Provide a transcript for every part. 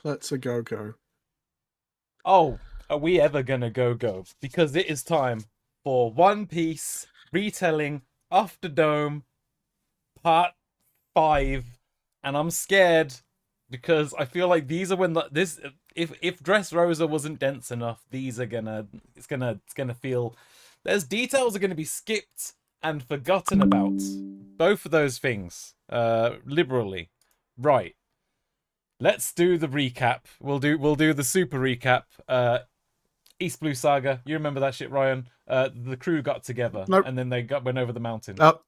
Let's a go. Oh, are we ever gonna go? Because it is time for One Piece retelling Off the Dome Part 5, and I'm scared because I feel like these are when this if Dressrosa wasn't dense enough, these are gonna it's gonna feel there's details are gonna be skipped and forgotten about. Both of those things, liberally. Right. Let's do the recap. We'll do the super recap. East Blue Saga. You remember that shit, Ryan? The crew got together Nope. and then they went over the mountain. Oh,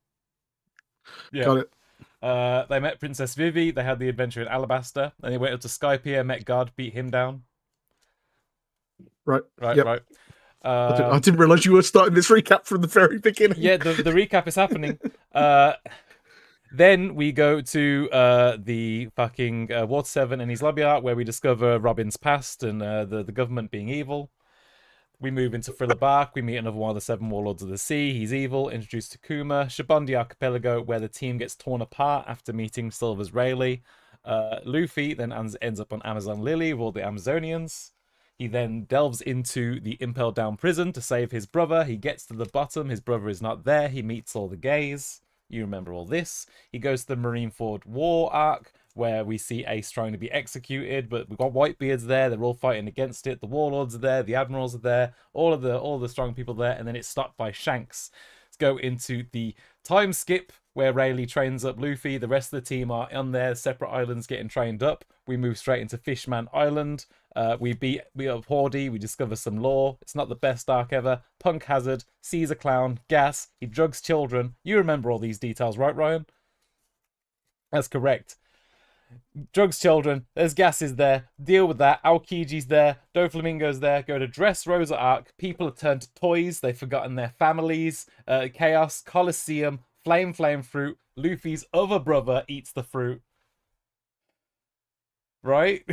Yeah. got it. They met Princess Vivi. They had the adventure in Alabasta. Then they went up to Skypiea, met Guard, beat him down. Right. Right, Yep. right. I didn't realize you were starting this recap from the very beginning. Yeah, the recap is happening. Then we go to the fucking Ward 7 and his lobby art where we discover Robin's past and the government being evil. We move into Thriller Bark. We meet another one of the 7 Warlords of the Sea. He's evil. Introduced to Kuma. Shabondi Archipelago, where the team gets torn apart after meeting Silver's Rayleigh. Luffy then ends up on Amazon Lily with all the Amazonians. He then delves into the Impel Down prison to save his brother. He gets to the bottom. His brother is not there. He meets all the gays. You remember all this. He goes to the Marineford War arc, where we see Ace trying to be executed, but we've got Whitebeards there. They're all fighting against it. The Warlords are there. The Admirals are there. All the strong people there. And then it's stopped by Shanks. Let's go into the time skip where Rayleigh trains up Luffy. The rest of the team are on their separate islands getting trained up. We move straight into Fishman Island. We have Hordy. We discover some lore. It's not the best arc ever. Punk Hazard sees a clown. Gas. He drugs children. You remember all these details, right, Ryan? That's correct. Drugs children. There's gases there. Deal with that. Aokiji's there. Doflamingo's there. Go to Dressrosa arc. People have turned to toys. They've forgotten their families. Chaos. Colosseum. Flame fruit. Luffy's other brother eats the fruit. Right?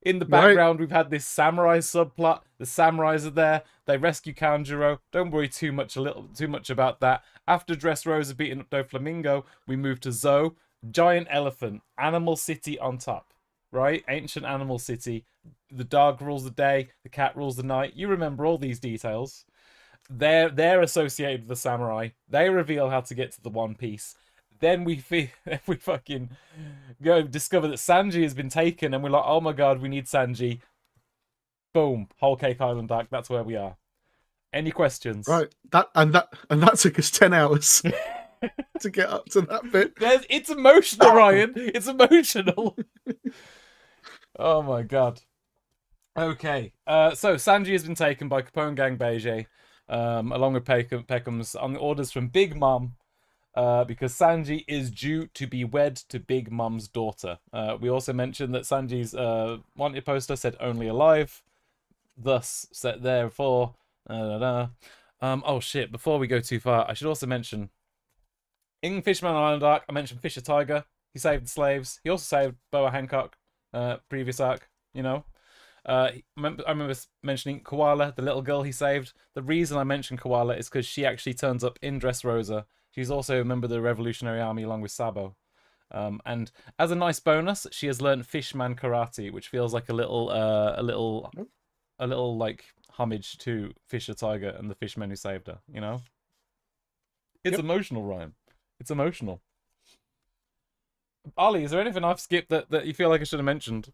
In the background, We've had this samurai subplot. The samurais are there. They rescue Kanjuro. Don't worry too much about that. After Dressrosa beating up Doflamingo, we move to Zoe. Giant elephant, animal city on top, right? Ancient animal city. The dog rules the day, the cat rules the night. You remember all these details. They're associated with the samurai. They reveal how to get to the One Piece. Then we fucking go discover that Sanji has been taken, and we're like, oh my god, we need Sanji. Boom, Whole Cake Island arc. That's where we are. Any questions? Right. That took us 10 hours. To get up to that bit. It's emotional, Ryan. It's emotional. Oh my god. Okay. So Sanji has been taken by Capone Gang Beige, along with Peckham's on the orders from Big Mom, because Sanji is due to be wed to Big Mom's daughter. We also mentioned that Sanji's wanted poster said only alive, thus set therefore. Oh shit! Before we go too far, I should also mention. In Fishman Island arc, I mentioned Fisher Tiger. He saved the slaves. He also saved Boa Hancock, previous arc, you know. I remember mentioning Koala, the little girl he saved. The reason I mentioned Koala is because she actually turns up in Dressrosa. She's also a member of the Revolutionary Army along with Sabo. And as a nice bonus, she has learned Fishman Karate, which feels like a little like homage to Fisher Tiger and the fishmen who saved her, you know? It's emotional, Ryan. It's emotional. Ollie, is there anything I've skipped that you feel like I should have mentioned?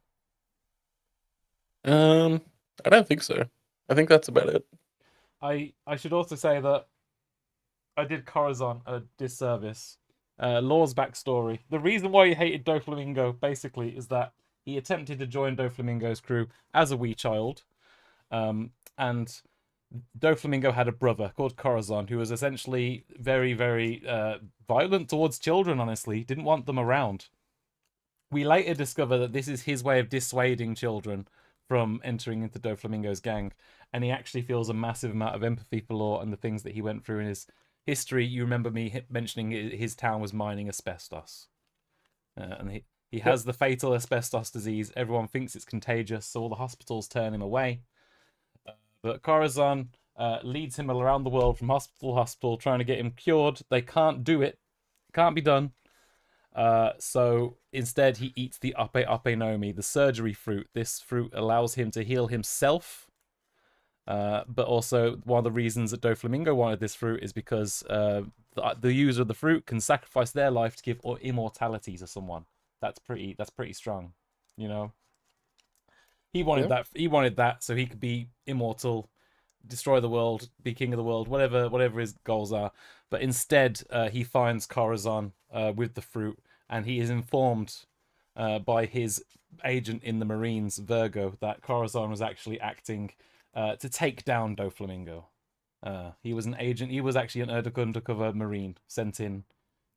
I don't think so. I think that's about it. I should also say that I did Corazon a disservice. Law's backstory. The reason why he hated Doflamingo, basically, is that he attempted to join Doflamingo's crew as a wee child. And Doflamingo had a brother called Corazon who was essentially very, very violent towards children, honestly. Didn't want them around. We later discover that this is his way of dissuading children from entering into Doflamingo's gang. And he actually feels a massive amount of empathy for Law and the things that he went through in his history. You remember me mentioning his town was mining asbestos. And he has the fatal asbestos disease. Everyone thinks it's contagious, so all the hospitals turn him away. But Corazon leads him around the world from hospital to hospital, trying to get him cured. They can't do it. Can't be done. So instead, he eats the Ape Ape Nomi, the surgery fruit. This fruit allows him to heal himself. But also, one of the reasons that Doflamingo wanted this fruit is because the user of the fruit can sacrifice their life to give immortality to someone. That's pretty strong, you know. He wanted that. He wanted that so he could be immortal, destroy the world, be king of the world, whatever his goals are. But instead, he finds Corazon with the fruit, and he is informed by his agent in the Marines, Virgo, that Corazon was actually acting to take down Doflamingo. He was an agent. He was actually an undercover Marine sent in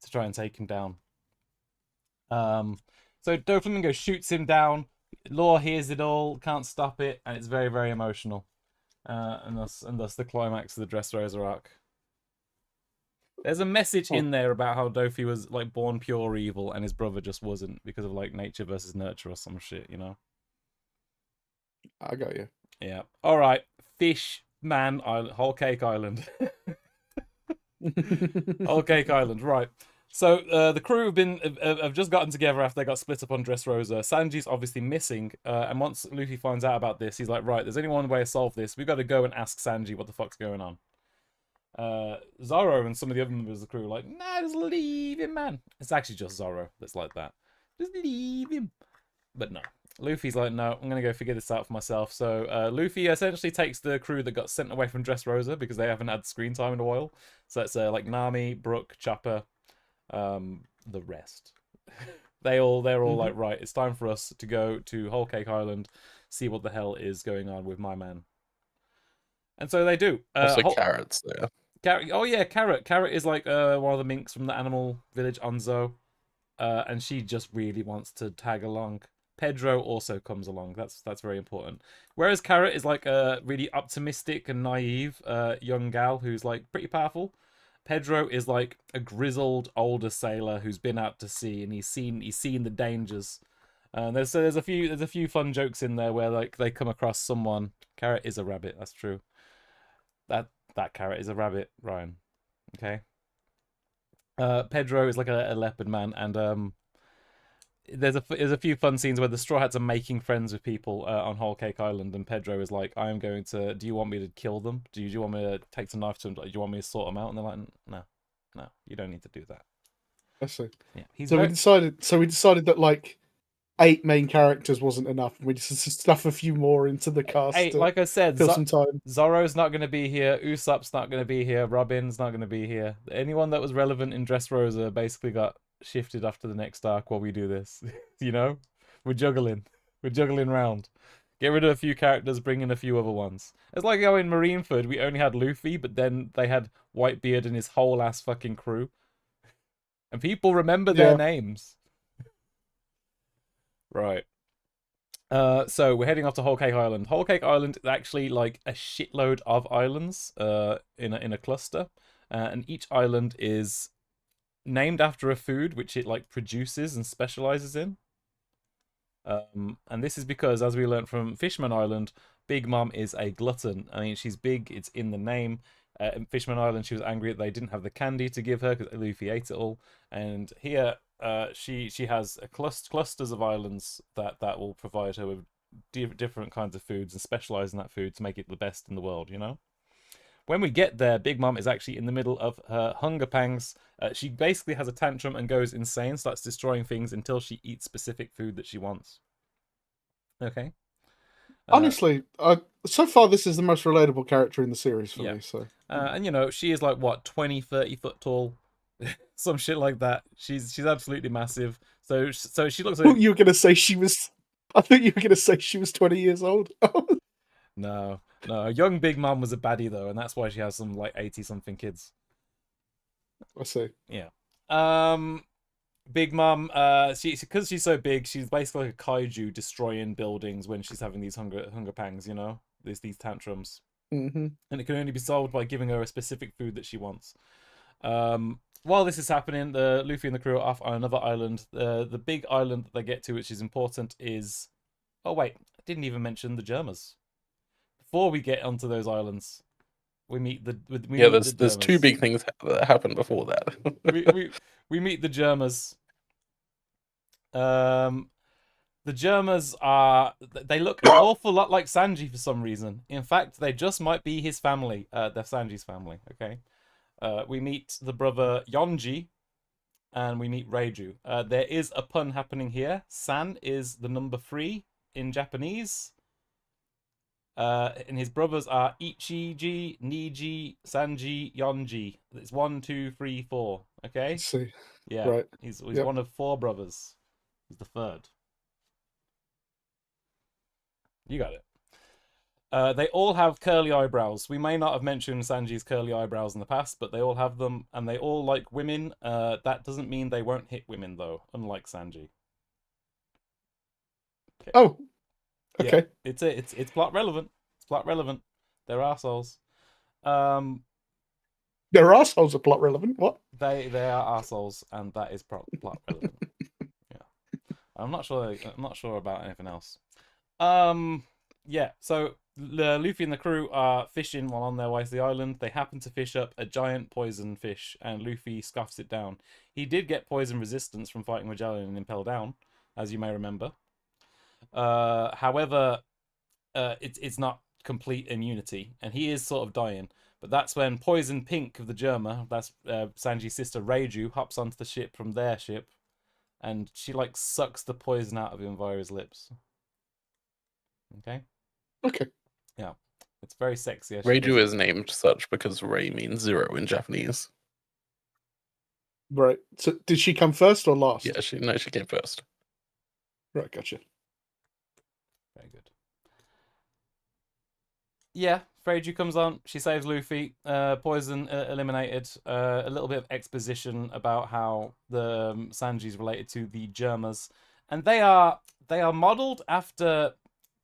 to try and take him down. So Doflamingo shoots him down. Law hears it all, can't stop it, and it's very, very emotional. And thus the climax of the Dressrosa arc. There's a message in there about how Dofi was like born pure evil and his brother just wasn't because of like nature versus nurture or some shit, you know? I got you. Yeah. All right. Fish Man Island, Whole Cake Island. Whole Cake Island, right. So the crew have just gotten together after they got split up on Dressrosa. Sanji's obviously missing, and once Luffy finds out about this, he's like, right, there's only one way to solve this. We've got to go and ask Sanji what the fuck's going on. Zoro and some of the other members of the crew are like, nah, just leave him, man. It's actually just Zoro that's like that. Just leave him. But no. Luffy's like, no, I'm going to go figure this out for myself. So Luffy essentially takes the crew that got sent away from Dressrosa because they haven't had screen time in a while. So it's like Nami, Brook, Chopper, the rest. They're all like, right, it's time for us to go to Whole Cake Island, see what the hell is going on with my man. And so they do. Also, Carrot's there. Carrot, oh yeah, Carrot. Carrot is like one of the minks from the animal village Onzo, and she just really wants to tag along. Pedro also comes along. That's very important. Whereas Carrot is like a really optimistic and naive young gal who's like pretty powerful. Pedro is like a grizzled older sailor who's been out to sea and he's seen the dangers. There's a few fun jokes in there where like they come across someone. Carrot is a rabbit. That's true. That Carrot is a rabbit, Ryan. Okay. Pedro is like a leopard man, and there's a few fun scenes where the Straw Hats are making friends with people on Whole Cake Island, and Pedro is like, "I am going to. Do you want me to kill them? Do you want me to take the knife to them? Do you want me to sort them out?" And they're like, "No, you don't need to do that." I see. Yeah, we decided that like 8 main characters wasn't enough. We just stuff a few more into the cast. Hey, like I said, some time. Zoro's not going to be here. Usopp's not going to be here. Robin's not going to be here. Anyone that was relevant in Dressrosa basically got shifted after the next arc while we do this. You know, we're juggling round. Get rid of a few characters, bring in a few other ones. It's like how in Marineford we only had Luffy, but then they had Whitebeard and his whole ass fucking crew, and people remember their names. Right. So we're heading off to Whole Cake Island. Whole Cake Island is actually like a shitload of islands in a cluster, and each island is named after a food which it like produces and specializes in. And this is because, as we learned from Fishman Island, Big Mom is a glutton. I mean, she's big, it's in the name. In Fishman Island, she was angry that they didn't have the candy to give her because Luffy ate it all. And here, she has clusters of islands that will provide her with different kinds of foods and specialize in that food to make it the best in the world, you know? When we get there, Big Mom is actually in the middle of her hunger pangs. She basically has a tantrum and goes insane, starts destroying things until she eats specific food that she wants. Okay? Honestly, so far this is the most relatable character in the series for me. So, and you know, she is like what 20, 30 foot tall, some shit like that. She's absolutely massive. So she looks like. You were gonna say she was. I think you were gonna say she was 20 years old. No, young Big Mom was a baddie though, and that's why she has some like 80-something kids. I see. Yeah. Big Mom, because she's so big, she's basically like a kaiju destroying buildings when she's having these hunger pangs, you know? These tantrums. Mm-hmm. And it can only be solved by giving her a specific food that she wants. While this is happening, Luffy and the crew are off on another island. The big island that they get to, which is important, is... Oh wait, I didn't even mention the Germas. Before we get onto those islands, we meet the... there's 2 big things that happen before that. we meet the Germas, The Germas they look an awful lot like Sanji for some reason. In fact, they just might be his family. They're Sanji's family, okay? We meet the brother Yonji, and we meet Reiju. There is a pun happening here. San is the number 3 in Japanese. And his brothers are Ichiji, Niji, Sanji, Yonji. It's 1, 2, 3, 4. Okay? Let's see. Yeah. Right. He's Yep. one of 4 brothers. He's the 3rd. You got it. They all have curly eyebrows. We may not have mentioned Sanji's curly eyebrows in the past, but they all have them, and they all like women. That doesn't mean they won't hit women, though, unlike Sanji. Okay. Oh, okay. Yeah, it's plot relevant. It's plot relevant. They're assholes. Their assholes are plot relevant. What? They are assholes, and that is plot relevant. Yeah, I'm not sure about anything else. Yeah. So Luffy and the crew are fishing while on their way to the island. They happen to fish up a giant poison fish, and Luffy scuffs it down. He did get poison resistance from fighting Magellan and Impel Down, as you may remember. However, it's not complete immunity, and he is sort of dying. But that's when Poison Pink of the Germa, that's Sanji's sister Reiju, hops onto the ship from their ship, and she like sucks the poison out of him via his lips. Okay. Okay. Yeah, it's very sexy. Reiju is named such because Rei means 0 in Japanese. Right. So did she come first or last? Yeah, she came first. Right, gotcha. Very good. Yeah, Reiju comes on. She saves Luffy. Poison eliminated. A little bit of exposition about how the Sanji's related to the Germas, and they are modeled after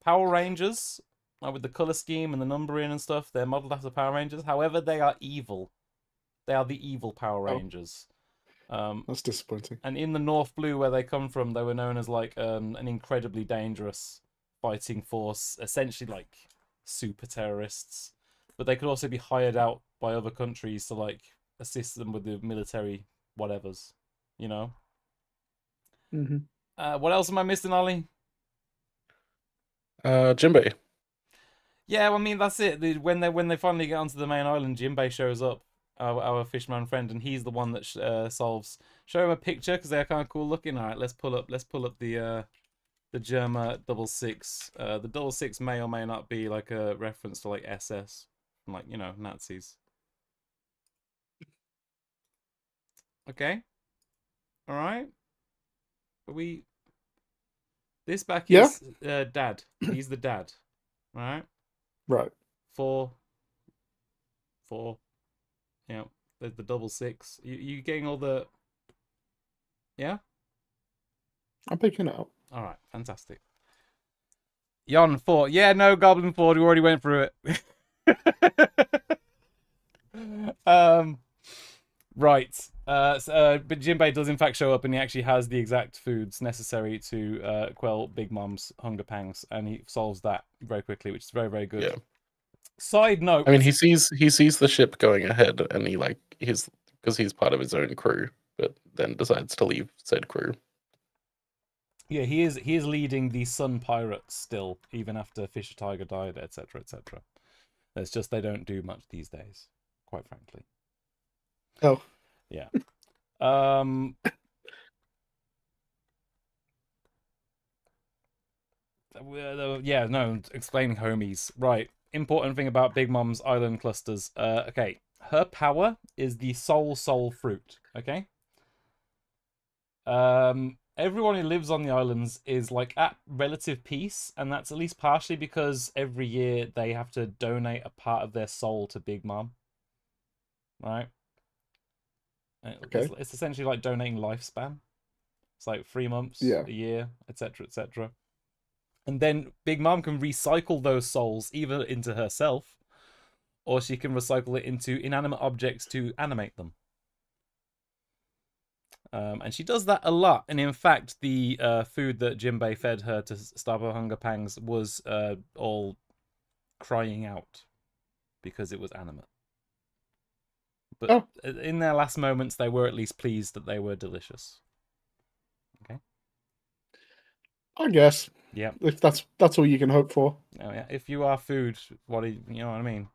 Power Rangers, like with the color scheme and the numbering and stuff. They're modeled after Power Rangers. However, they are evil. They are the evil Power Rangers. That's disappointing. And in the North Blue, where they come from, they were known as like an incredibly dangerous fighting force, essentially like super terrorists. But they could also be hired out by other countries to like assist them with the military whatevers, you know. Mm-hmm. What else am I missing, Ollie? Jinbei. Yeah, well, I mean that's it. When they finally get onto the main island, Jinbei shows up, our fishman friend, and he's the one that solves. Show him a picture because they're kind of cool looking. All right, let's pull up the Germa 66. The 66 may or may not be like a reference to like SS, like, you know, Nazis. Okay, all right. But this back is Dad. He's the dad. All right. Right. 4. Yeah, the 66. You getting all the? Yeah. I'm picking it up. All right, fantastic. Yon 4. Yeah, no, Goblin 4. We already went through it. Right. But Jinbei does in fact show up, and he actually has the exact foods necessary to quell Big Mom's hunger pangs, and he solves that very quickly, which is very, very good. Yeah. Side note. I mean, he sees the ship going ahead, and because he's part of his own crew, but then decides to leave said crew. Yeah, he is leading the Sun Pirates still, even after Fisher Tiger died, etc., etc. It's just they don't do much these days, quite frankly. Oh. Yeah. Yeah, no, explaining homies. Right. Important thing about Big Mom's island clusters. Okay. Her power is the soul fruit. Okay. Everyone who lives on the islands is like at relative peace, and that's at least partially because every year they have to donate a part of their soul to Big Mom. Right? Okay. It's essentially like donating lifespan. It's like 3 months, Yeah. a year, etc., etc. And then Big Mom can recycle those souls either into herself, or she can recycle it into inanimate objects to animate them. And she does that a lot. And in fact, the food that Jinbei fed her to stop her hunger pangs was all crying out because it was animate. But in their last moments, they were at least pleased that they were delicious. Okay. I guess Yep. if that's all you can hope for. Oh, yeah. If you are food, what do you know what I mean?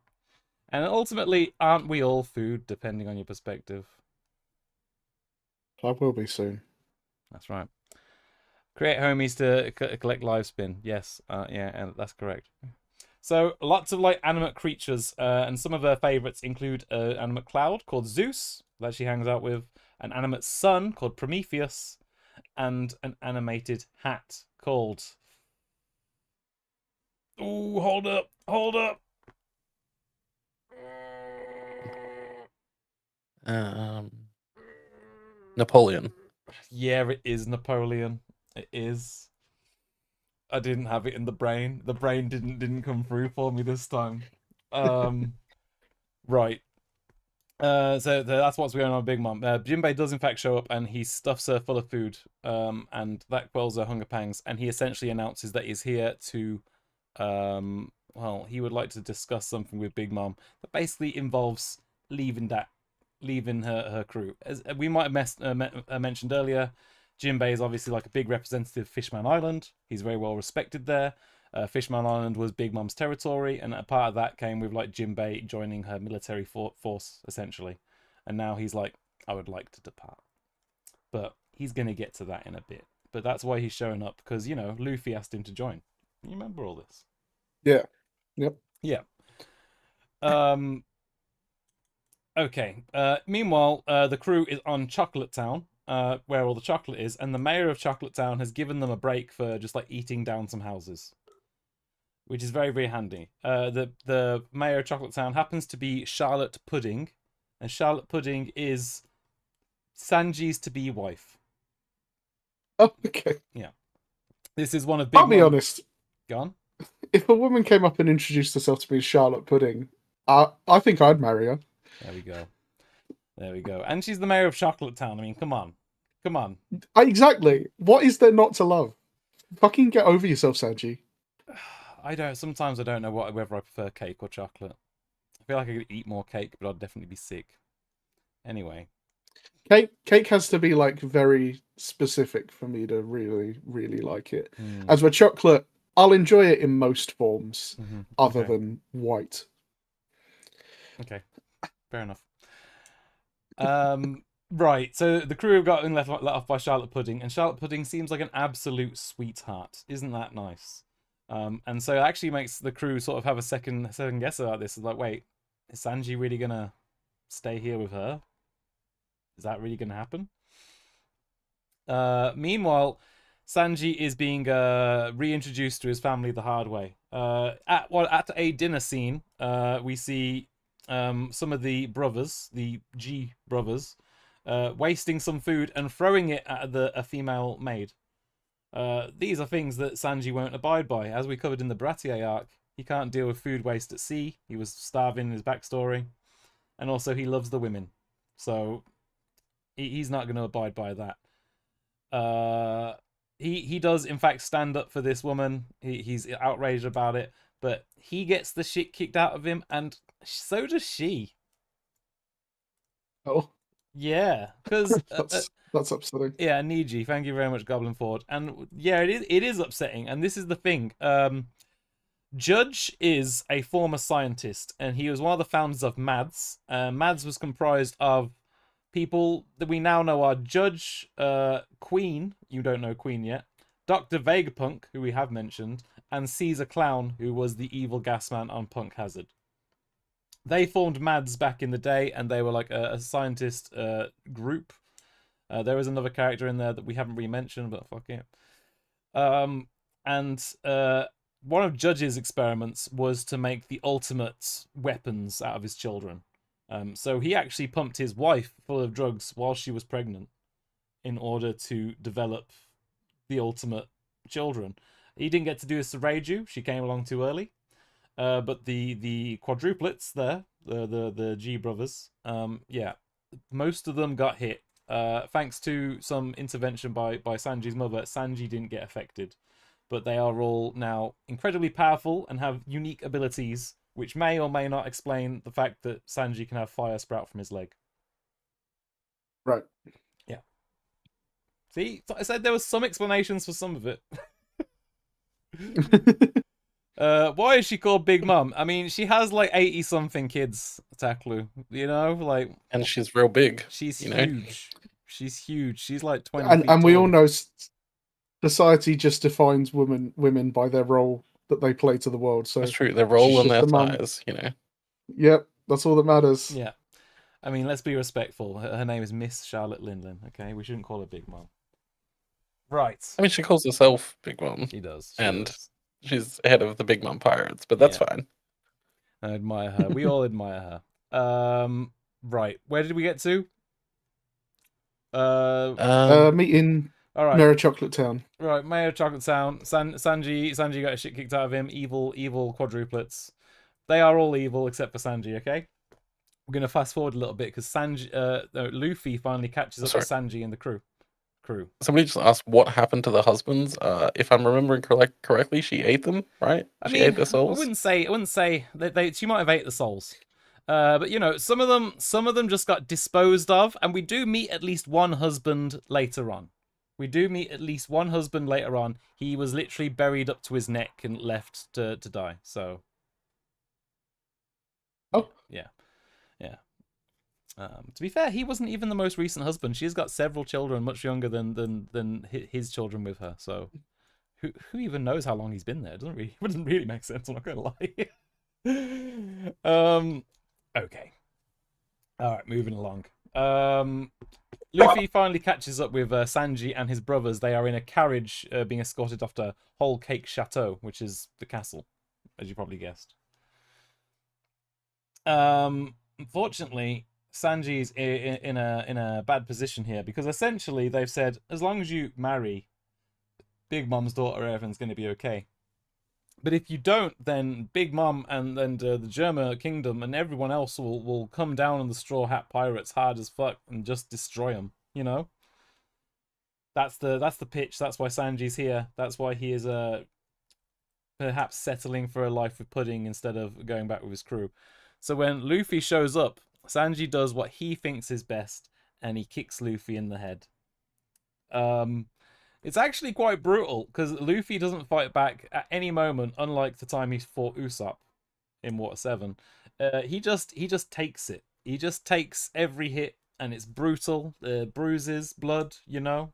And ultimately, aren't we all food, depending on your perspective? I will be soon. That's right. Create homies to collect live spin. Yes, yeah, and that's correct. So lots of like animate creatures, and some of her favorites include an animate cloud called Zeus that she hangs out with, an animate sun called Prometheus, and an animated hat called. Ooh, hold up. Napoleon. Yeah, it is Napoleon. It is. I didn't have it in the brain. The brain didn't come through for me this time. Right. So that's what's going on with Big Mom. Jinbei does in fact show up, and he stuffs her full of food, and that quells her hunger pangs. And he essentially announces that he's here to, well, he would like to discuss something with Big Mom that basically involves leaving her crew. As we might have mentioned earlier, Jinbei is obviously like a big representative of Fishman Island. He's very well respected there. Fishman Island was Big Mom's territory, and a part of that came with like Jinbei joining her military force essentially. And now he's like, I would like to depart, but he's gonna get to that in a bit. But that's why he's showing up, because Luffy asked him to join. You remember all this? Yeah. Yep. Yeah. Okay. Meanwhile, the crew is on Chocolate Town, where all the chocolate is, and the mayor of Chocolate Town has given them a break for just like eating down some houses, which is very, very handy. The mayor of Chocolate Town happens to be Charlotte Pudding, and Charlotte Pudding is Sanji's to-be wife. Oh, okay. Yeah. This is one of Big I'll be Mom... honest. Go on. If a woman came up and introduced herself to be Charlotte Pudding, I think I'd marry her. There we go. There we go. And she's the mayor of Chocolate Town. I mean, come on. Come on. Exactly. What is there not to love? Fucking get over yourself, Sanji. Sometimes I don't know whether I prefer cake or chocolate. I feel like I could eat more cake, but I'd definitely be sick. Anyway. Cake has to be like very specific for me to really, really like it. As with chocolate, I'll enjoy it in most forms, other than white. Okay, fair enough. Right, so the crew have gotten let off by Charlotte Pudding, and Charlotte Pudding seems like an absolute sweetheart. Isn't that nice? And so it actually makes the crew sort of have a second guess about this. It's like, wait, is Sanji really gonna stay here with her? Is that really gonna happen? Meanwhile, Sanji is being reintroduced to his family the hard way. At a dinner scene, we see some of the brothers, the G brothers, wasting some food and throwing it at a female maid. These are things that Sanji won't abide by. As we covered in the Bratier arc, he can't deal with food waste at sea. He was starving in his backstory. And also he loves the women. So he's not going to abide by that. He does in fact stand up for this woman. He's outraged about it, but he gets the shit kicked out of him, and so does she. Oh, yeah, because that's upsetting. Yeah, Niji, thank you very much, Goblin Ford. And yeah, it is upsetting, and this is the thing. Judge is a former scientist, and he was one of the founders of MADS. MADS was comprised of people that we now know are Judge, Queen, you don't know Queen yet, Dr. Vegapunk, who we have mentioned, and Caesar Clown, who was the evil gas man on Punk Hazard. They formed MADS back in the day, and they were like a scientist group. There is another character in there that we haven't really mentioned, but fuck it. And one of Judge's experiments was to make the ultimate weapons out of his children. So he actually pumped his wife full of drugs while she was pregnant in order to develop the ultimate children. He didn't get to do this to Reiju. She came along too early. But the quadruplets there, the G brothers, yeah, most of them got hit. Thanks to some intervention by Sanji's mother, Sanji didn't get affected. But they are all now incredibly powerful and have unique abilities, which may or may not explain the fact that Sanji can have fire sprout from his leg. Right. Yeah. See, I said there was some explanations for some of it. Why is she called Big Mum? I mean, she has like 80 something kids, Taklu. You know, like, and she's real big. she's you know? huge. She's huge. She's like 20 and feet and we tall. all know society just defines women by their role that they play to the world. So That's true. Their role she's and just their the mum. size, you know. Yep, that's all that matters. Yeah. I mean, let's be respectful. Her name is Miss Charlotte Lindlin, okay? We shouldn't call her Big Mum. Right. I mean, she calls herself Big Mom, She does. and she's head of the Big Mom Pirates, but that's fine. I admire her. We all admire her. Right. Where did we get to? Meeting All right. Mayor Chocolate Town. Right, Mayor Chocolate Town. Sanji got his shit kicked out of him. Evil quadruplets. They are all evil except for Sanji. Okay. We're gonna fast forward a little bit because Luffy finally catches up with Sanji and the crew. Somebody just asked what happened to the husbands. If I'm remembering correctly, she ate them, right? She ate their souls. I wouldn't say that she might have ate the souls. But you know, some of them just got disposed of, and we do meet at least one husband later on. He was literally buried up to his neck and left to die. So. Oh. Yeah. To be fair, he wasn't even the most recent husband. She's got several children, much younger than his children with her. So, who even knows how long he's been there? It doesn't really make sense. I'm not gonna lie. Okay. All right, moving along. Luffy finally catches up with Sanji and his brothers. They are in a carriage being escorted off to Whole Cake Chateau, which is the castle, as you probably guessed. Unfortunately, Sanji's in a bad position here because essentially they've said as long as you marry Big Mom's daughter, everything's going to be okay. But if you don't, then Big Mom and the German Kingdom and everyone else will come down on the Straw Hat Pirates hard as fuck and just destroy them. You know. That's the pitch. That's why Sanji's here. That's why he is perhaps settling for a life with pudding instead of going back with his crew. So when Luffy shows up, Sanji does what he thinks is best, and he kicks Luffy in the head. It's actually quite brutal, because Luffy doesn't fight back at any moment, unlike the time he fought Usopp in Water 7. He just takes it. He just takes every hit, and it's brutal. Bruises, blood, you know?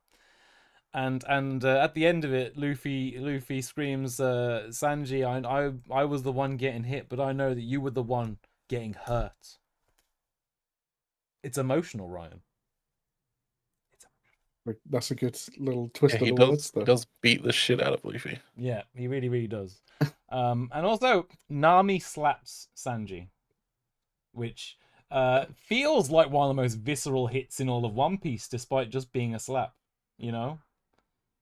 And at the end of it, Luffy screams, Sanji, I was the one getting hit, but I know that you were the one getting hurt. It's emotional, Ryan. That's a good little twist of the words, though. He does beat the shit out of Luffy. Yeah, he really, really does. And also, Nami slaps Sanji, which feels like one of the most visceral hits in all of One Piece, despite just being a slap. You know,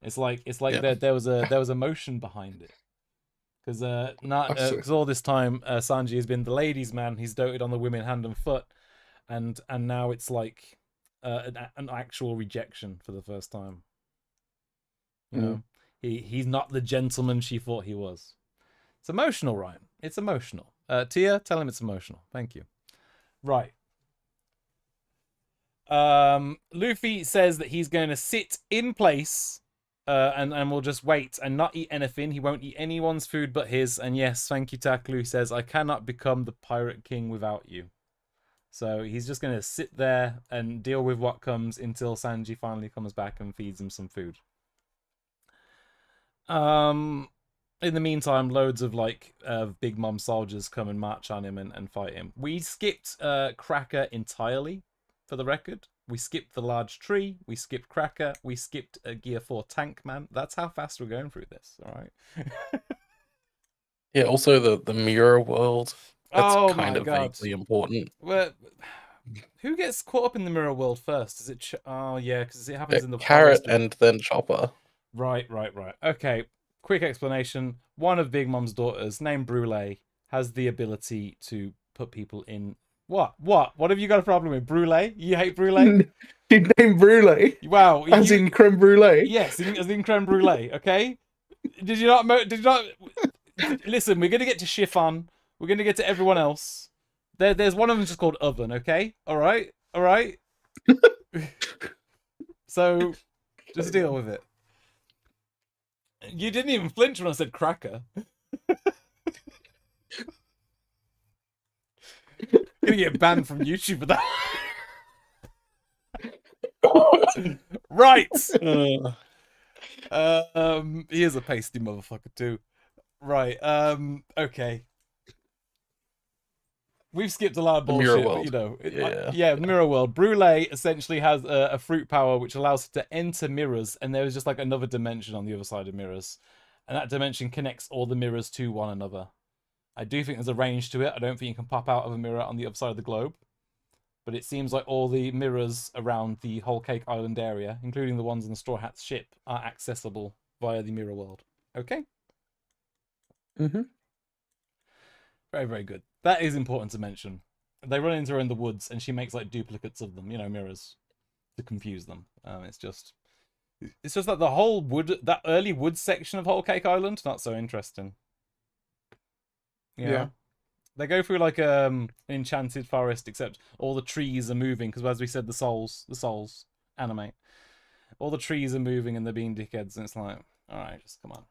it's like there was emotion behind it. Because all this time Sanji has been the ladies' man. He's doted on the women hand and foot, and now it's like an actual rejection for the first time. You know, he's not the gentleman she thought he was. It's emotional, Ryan. It's emotional. Tia, tell him it's emotional. Thank you. Right. Luffy says that he's going to sit in place. And we'll just wait and not eat anything. He won't eat anyone's food but his. And yes, thank you, Taklu. He says, I cannot become the Pirate King without you. So he's just going to sit there and deal with what comes until Sanji finally comes back and feeds him some food. In the meantime, loads of Big Mom soldiers come and march on him and fight him. We skipped Cracker entirely, for the record. We skipped the large tree. We skipped Cracker. We skipped a Gear 4 Tank Man. That's how fast we're going through this. All right. Yeah. Also, the mirror world. That's kind of vaguely important. Well, who gets caught up in the mirror world first? Is it? Oh yeah, because it happens in the Carrot and then Chopper. Right. Okay. Quick explanation. One of Big Mom's daughters, named Brule, has the ability to put people in. What have you got a problem with? Brulee? You hate Brulee? She named Brulee. Wow. As in creme brulee? Yes, as in creme brulee, okay? Did you not... Listen, we're going to get to Chiffon. We're going to get to everyone else. There's one of them just called Oven, okay? All right? So, just deal with it. You didn't even flinch when I said cracker. Gonna get banned from YouTube for that. Right. He is a pasty motherfucker too. Right. Okay. We've skipped a lot of bullshit, Mirror but World. you know, Yeah. Mirror World. Brule essentially has a fruit power which allows it to enter mirrors, and there is just like another dimension on the other side of mirrors, and that dimension connects all the mirrors to one another. I do think there's a range to it. I don't think you can pop out of a mirror on the other side of the globe, but it seems like all the mirrors around the whole Cake Island area, including the ones on the Straw Hat's ship, are accessible via the Mirror World. Okay. Mm-hmm. Very, very good. That is important to mention. They run into her in the woods, and she makes like duplicates of them, mirrors, to confuse them. It's just that the whole that early wood section of Whole Cake Island, not so interesting. Yeah. They go through like an enchanted forest, except all the trees are moving because, as we said, the souls animate. All the trees are moving and they're being dickheads, and it's like, all right, just come on.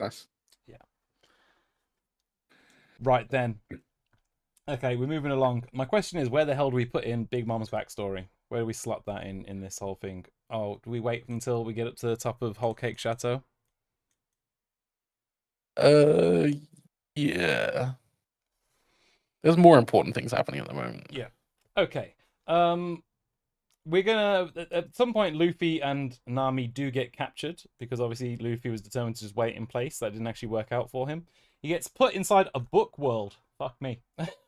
Nice. Yeah. Right then. Okay, we're moving along. My question is, where the hell do we put in Big Mom's backstory? Where do we slot that in this whole thing? Oh, do we wait until we get up to the top of Whole Cake Chateau? Yeah. There's more important things happening at the moment. Yeah. Okay. We're gonna at some point Luffy and Nami do get captured because obviously Luffy was determined to just wait in place. That didn't actually work out for him. He gets put inside a book world. Fuck me.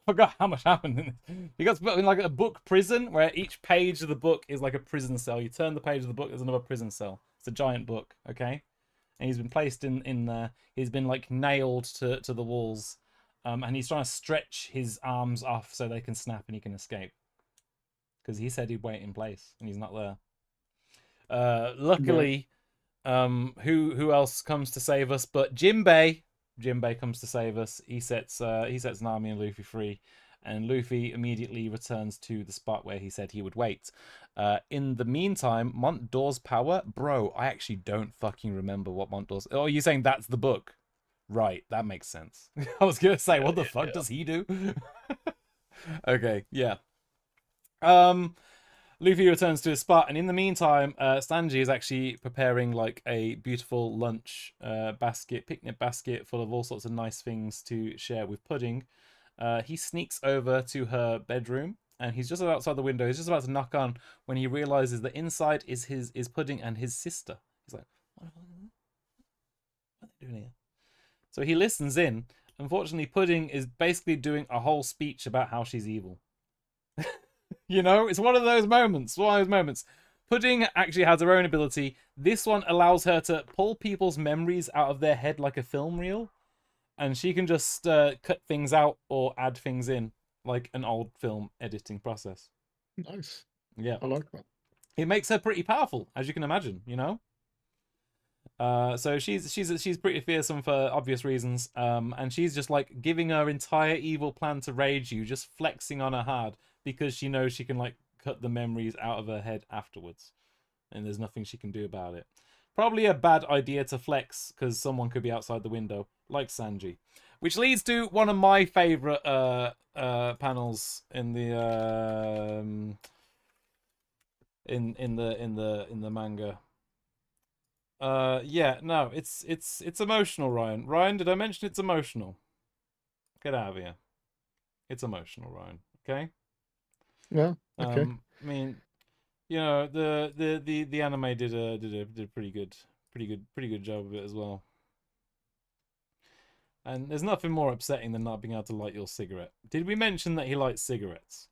Forgot how much happened in this. He got put in like a book prison where each page of the book is like a prison cell. You turn the page of the book, there's another prison cell. It's a giant book, okay? And he's been placed in there. He's been like nailed to the walls. And he's trying to stretch his arms off so they can snap and he can escape. Because he said he'd wait in place, and he's not there. Luckily, who else comes to save us but Jinbei? Jinbei comes to save us. He sets Nami and Luffy free, and Luffy immediately returns to the spot where he said he would wait. In the meantime, Mont Door's power, bro. I actually don't fucking remember what Mont Door's. Oh, you're saying that's the book? Right, that makes sense. I was gonna say, what the fuck does he do? Okay, yeah. Luffy returns to his spot, and in the meantime, Sanji is actually preparing like a beautiful lunch picnic basket full of all sorts of nice things to share with Pudding. He sneaks over to her bedroom, and he's just outside the window. He's just about to knock on when he realizes that inside is Pudding and his sister. He's like, what are they doing here? So he listens in. Unfortunately, Pudding is basically doing a whole speech about how she's evil. It's one of those moments. Pudding actually has her own ability. This one allows her to pull people's memories out of their head like a film reel. And she can just cut things out or add things in like an old film editing process. Nice. Yeah. I like that. It makes her pretty powerful, as you can imagine, So she's pretty fearsome for obvious reasons. And she's just like giving her entire evil plan to Reiju, just flexing on her hard. Because she knows she can like cut the memories out of her head afterwards, and there's nothing she can do about it. Probably a bad idea to flex because someone could be outside the window, like Sanji. Which leads to one of my favorite panels in the in the manga. It's emotional, Ryan. Ryan, did I mention it's emotional? Get out of here. It's emotional, Ryan. Okay. Yeah. Okay. I mean, the anime did a pretty good job of it as well. And there's nothing more upsetting than not being able to light your cigarette. Did we mention that he lights cigarettes?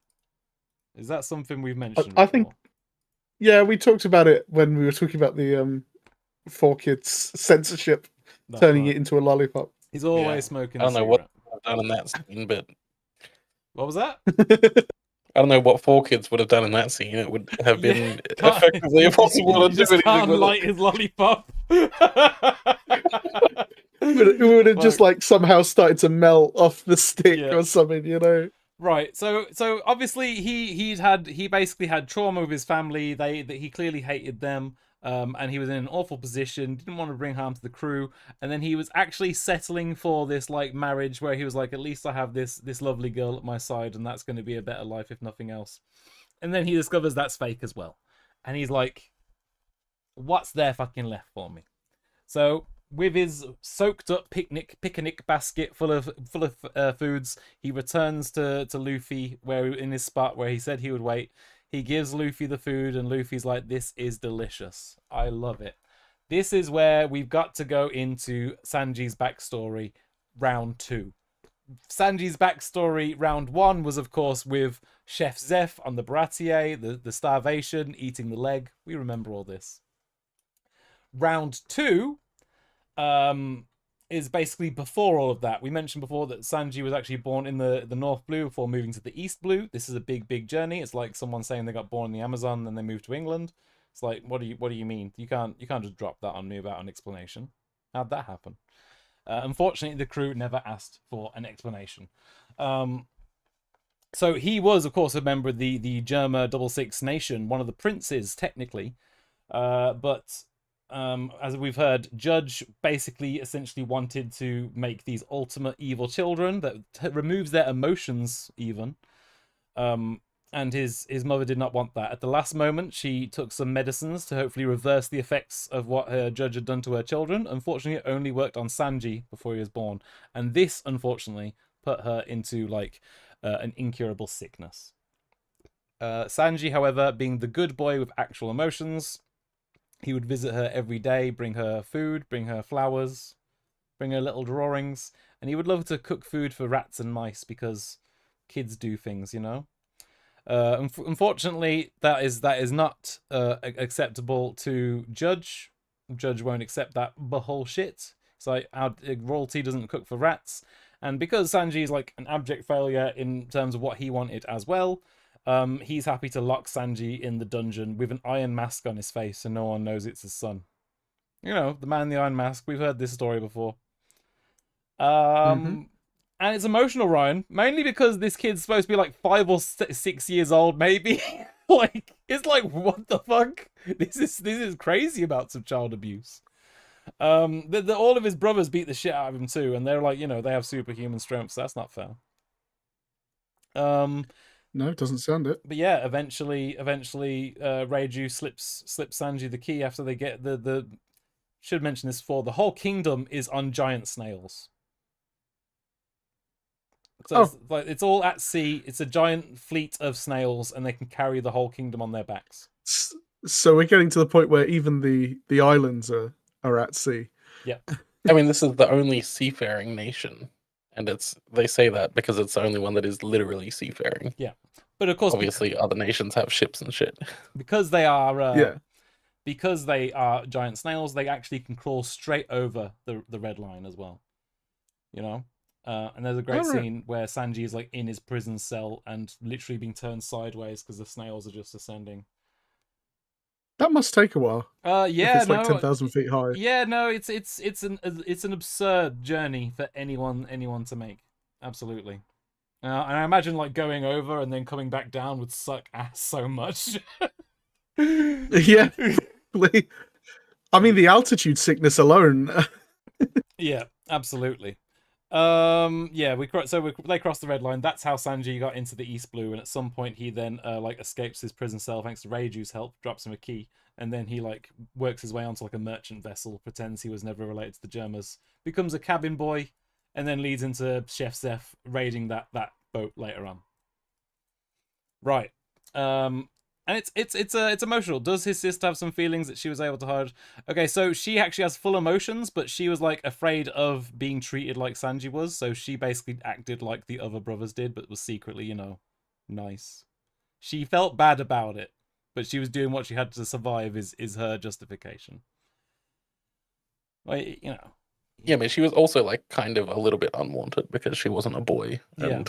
Is that something we've mentioned? I think. Yeah, we talked about it when we were talking about the 4Kids censorship, turning it into a lollipop. He's always smoking. I don't know what I've done in that scene, but what was that? I don't know what 4Kids would have done in that scene. It would have been effectively impossible to do anything can't with light his lollipop. It would have just like somehow started to melt off the stick or something, Right. So obviously he basically had trauma with his family. He clearly hated them. and he was in an awful position, didn't want to bring harm to the crew, and then he was actually settling for this like marriage where he was like, at least I have this lovely girl at my side, and that's going to be a better life if nothing else. And then he discovers that's fake as well, and he's like, what's there fucking left for me? So with his soaked up picnic basket full of foods, he returns to Luffy where in his spot where he said he would wait. He gives Luffy the food, and Luffy's like, this is delicious. I love it. This is where we've got to go into Sanji's backstory, round 2. Sanji's backstory, round 1, was, of course, with Chef Zeph on the Baratier, the starvation, eating the leg. We remember all this. Round 2 is basically before all of that. We mentioned before that Sanji was actually born in the North Blue before moving to the East Blue. This is a big journey. It's like someone saying they got born in the Amazon and then they moved to England. It's like, what do you mean? You can't just drop that on me without an explanation. How'd that happen? Unfortunately, the crew never asked for an explanation. So he was, of course, a member of the Germa 66 nation, one of the princes, technically. But as we've heard, Judge basically essentially wanted to make these ultimate evil children that removes their emotions even. And his mother did not want that. At the last moment, she took some medicines to hopefully reverse the effects of what her Judge had done to her children. Unfortunately, it only worked on Sanji before he was born. And this, unfortunately, put her into like an incurable sickness. Sanji, however, being the good boy with actual emotions, he would visit her every day, bring her food, bring her flowers, bring her little drawings, and he would love to cook food for rats and mice because kids do things, you know. Unfortunately, that is not acceptable to Judge. Judge won't accept that bullshit. It's like royalty doesn't cook for rats, and because Sanji is like an abject failure in terms of what he wanted as well. He's happy to lock Sanji in the dungeon with an iron mask on his face so no one knows it's his son. You know, the man in the iron mask. We've heard this story before. And it's emotional, Ryan, mainly because this kid's supposed to be like 5 or 6 years old, maybe. Like, it's like, what the fuck? This is crazy about some child abuse. All of his brothers beat the shit out of him too, and they're like, you know, they have superhuman strength, so that's not fair. No, it doesn't sound it. But yeah, eventually, Reiju slips Sanji the key after they get the. Should mention this before. The whole kingdom is on giant snails. So it's all at sea. It's a giant fleet of snails, and they can carry the whole kingdom on their backs. So we're getting to the point where even the islands are at sea. Yeah. I mean, this is the only seafaring nation. And they say that because it's the only one that is literally seafaring. Yeah, but of course, obviously, other nations have ships and shit. Because they are, because they are giant snails, they actually can crawl straight over the red line as well. You know, and there's a great scene where Sanji is like in his prison cell and literally being turned sideways because the snails are just ascending. That must take a while. Yeah, it's like 10,000 feet high. Yeah, no, it's an absurd journey for anyone to make. Absolutely. And I imagine like going over and then coming back down would suck ass so much. Yeah, I mean the altitude sickness alone. Yeah, absolutely. They cross the red line. That's how Sanji got into the East Blue, and at some point he then like escapes his prison cell thanks to Reiju's help, drops him a key, and then he like works his way onto like a merchant vessel, pretends he was never related to the Germas, becomes a cabin boy, and then leads into Chef Zeph raiding that boat later on. Right. And it's emotional. Does his sister have some feelings that she was able to hide? Okay, so she actually has full emotions, but she was like afraid of being treated like Sanji was, so she basically acted like the other brothers did, but was secretly, you know, nice. She felt bad about it, but she was doing what she had to survive is her justification. Like, you know. Yeah, but she was also like kind of a little bit unwanted because she wasn't a boy. And...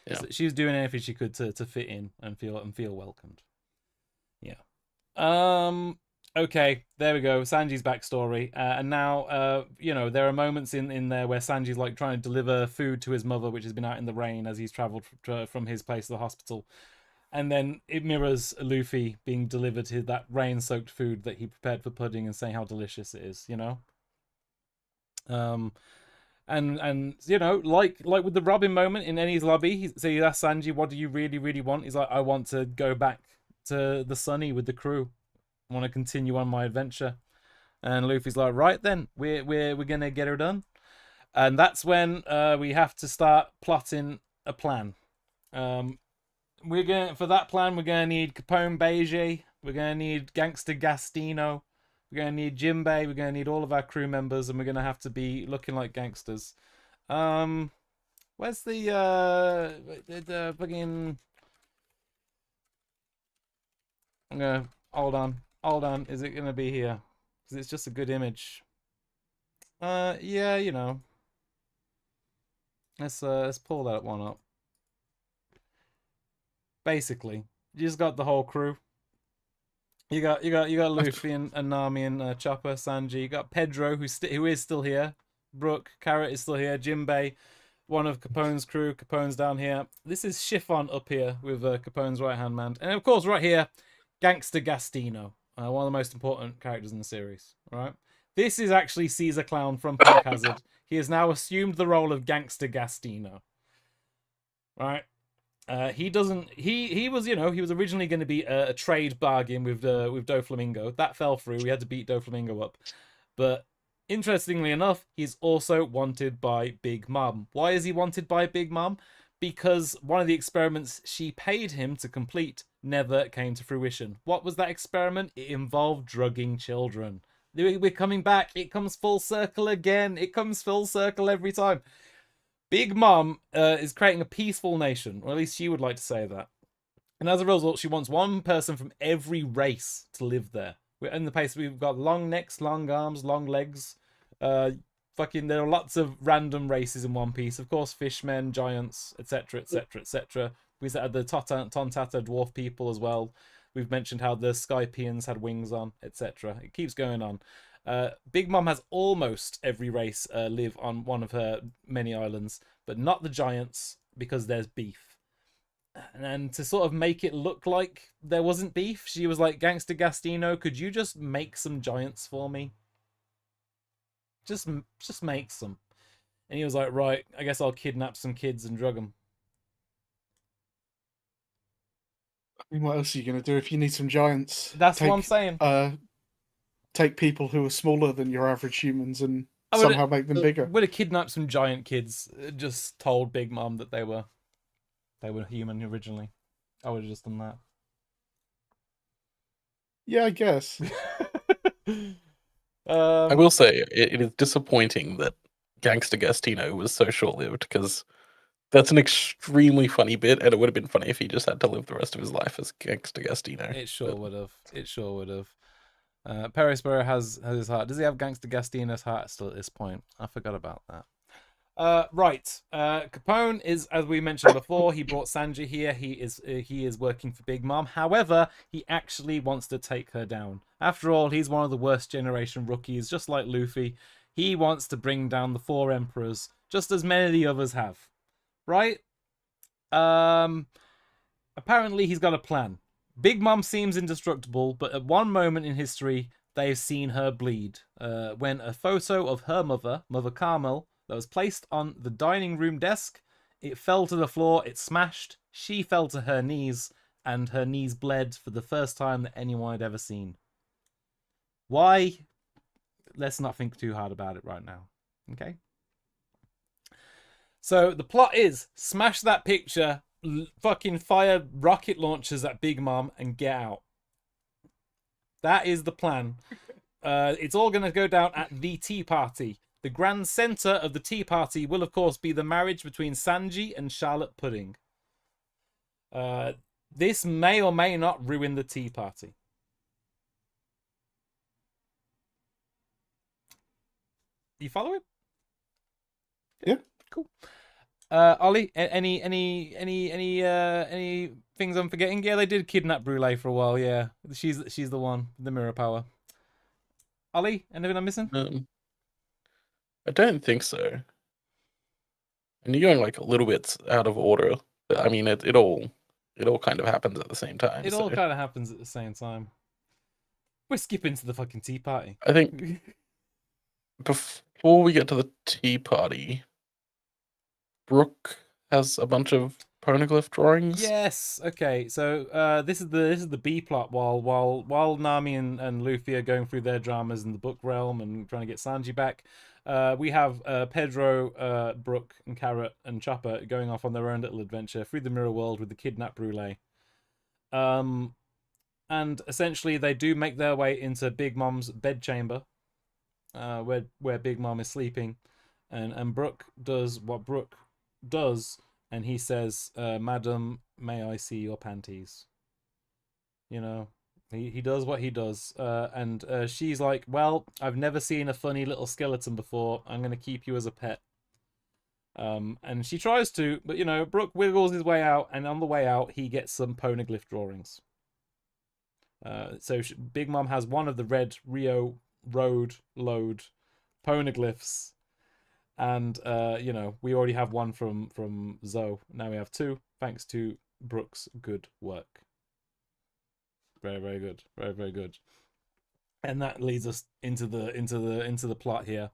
Yeah. So she was doing anything she could to fit in and feel welcomed. Yeah. Okay, there we go. Sanji's backstory. And now, you know, there are moments in there where Sanji's like trying to deliver food to his mother, which has been out in the rain as he's traveled from his place to the hospital. And then it mirrors Luffy being delivered that rain-soaked food that he prepared for Pudding and saying how delicious it is, you know? And you know, like with the Robin moment in Eni's lobby, so you ask Sanji, what do you really, really want? He's like, I want to go back to the Sunny with the crew. I want to continue on my adventure. And Luffy's like, right then, we're gonna get her done. And that's when we have to start plotting a plan. For that plan, we're gonna need Capone Beige, we're gonna need Gangster Gastino, we're gonna need Jinbei, we're gonna need all of our crew members, and we're gonna have to be looking like gangsters. Where's the fucking? I'm gonna hold on. Is it gonna be here? Because it's just a good image. Yeah, you know. Let's pull that one up. Basically, you just got the whole crew. You got Luffy and Nami and Chopper, Sanji. You got Pedro, who is still here. Brook, Carrot is still here. Jinbei, one of Capone's crew. Capone's down here. This is Chiffon up here with Capone's right hand man, and of course right here, Gangster Gastino, one of the most important characters in the series. Right. This is actually Caesar Clown from Punk Hazard. He has now assumed the role of Gangster Gastino. Right. He was originally going to be a trade bargain with Doflamingo. That fell through. We had to beat Doflamingo up. But interestingly enough, he's also wanted by Big Mom. Why is he wanted by Big Mom? Because one of the experiments she paid him to complete never came to fruition. What was that experiment? It involved drugging children. We're coming back. It comes full circle again. It comes full circle every time. Big Mom is creating a peaceful nation, or at least she would like to say that. And as a result, she wants one person from every race to live there. We're in the place we've got long necks, long arms, long legs. There are lots of random races in One Piece. Of course, fishmen, giants, etc., etc., etc. We said the Tontata dwarf people as well. We've mentioned how the Skypeans had wings on, etc. It keeps going on. Big Mom has almost every race live on one of her many islands, but not the giants because there's beef. And to sort of make it look like there wasn't beef, she was like, Gangster Gastino, could you just make some giants for me? Just make some. And he was like, right, I guess I'll kidnap some kids and drug them. I mean, what else are you going to do if you need some giants? That's what I'm saying. Take people who are smaller than your average humans and somehow make them bigger. Would have kidnapped some giant kids. Just told Big Mom that they were human originally. I would have just done that. Yeah, I guess. I will say it is disappointing that Gangster Gastino was so short-lived, because that's an extremely funny bit, and it would have been funny if he just had to live the rest of his life as Gangster Gastino. It sure would have. It sure would have. Perisborough has his heart. Does he have Gangster Gastino's heart still at this point? I forgot about that. Right. Capone is, as we mentioned before, he brought Sanji here. He is working for Big Mom. However, he actually wants to take her down. After all, he's one of the worst generation rookies, just like Luffy. He wants to bring down the 4 emperors, just as many of the others have. Right? Apparently he's got a plan. Big Mom seems indestructible, but at one moment in history, they've seen her bleed. When a photo of her mother, Mother Carmel, that was placed on the dining room desk, it fell to the floor, it smashed, she fell to her knees, and her knees bled for the first time that anyone had ever seen. Why? Let's not think too hard about it right now. Okay? So the plot is, smash that picture, fucking fire rocket launchers at Big Mom, and get out. That is the plan. It's all going to go down at the tea party. The grand center of the tea party will, of course, be the marriage between Sanji and Charlotte Pudding. This may or may not ruin the tea party. You follow it? Yeah. Cool. Ollie, any things I'm forgetting? Yeah, they did kidnap Brule for a while. Yeah, she's the one, the mirror power. Ollie, anything I'm missing? I don't think so. And you're going like a little bit out of order. But, I mean, it all it all kind of happens at the same time. It all kind of happens at the same time. We're skipping to the fucking tea party. I think before we get to the tea party, Brooke has a bunch of poneglyph drawings. Yes. Okay. So this is the B plot while Nami and Luffy are going through their dramas in the book realm and trying to get Sanji back. We have Pedro, Brooke, and Carrot and Chopper going off on their own little adventure through the mirror world with the kidnapped Brûlé. And essentially they do make their way into Big Mom's bedchamber, where Big Mom is sleeping, and Brooke does what Brooke does, and he says, "Madam, may I see your panties?" You know, he does what he does, and she's like, "Well, I've never seen a funny little skeleton before. I'm going to keep you as a pet." And she tries to, but you know, Brooke wiggles his way out, and on the way out, he gets some poneglyph drawings. So Big Mom has one of the red Rio Road load poneglyphs, and you know, we already have one from Zoe. Now we have two, thanks to Brooke's good work. Very, very good, very, very good. And that leads us into the plot here.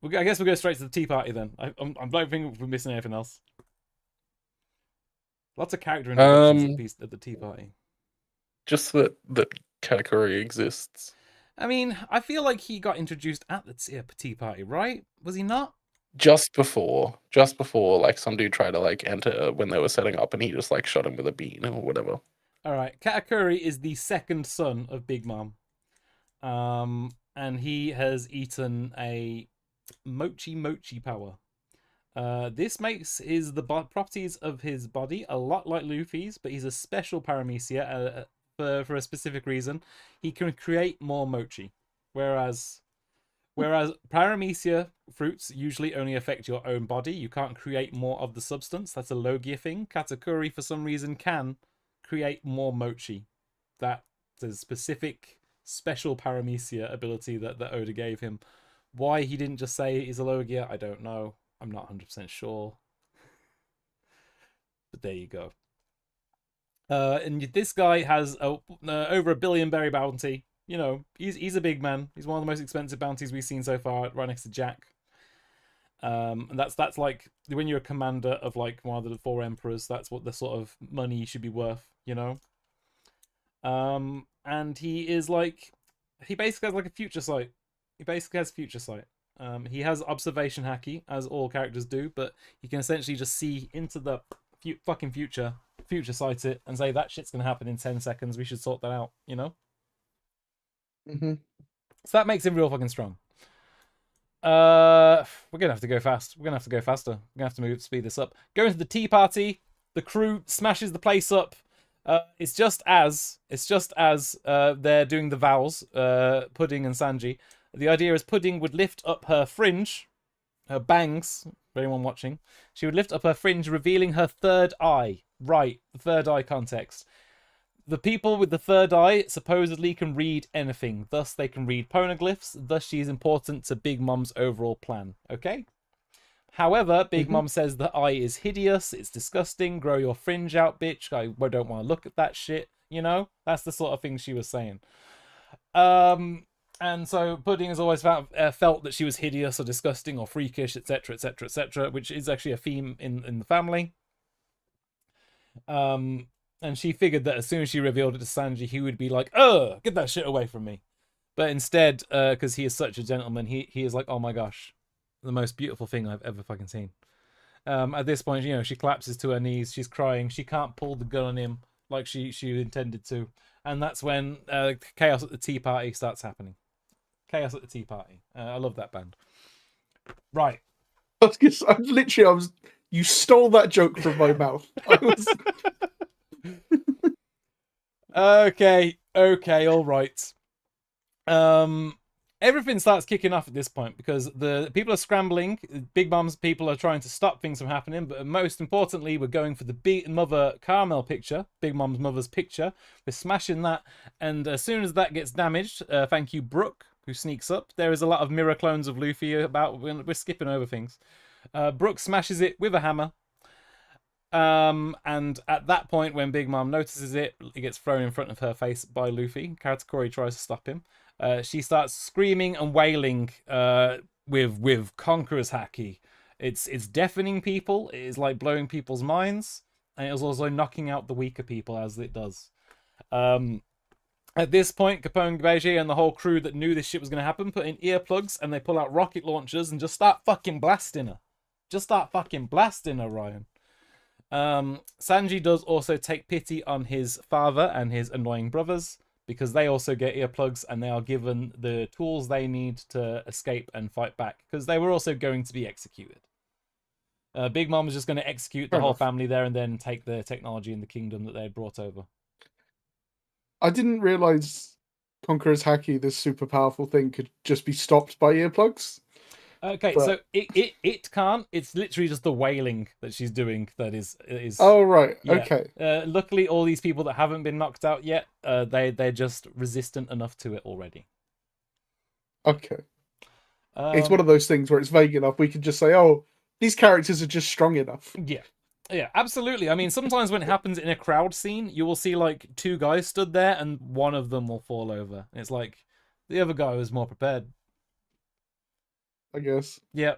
I guess we'll go straight to the tea party then. I don't think we're missing anything else. Lots of character introductions at the tea party. Just that Katakuri exists. I mean, I feel like he got introduced at the tea party, right? Was he not? Just before, like some dude tried to like enter when they were setting up, and he just like shot him with a bean or whatever. All right, Katakuri is the second son of Big Mom, and he has eaten a mochi power. This makes the properties of his body a lot like Luffy's, but he's a special paramecia. For a specific reason, he can create more mochi, whereas paramecia fruits usually only affect your own body. You can't create more of the substance. That's a Logia thing. Katakuri, for some reason, can create more mochi. That's a specific, special paramecia ability that Oda gave him. Why he didn't just say he's a Logia, I don't know. I'm not 100% sure. But there you go. And this guy has over 1 billion berry bounty. You know, he's a big man. He's one of the most expensive bounties we've seen so far, right next to Jack. And that's like when you're a commander of like one of the 4 emperors. That's what the sort of money you should be worth. You know. And he is like, he basically has like a future sight. He basically has future sight. He has observation haki, as all characters do, but he can essentially just see into the fucking future sight it, and say that shit's gonna happen in 10 seconds. We should sort that out, you know. Mm-hmm. So that makes him real fucking strong. We're gonna have to go fast. We're gonna have to go faster. We're gonna have to speed this up. Going to the tea party. The crew smashes the place up. It's just as they're doing the vows, Pudding and Sanji. The idea is Pudding would lift up her fringe, her bangs, for anyone watching. She would lift up her fringe, revealing her third eye. Right, the third eye context. The people with the third eye supposedly can read anything. Thus, they can read poneglyphs. Thus, she is important to Big Mom's overall plan. Okay? However, Big Mom says the eye is hideous. It's disgusting. Grow your fringe out, bitch. I don't want to look at that shit. You know? That's the sort of thing she was saying. And so Pudding has always felt that she was hideous or disgusting or freakish, etc., etc., etc., which is actually a theme in the family. And she figured that as soon as she revealed it to Sanji, he would be like, "Ugh, get that shit away from me." But instead, because he is such a gentleman, he is like, "Oh my gosh, the most beautiful thing I've ever fucking seen." At this point, you know, she collapses to her knees. She's crying. She can't pull the gun on him like she intended to. And that's when chaos at the tea party starts happening. Chaos at the tea party. I love that band. Right. You stole that joke from my mouth. Okay, all right. Everything starts kicking off at this point because the people are scrambling. Big Mom's people are trying to stop things from happening, but most importantly, we're going for the Big Mother Carmel picture, Big Mom's mother's picture. We're smashing that, and as soon as that gets damaged, thank you, Brooke, who sneaks up. There is a lot of mirror clones of Luffy about. We're skipping over things. Brooke smashes it with a hammer. And at that point, when Big Mom notices it, it gets thrown in front of her face by Luffy. Katakuri tries to stop him. She starts screaming and wailing with Conqueror's Haki. It's deafening people. It is like blowing people's minds, and it is also knocking out the weaker people as it does. At this point, Capone Beige and the whole crew that knew this shit was going to happen put in earplugs, and they pull out rocket launchers and just start fucking blasting her. Just start fucking blasting her, Ryan. Sanji does also take pity on his father and his annoying brothers, because they also get earplugs and they are given the tools they need to escape and fight back, because they were also going to be executed. Big Mom was just going to execute the whole family there and then take the technology in the kingdom that they had brought over. I didn't realize Conqueror's Haki, this super powerful thing, could just be stopped by earplugs. Okay, but... so it can't. It's literally just the wailing that she's doing that is. Oh right, yeah. Okay. Luckily, all these people that haven't been knocked out yet, they're just resistant enough to it already. Okay. It's one of those things where it's vague enough. We can just say, "Oh, these characters are just strong enough." Yeah. Yeah, absolutely. I mean, sometimes when it happens in a crowd scene, you will see like two guys stood there and one of them will fall over. It's like the other guy was more prepared. I guess. Yeah.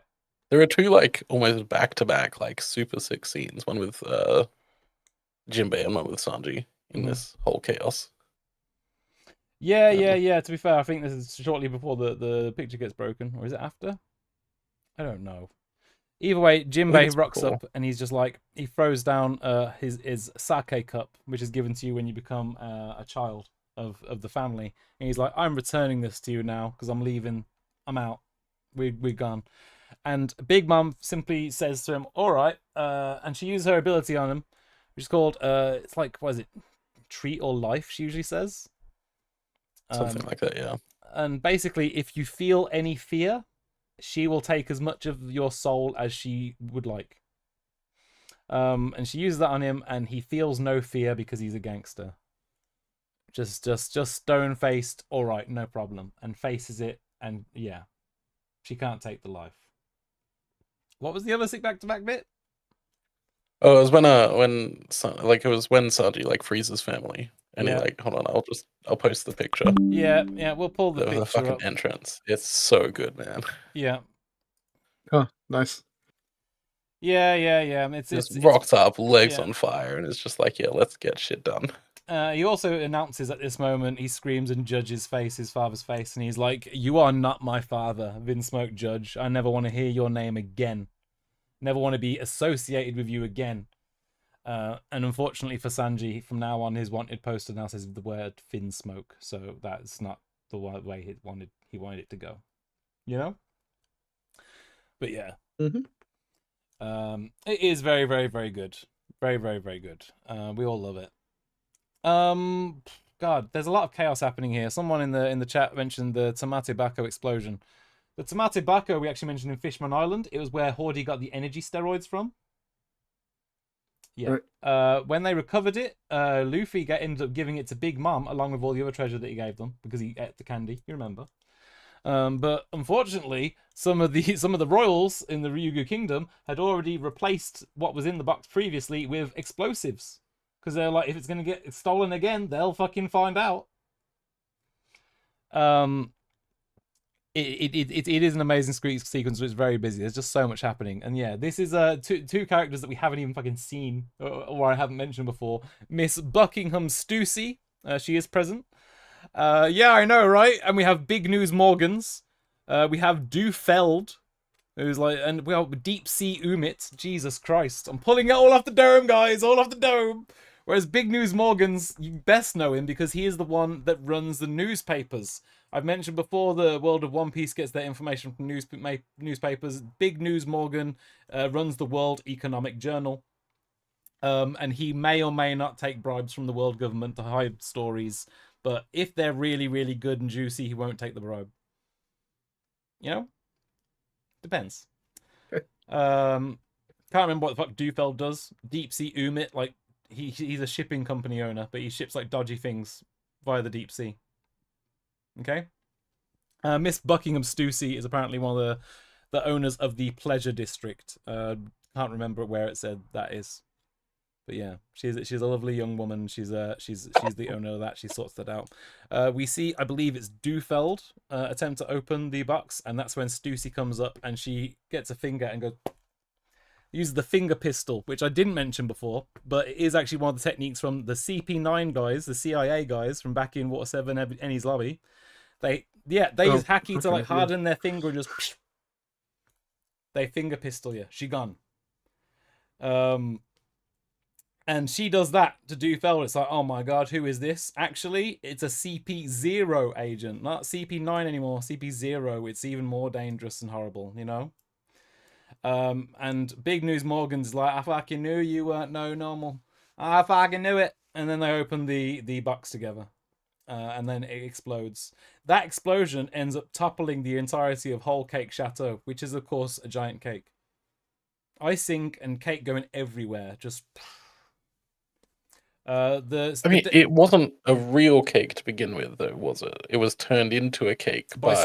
There are two like almost back-to-back like super sick scenes. One with Jinbei and one with Sanji in this whole chaos. Yeah. To be fair, I think this is shortly before the picture gets broken. Or is it after? I don't know. Either way, Jinbei rocks up and he's just like, he throws down his sake cup, which is given to you when you become a child of the family. And he's like, I'm returning this to you now because I'm leaving. I'm out. We're gone. And Big Mom simply says to him, all right. And she uses her ability on him, which is called, it's like, what is it? Treat or life, she usually says. Something like that, yeah. And basically, if you feel any fear, she will take as much of your soul as she would like. And she uses that on him, and he feels no fear because he's a gangster. Just stone-faced, all right, no problem. And faces it, and yeah. She can't take the life. What was the other sick back-to-back bit? Oh, it was when Sanji like frees his family. And he like, hold on, I'll post the picture. Yeah, we'll pull the picture the fucking up. entrance. It's so good, man. Yeah. Oh, nice. Yeah. It's rocks up, legs on fire, and it's just like, yeah, let's get shit done. He also announces at this moment, he screams in Judge's face, his father's face, and he's like, you are not my father, Vinsmoke Judge. I never want to hear your name again. Never want to be associated with you again. And unfortunately for Sanji, from now on, his wanted poster now says the word Finsmoke, so that's not the way he wanted it to go. You know? But yeah. Mm-hmm. It is very, very, very good. Very, very, very good. We all love it. God, there's a lot of chaos happening here. Someone in the chat mentioned the Tamate Bako explosion. The Tamate Bako we actually mentioned in Fishman Island. It was where Hordy got the energy steroids from. Yeah. Right. When they recovered it, Luffy ended up giving it to Big Mom along with all the other treasure that he gave them because he ate the candy. You remember? But unfortunately, some of the royals in the Ryugu Kingdom had already replaced what was in the box previously with explosives. Because they're like, if it's going to get stolen again, they'll fucking find out. It is an amazing sequence, but it's very busy. There's just so much happening. And yeah, this is two characters that we haven't even fucking seen, or I haven't mentioned before. Miss Buckingham Stussy, she is present. Yeah, I know, right? And we have Big News Morgans. We have Dufeld, who's like, and we have Deep Sea Umit. Jesus Christ. I'm pulling it all off the dome, guys, all off the dome. Whereas Big News Morgans, you best know him because he is the one that runs the newspapers. I've mentioned before the World of One Piece gets their information from newspapers. Big News Morgan runs the World Economic Journal. And he may or may not take bribes from the world government to hide stories. But if they're really, really good and juicy, he won't take the bribe. You know? Depends. Can't remember what the fuck Dufeld does. Deep Sea Umit, like, he's a shipping company owner, but he ships like dodgy things via the deep sea. Okay. Miss Buckingham Stussy is apparently one of the owners of the Pleasure District. Can't remember where it said that is. But yeah, she's a lovely young woman. She's the owner of that. She sorts that out. We see, I believe it's Dufeld attempt to open the box, and that's when Stussy comes up and she gets a finger and goes, uses the finger pistol, which I didn't mention before, but it is actually one of the techniques from the CP9 guys, the CIA guys from back in Water 7 Enies Lobby. They use Hacky to like harden their finger and just they finger pistol you. She gone. And she does that to Dufeld. It's like, oh my god, who is this? Actually, it's a CP0 agent, not CP9 anymore. CP0. It's even more dangerous and horrible, you know? And Big News Morgan's like, I fucking knew you weren't no normal. I fucking knew it. And then they open the box together. And then it explodes. That explosion ends up toppling the entirety of Whole Cake Chateau, which is, of course, a giant cake. Icing and cake going everywhere. Just... it wasn't a real cake to begin with, though, was it? It was turned into a cake by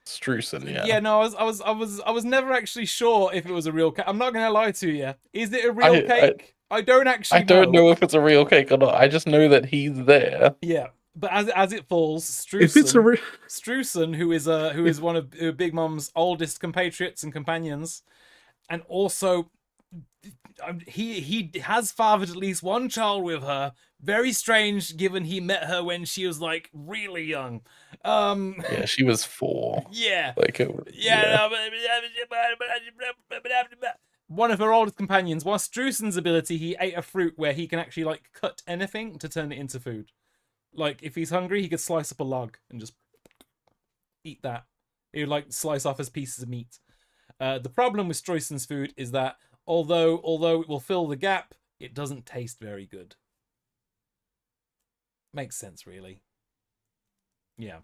Strusen. Yeah. Yeah. No, I was never actually sure if it was a real cake. I'm not gonna lie to you. Is it a real cake? I don't actually. I don't know if it's a real cake or not. I just know that he's there. Yeah, but as it falls, Strusen, if it's a Strusen, who is one of Big Mom's oldest compatriots and companions, and also. He has fathered at least one child with her. Very strange, given he met her when she was like really young. Yeah, she was 4. Yeah, like yeah. One of her oldest companions. While Strusen's ability, he ate a fruit where he can actually like cut anything to turn it into food. Like if he's hungry, he could slice up a log and just eat that. He would like slice off as pieces of meat. The problem with Strusen's food is that although it will fill the gap, it doesn't taste very good. Makes sense, really. Yeah.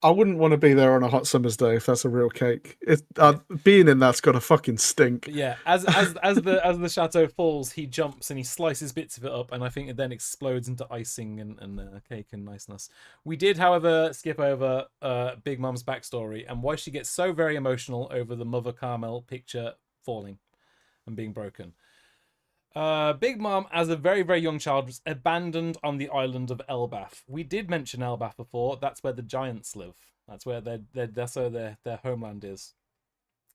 I wouldn't want to be there on a hot summer's day if that's a real cake. Being in that's got to fucking stink. But yeah, as the chateau falls, he jumps and he slices bits of it up, and I think it then explodes into icing and cake and niceness. We did, however, skip over Big Mom's backstory and why she gets so very emotional over the Mother Carmel picture falling and being broken. Big Mom, as a very, very young child, was abandoned on the island of Elbaf. We did mention Elbaf before. That's where the giants live. That's where their homeland is.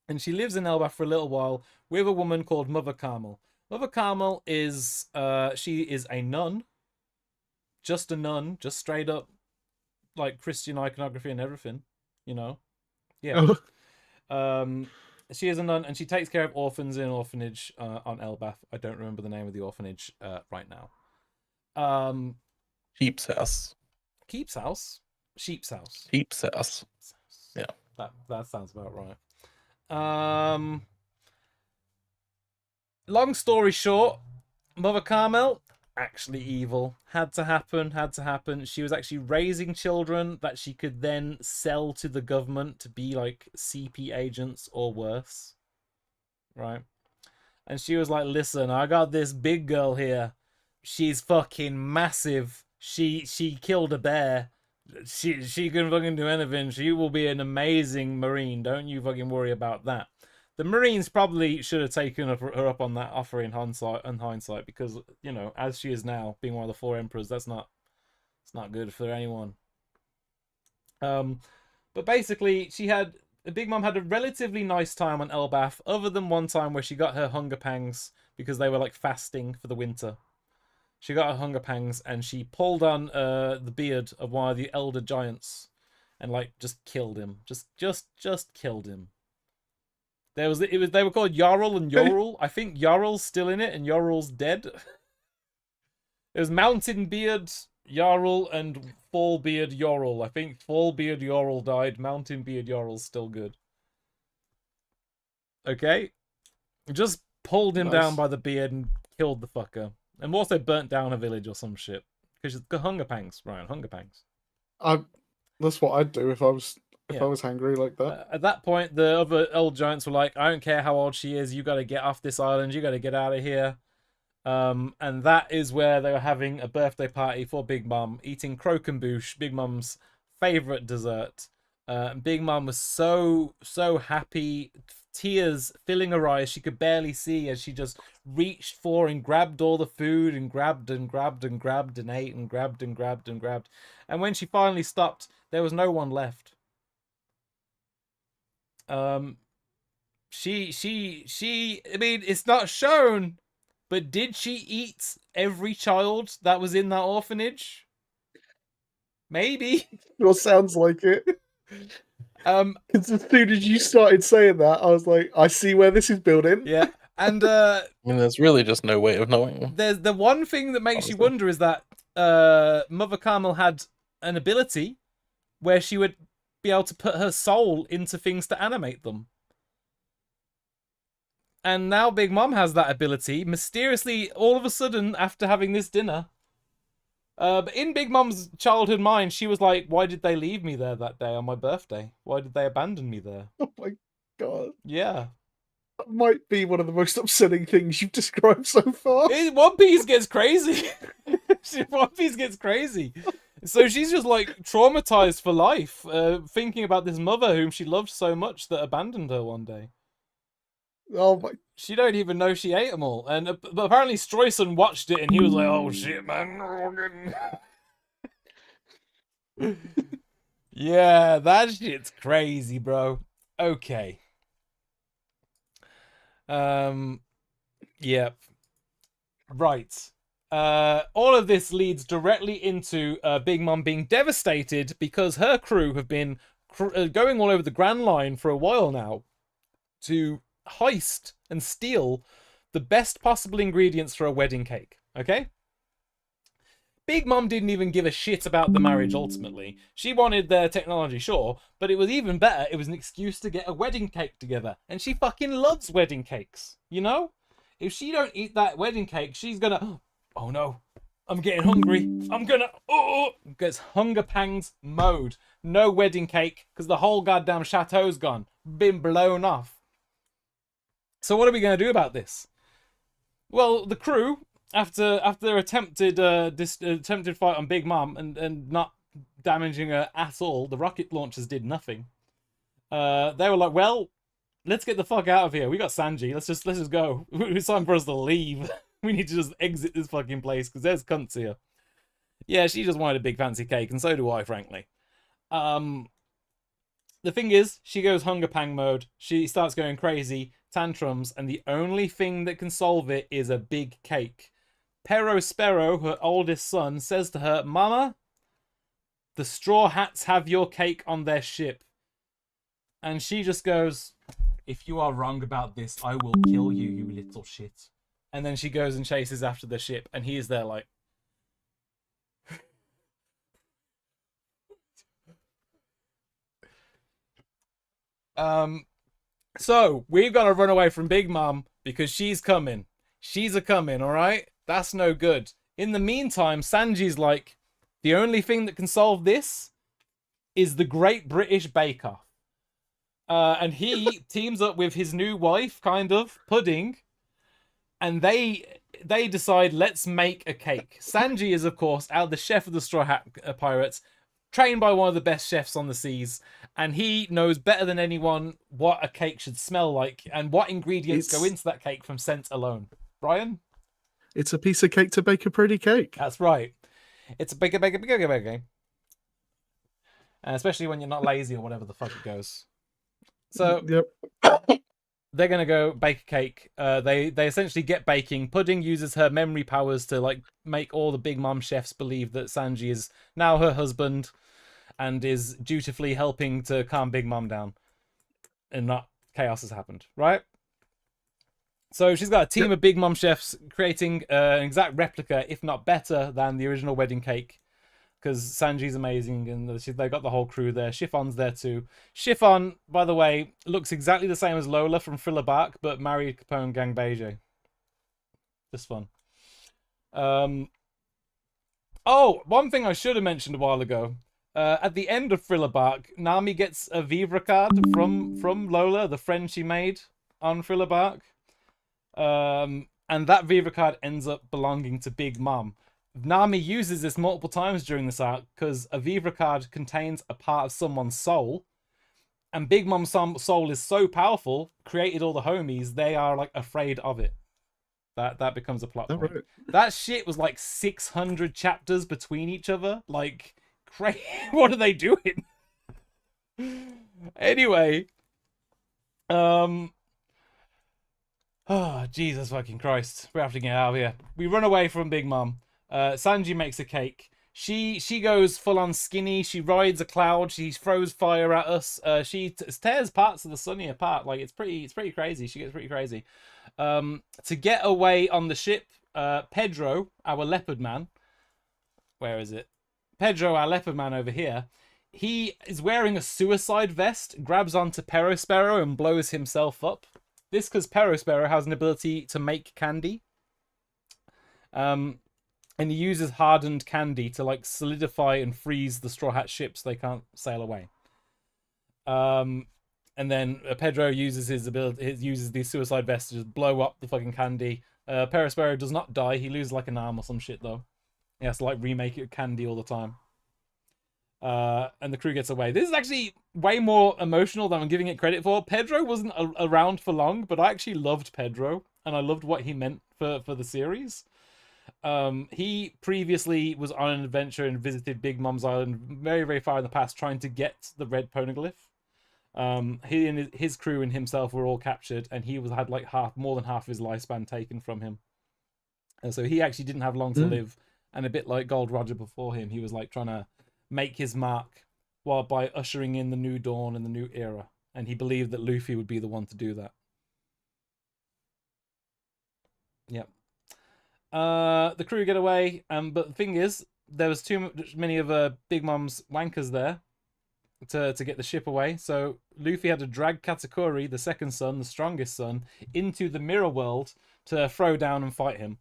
And she lives in Elbaf for a little while with a woman called Mother Carmel. Mother Carmel is she is a nun. Just a nun, just straight up like Christian iconography and everything, you know. Yeah. She is a nun, and she takes care of orphans in an orphanage on Elbaf. I don't remember the name of the orphanage right now. Sheep's House. Keep's House? Sheep's House. Sheep's House. Yeah. That sounds about right. Long story short, Mother Carmel, actually evil. Had to happen. She was actually raising children that she could then sell to the government to be like CP agents or worse. Right? And she was like, listen, I got this big girl here. She's fucking massive. She killed a bear. She can fucking do anything. She will be an amazing Marine. Don't you fucking worry about that. The Marines probably should have taken her up on that offer in hindsight, because, you know, as she is now, being one of the 4 emperors, it's not good for anyone. But basically, Big Mom had a relatively nice time on Elbaf, other than one time where she got her hunger pangs because they were like fasting for the winter. She got her hunger pangs and she pulled on the beard of one of the elder giants and like just killed him. Just killed him. They were called Jarl and Yorul. I think Jarl's still in it and Yorul's dead. It was Mountain Beard, Jarl, and Fall Beard Yorul. I think Fall Beard Yorul died. Mountain Beard Yorul's still good. Okay? Just pulled him down by the beard and killed the fucker. And also burnt down a village or some shit. Because the hunger pangs, Ryan, hunger pangs. That's what I'd do if I was hungry like that. At that point, the other old giants were like, I don't care how old she is, you got to get off this island, you got to get out of here. And that is where they were having a birthday party for Big Mom, eating croquembouche, Big Mom's favourite dessert. Big Mom was so happy, tears filling her eyes. She could barely see as she just reached for and grabbed all the food and grabbed and grabbed and grabbed and ate and grabbed and grabbed and grabbed. And when she finally stopped, there was no one left. She I mean, it's not shown, but did she eat every child that was in that orphanage? Maybe. Well, sounds like it. Because as soon as you started saying that, I was like, I see where this is building. Yeah. And I mean, there's really just no way of knowing. There's the one thing that makes you wonder is that Mother Carmel had an ability where she would be able to put her soul into things to animate them. And now Big Mom has that ability, mysteriously, all of a sudden, after having this dinner. But in Big Mom's childhood mind, she was like, why did they leave me there that day on my birthday? Why did they abandon me there? Oh my god. Yeah. That might be one of the most upsetting things you've described so far. One Piece gets crazy. One Piece gets crazy. So she's just like traumatized for life, thinking about this mother whom she loved so much that abandoned her one day. Oh my! She don't even know she ate them all, and but apparently Streisand watched it and he was like, "Oh shit, man!" Yeah, that shit's crazy, bro. Okay. Yep. Right. All of this leads directly into Big Mom being devastated because her crew have been going all over the Grand Line for a while now to heist and steal the best possible ingredients for a wedding cake. Okay? Big Mom didn't even give a shit about the marriage ultimately. She wanted their technology, sure, but it was even better. It was an excuse to get a wedding cake together. And she fucking loves wedding cakes, you know? If she don't eat that wedding cake, she's gonna... Oh no, I'm getting hungry. I'm gonna... Oh! Gets hunger pangs mode. No wedding cake, because the whole goddamn chateau's gone. Been blown off. So what are we going to do about this? Well, the crew, after their attempted fight on Big Mom and not damaging her at all, the rocket launchers did nothing. They were like, well, let's get the fuck out of here. We got Sanji. Let's just go. It's time for us to leave. We need to just exit this fucking place because there's cunts here. Yeah, she just wanted a big fancy cake, and so do I, frankly. The thing is, she goes hunger pang mode. She starts going crazy, tantrums, and the only thing that can solve it is a big cake. Pero Sparrow, her oldest son, says to her, Mama, the Straw Hats have your cake on their ship. And she just goes, if you are wrong about this, I will kill you, you little shit. And then she goes and chases after the ship, and he is there like... So, we've got to run away from Big Mom because she's coming. She's a-coming, alright? That's no good. In the meantime, Sanji's like, the only thing that can solve this is the Great British Bake Off. And he teams up with his new wife, kind of, Pudding, and they decide, let's make a cake. Sanji is, of course, the chef of the Straw Hat Pirates, trained by one of the best chefs on the seas, and he knows better than anyone what a cake should smell like and what ingredients go into that cake from scent alone. Brian? It's a piece of cake to bake a pretty cake. That's right. It's a bake. And especially when you're not lazy or whatever the fuck it goes. So, yep. They're going to go bake a cake. They essentially get baking. Pudding uses her memory powers to like make all the Big Mom chefs believe that Sanji is now her husband and is dutifully helping to calm Big Mom down and not chaos has happened, right? So she's got a team of Big Mom chefs creating an exact replica, if not better, than the original wedding cake. Because Sanji's amazing and they've got the whole crew there. Chiffon's there too. Chiffon, by the way, looks exactly the same as Lola from Thriller Bark, but married Capone Gang Beige. Just fun. Oh, one thing I should have mentioned a while ago. At the end of Thriller Bark, Nami gets a Vivre card from Lola, the friend she made on Thriller Bark. And that Vivre card ends up belonging to Big Mom. Nami uses this multiple times during this arc because a Vivre card contains a part of someone's soul, And Big Mom's soul is so powerful, created all the homies, they are like afraid of it. That becomes a plot point. Right. That shit was like 600 chapters between each other. Like, crazy. What are they doing? Anyway, oh, Jesus fucking Christ. We have to get out of here. We run away from Big Mom. Sanji makes a cake. She goes full on skinny. She rides a cloud. She throws fire at us. She tears parts of the Sunny apart. Like, it's pretty crazy. She gets pretty crazy. To get away on the ship, Pedro, our leopard man. Where is it? Pedro, our leopard man over here. He is wearing a suicide vest, grabs onto Perospero and blows himself up. This because Perospero has an ability to make candy. And he uses hardened candy to like solidify and freeze the Straw Hat ship so they can't sail away. And then Pedro uses his ability, uses the suicide vest to just blow up the fucking candy. Perospero does not die. He loses like an arm or some shit though. He has to like remake it with candy all the time. And the crew gets away. This is actually way more emotional than I'm giving it credit for. Pedro wasn't around for long, but I actually loved Pedro, and I loved what he meant for the series. He previously was on an adventure and visited Big Mom's Island very, very far in the past, trying to get the red poneglyph. He and his crew and himself were all captured, and he had like more than half of his lifespan taken from him. And so he actually didn't have long to live. And a bit like Gold Roger before him, he was like trying to make his mark while by ushering in the new dawn and the new era. And he believed that Luffy would be the one to do that. Yep. The crew get away, but the thing is, there was too many of Big Mom's wankers there to get the ship away. So Luffy had to drag Katakuri, the second son, the strongest son, into the mirror world to throw down and fight him.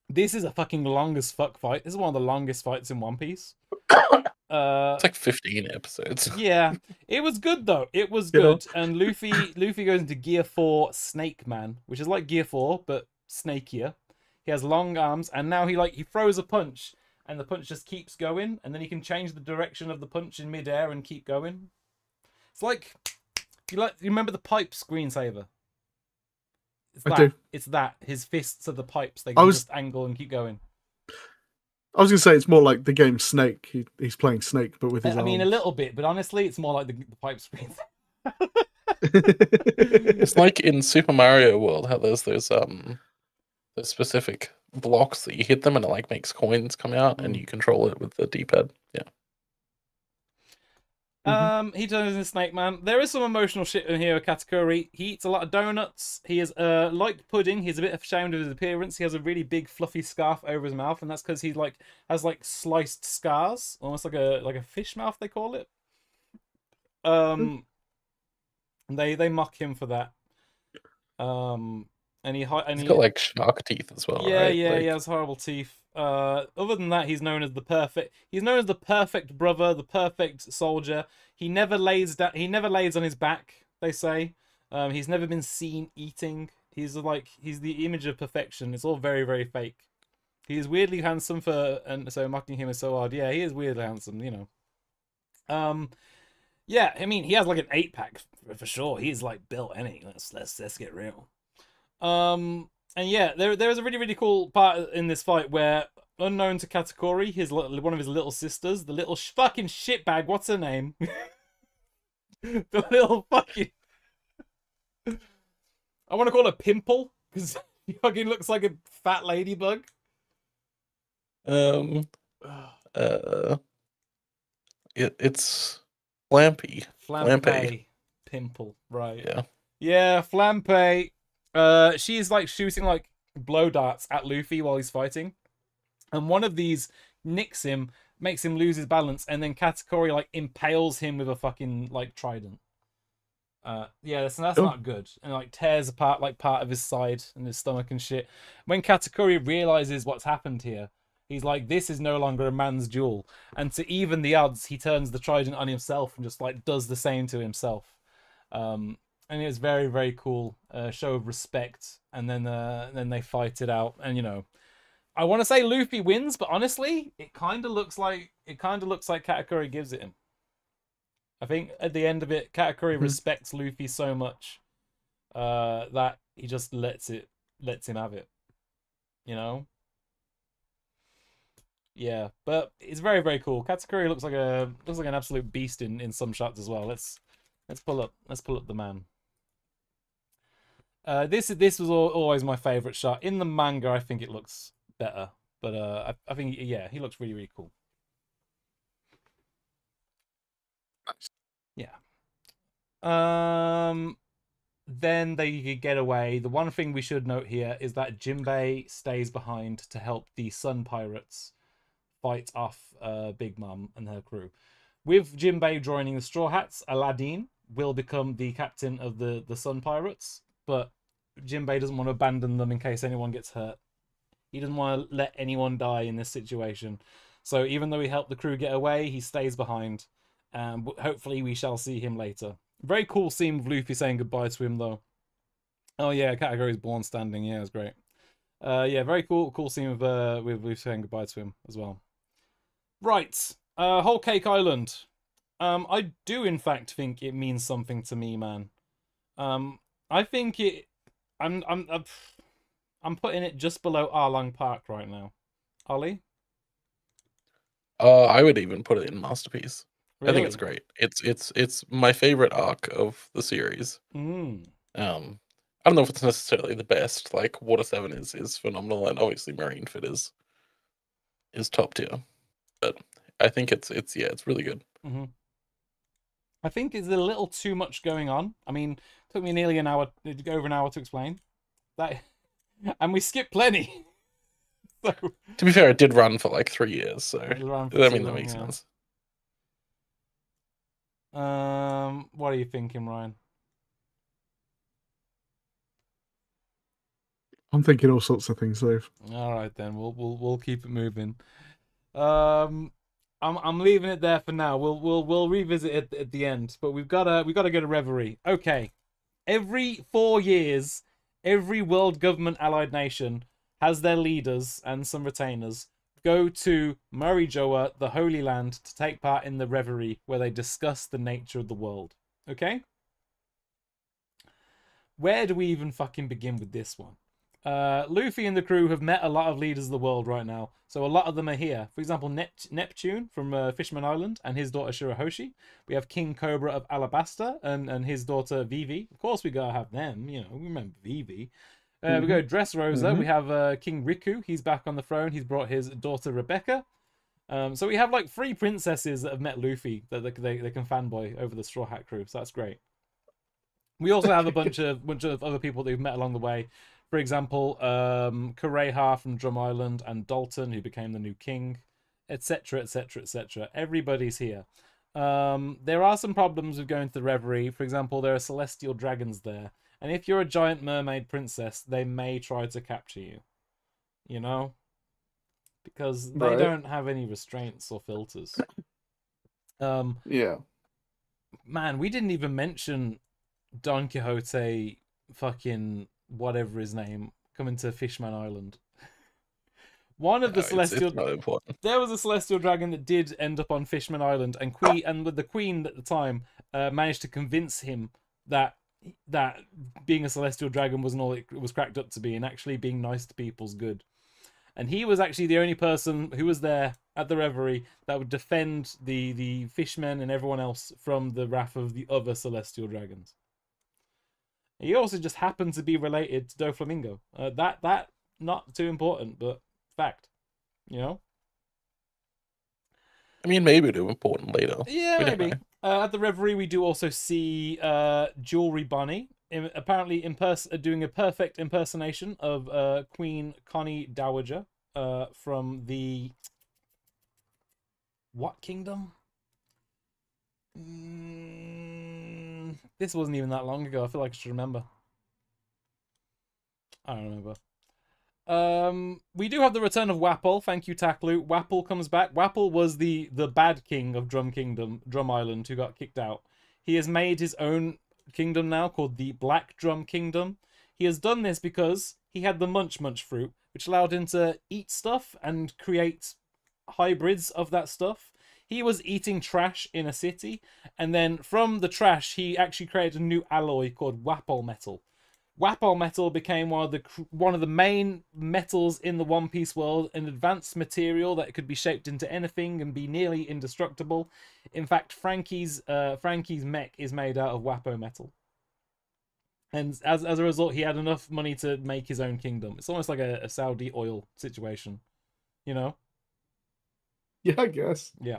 This is a fucking long as fuck fight. This is one of the longest fights in One Piece. It's like 15 episodes. Yeah, it was good though. It was good. And Luffy goes into Gear 4 Snake Man, which is like Gear 4 but snakier. He has long arms, and now he throws a punch, and the punch just keeps going, and then he can change the direction of the punch in midair and keep going. It's like you remember the pipe screensaver? I do. It's that. His fists are the pipes. They can just angle and keep going. I was going to say it's more like the game Snake. He's playing Snake, but with his arms. I mean, a little bit, but honestly, it's more like the pipe screen. It's like in Super Mario World, how there's those specific blocks that you hit them and it like makes coins come out, and you control it with the D-pad. Yeah. He turns into Snake Man. There is some emotional shit in here with Katakuri. He eats a lot of donuts. He is like Pudding. He's a bit ashamed of his appearance. He has a really big fluffy scarf over his mouth, and that's because he has sliced scars, almost like a fish mouth they call it. They mock him for that. And he's got like shark teeth as well. Yeah, right? yeah, he has horrible teeth. Other than that, he's known as the perfect brother, the perfect soldier. He never lays on his back, they say. He's never been seen eating. He's the image of perfection. It's all very, very fake. He is weirdly handsome and so mocking him is so odd. Yeah, he is weirdly handsome, you know. Yeah, I mean, he has like an 8-pack for sure. He's like built any. Let's get real. And yeah, there's a really, really cool part in this fight where, unknown to Katakuri, one of his little sisters, the little fucking shitbag, what's her name? The little fucking... I want to call her Pimple, because she fucking looks like a fat ladybug. It's Flampy. Flampe. Pimple, right. Yeah. Yeah, Flampe. She's like shooting like blow darts at Luffy while he's fighting, and one of these nicks him, makes him lose his balance, and then Katakuri like impales him with a fucking like trident. Yeah, that's not good, and like tears apart like part of his side and his stomach and shit. When Katakuri realizes what's happened here, he's like, this is no longer a man's duel, and to even the odds, he turns the trident on himself and just like does the same to himself. And it was very, very cool, show of respect. And then they fight it out. And you know, I want to say Luffy wins, but honestly, it kind of looks like Katakuri gives it him. I think at the end of it, Katakuri respects Luffy so much that he just lets him have it. You know? Yeah, but it's very, very cool. Katakuri looks like an absolute beast in some shots as well. Let's pull up the man. This was always my favorite shot. In the manga, I think it looks better, but I think he looks really, really cool. Yeah. Then they get away. The one thing we should note here is that Jinbei stays behind to help the Sun Pirates fight off Big Mom and her crew. With Jinbei joining the Straw Hats, Aladdin will become the captain of the Sun Pirates, but Jinbei doesn't want to abandon them in case anyone gets hurt. He doesn't want to let anyone die in this situation. So even though he helped the crew get away, he stays behind. Hopefully we shall see him later. Very cool scene with Luffy saying goodbye to him, though. Oh yeah, Katakuri's born standing. Yeah, it was great. Yeah, very cool scene with Luffy saying goodbye to him as well. Right, Whole Cake Island. I do in fact think it means something to me, man. I think it. I'm putting it just below Arlong Park right now. Ollie? I would even put it in Masterpiece. Really? I think it's great. It's my favorite arc of the series. Mm. I don't know if it's necessarily the best. Like Water 7 is phenomenal, and obviously Marine Fit is top tier. But I think it's really good. Mm-hmm. I think it's a little too much going on. I mean, it took me nearly over an hour to explain that, and we skipped plenty. So, to be fair, it did run for like 3 years, so that makes sense. What are you thinking, Ryan? I'm thinking all sorts of things, Dave. All right, then we'll keep it moving. I'm leaving it there for now. We'll revisit it at the end, but we've got to go to Reverie. Okay, every 4 years, every world government allied nation has their leaders and some retainers go to Marijoa, the Holy Land, to take part in the Reverie, where they discuss the nature of the world. Okay? Where do we even fucking begin with this one? Luffy and the crew have met a lot of leaders of the world right now, so a lot of them are here. For example, Neptune from Fishman Island and his daughter Shirahoshi. We have King Cobra of Alabasta and his daughter Vivi. Of course, we gotta have them. You know, we remember Vivi. We go Dressrosa. We have King Riku. He's back on the throne. He's brought his daughter Rebecca. So we have like 3 princesses that have met Luffy that they can fanboy over the Straw Hat crew. So that's great. We also have a bunch of other people that we've met along the way. For example, Kureha from Drum Island and Dalton, who became the new king, etc., etc., etc. Everybody's here. There are some problems with going to the Reverie. For example, there are celestial dragons there. And if you're a giant mermaid princess, they may try to capture you. You know? Because they don't have any restraints or filters. Yeah. Man, we didn't even mention Don Quixote fucking whatever his name coming to Fishman Island. One of the celestial it's not important. There was a celestial dragon that did end up on Fishman Island, and with the queen at the time managed to convince him that being a celestial dragon wasn't all it was cracked up to be, and actually being nice to people's good. And he was actually the only person who was there at the Reverie that would defend the fishmen and everyone else from the wrath of the other celestial dragons. He also just happened to be related to Doflamingo. That not too important, but fact. You know? I mean, maybe it'll be important later. Yeah, maybe. At the Reverie, we do also see Jewelry Bunny, apparently doing a perfect impersonation of Queen Connie Dowager from the... What kingdom? This wasn't even that long ago. I feel like I should remember. I don't remember. We do have the return of Wapple. Thank you, Taklu. Wapple comes back. Wapple was the bad king of Drum Island, who got kicked out. He has made his own kingdom now called the Black Drum Kingdom. He has done this because he had the Munch fruit, which allowed him to eat stuff and create hybrids of that stuff. He was eating trash in a city, and then from the trash, he actually created a new alloy called Wapol metal. Wapol metal became one of the main metals in the One Piece world, an advanced material that could be shaped into anything and be nearly indestructible. In fact, Frankie's mech is made out of Wapo metal. And as a result, he had enough money to make his own kingdom. It's almost like a Saudi oil situation, you know? Yeah, I guess. Yeah.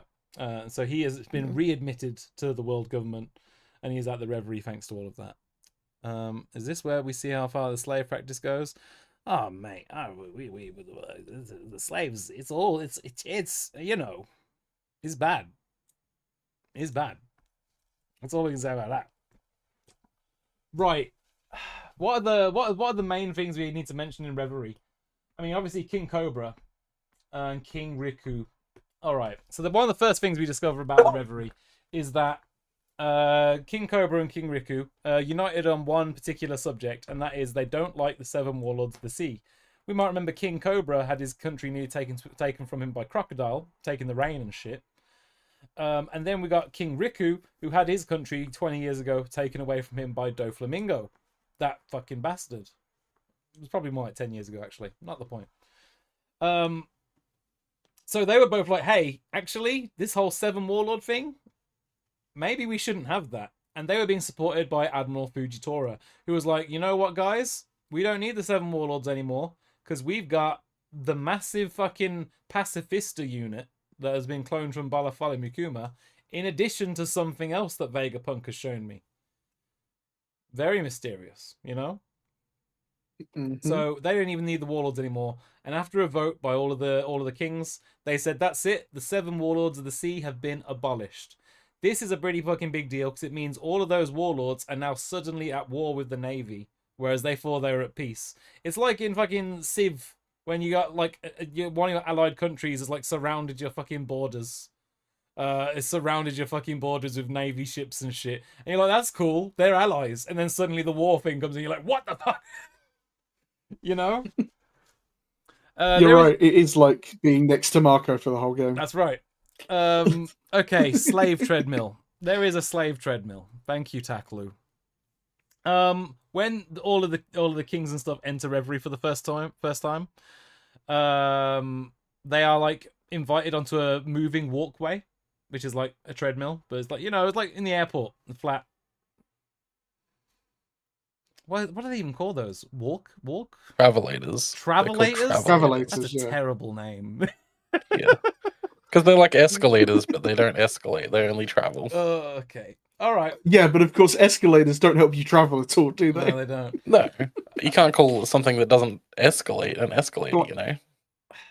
So he has been readmitted to the world government, and he's at the Reverie thanks to all of that. Is this where we see how far the slave practice goes? Oh, mate, the slaves. It's you know, it's bad. It's bad. That's all we can say about that. Right. What are the main things we need to mention in Reverie? I mean, obviously King Cobra and King Riku. All right. So one of the first things we discover about the Reverie is that King Cobra and King Riku united on one particular subject, and that is they don't like the Seven Warlords of the Sea. We might remember King Cobra had his country nearly taken from him by crocodile, taking the rain and shit. And then we got King Riku, who had his country 20 years ago taken away from him by Doflamingo. That fucking bastard. It was probably more like 10 years ago, actually. Not the point. So they were both like, hey, actually, this whole Seven Warlord thing, maybe we shouldn't have that. And they were being supported by Admiral Fujitora, who was like, you know what, guys? We don't need the Seven Warlords anymore, because we've got the massive fucking Pacifista unit that has been cloned from Balafala Mikuma, in addition to something else that Vegapunk has shown me. Very mysterious, you know? Mm-hmm. So they don't even need the warlords anymore. And after a vote by all of the kings, they said, that's it. The Seven Warlords of the Sea have been abolished. This is a pretty fucking big deal, because it means all of those warlords are now suddenly at war with the Navy, whereas they thought they were at peace. It's like in fucking Civ, when you got like one of your allied countries has like surrounded your fucking borders. It's surrounded your fucking borders with Navy ships and shit. And you're like, that's cool, they're allies. And then suddenly the war thing comes and you're like, what the fuck? You know? You're right, it is like being next to Marco for the whole game. That's right. Okay, slave treadmill. There is a slave treadmill. Thank you, Taklu. When all of the kings and stuff enter Reverie for the first time, they are like invited onto a moving walkway, which is like a treadmill, but it's like, you know, it's like in the airport, the flat. What do they even call those? Walk? Travelators. Travelators. That's a terrible name. Yeah. Because they're like escalators, but they don't escalate. They only travel. Oh, okay. All right. Yeah, but of course, escalators don't help you travel at all, do they? No, they don't. No. You can't call something that doesn't escalate an escalator, Well, you know?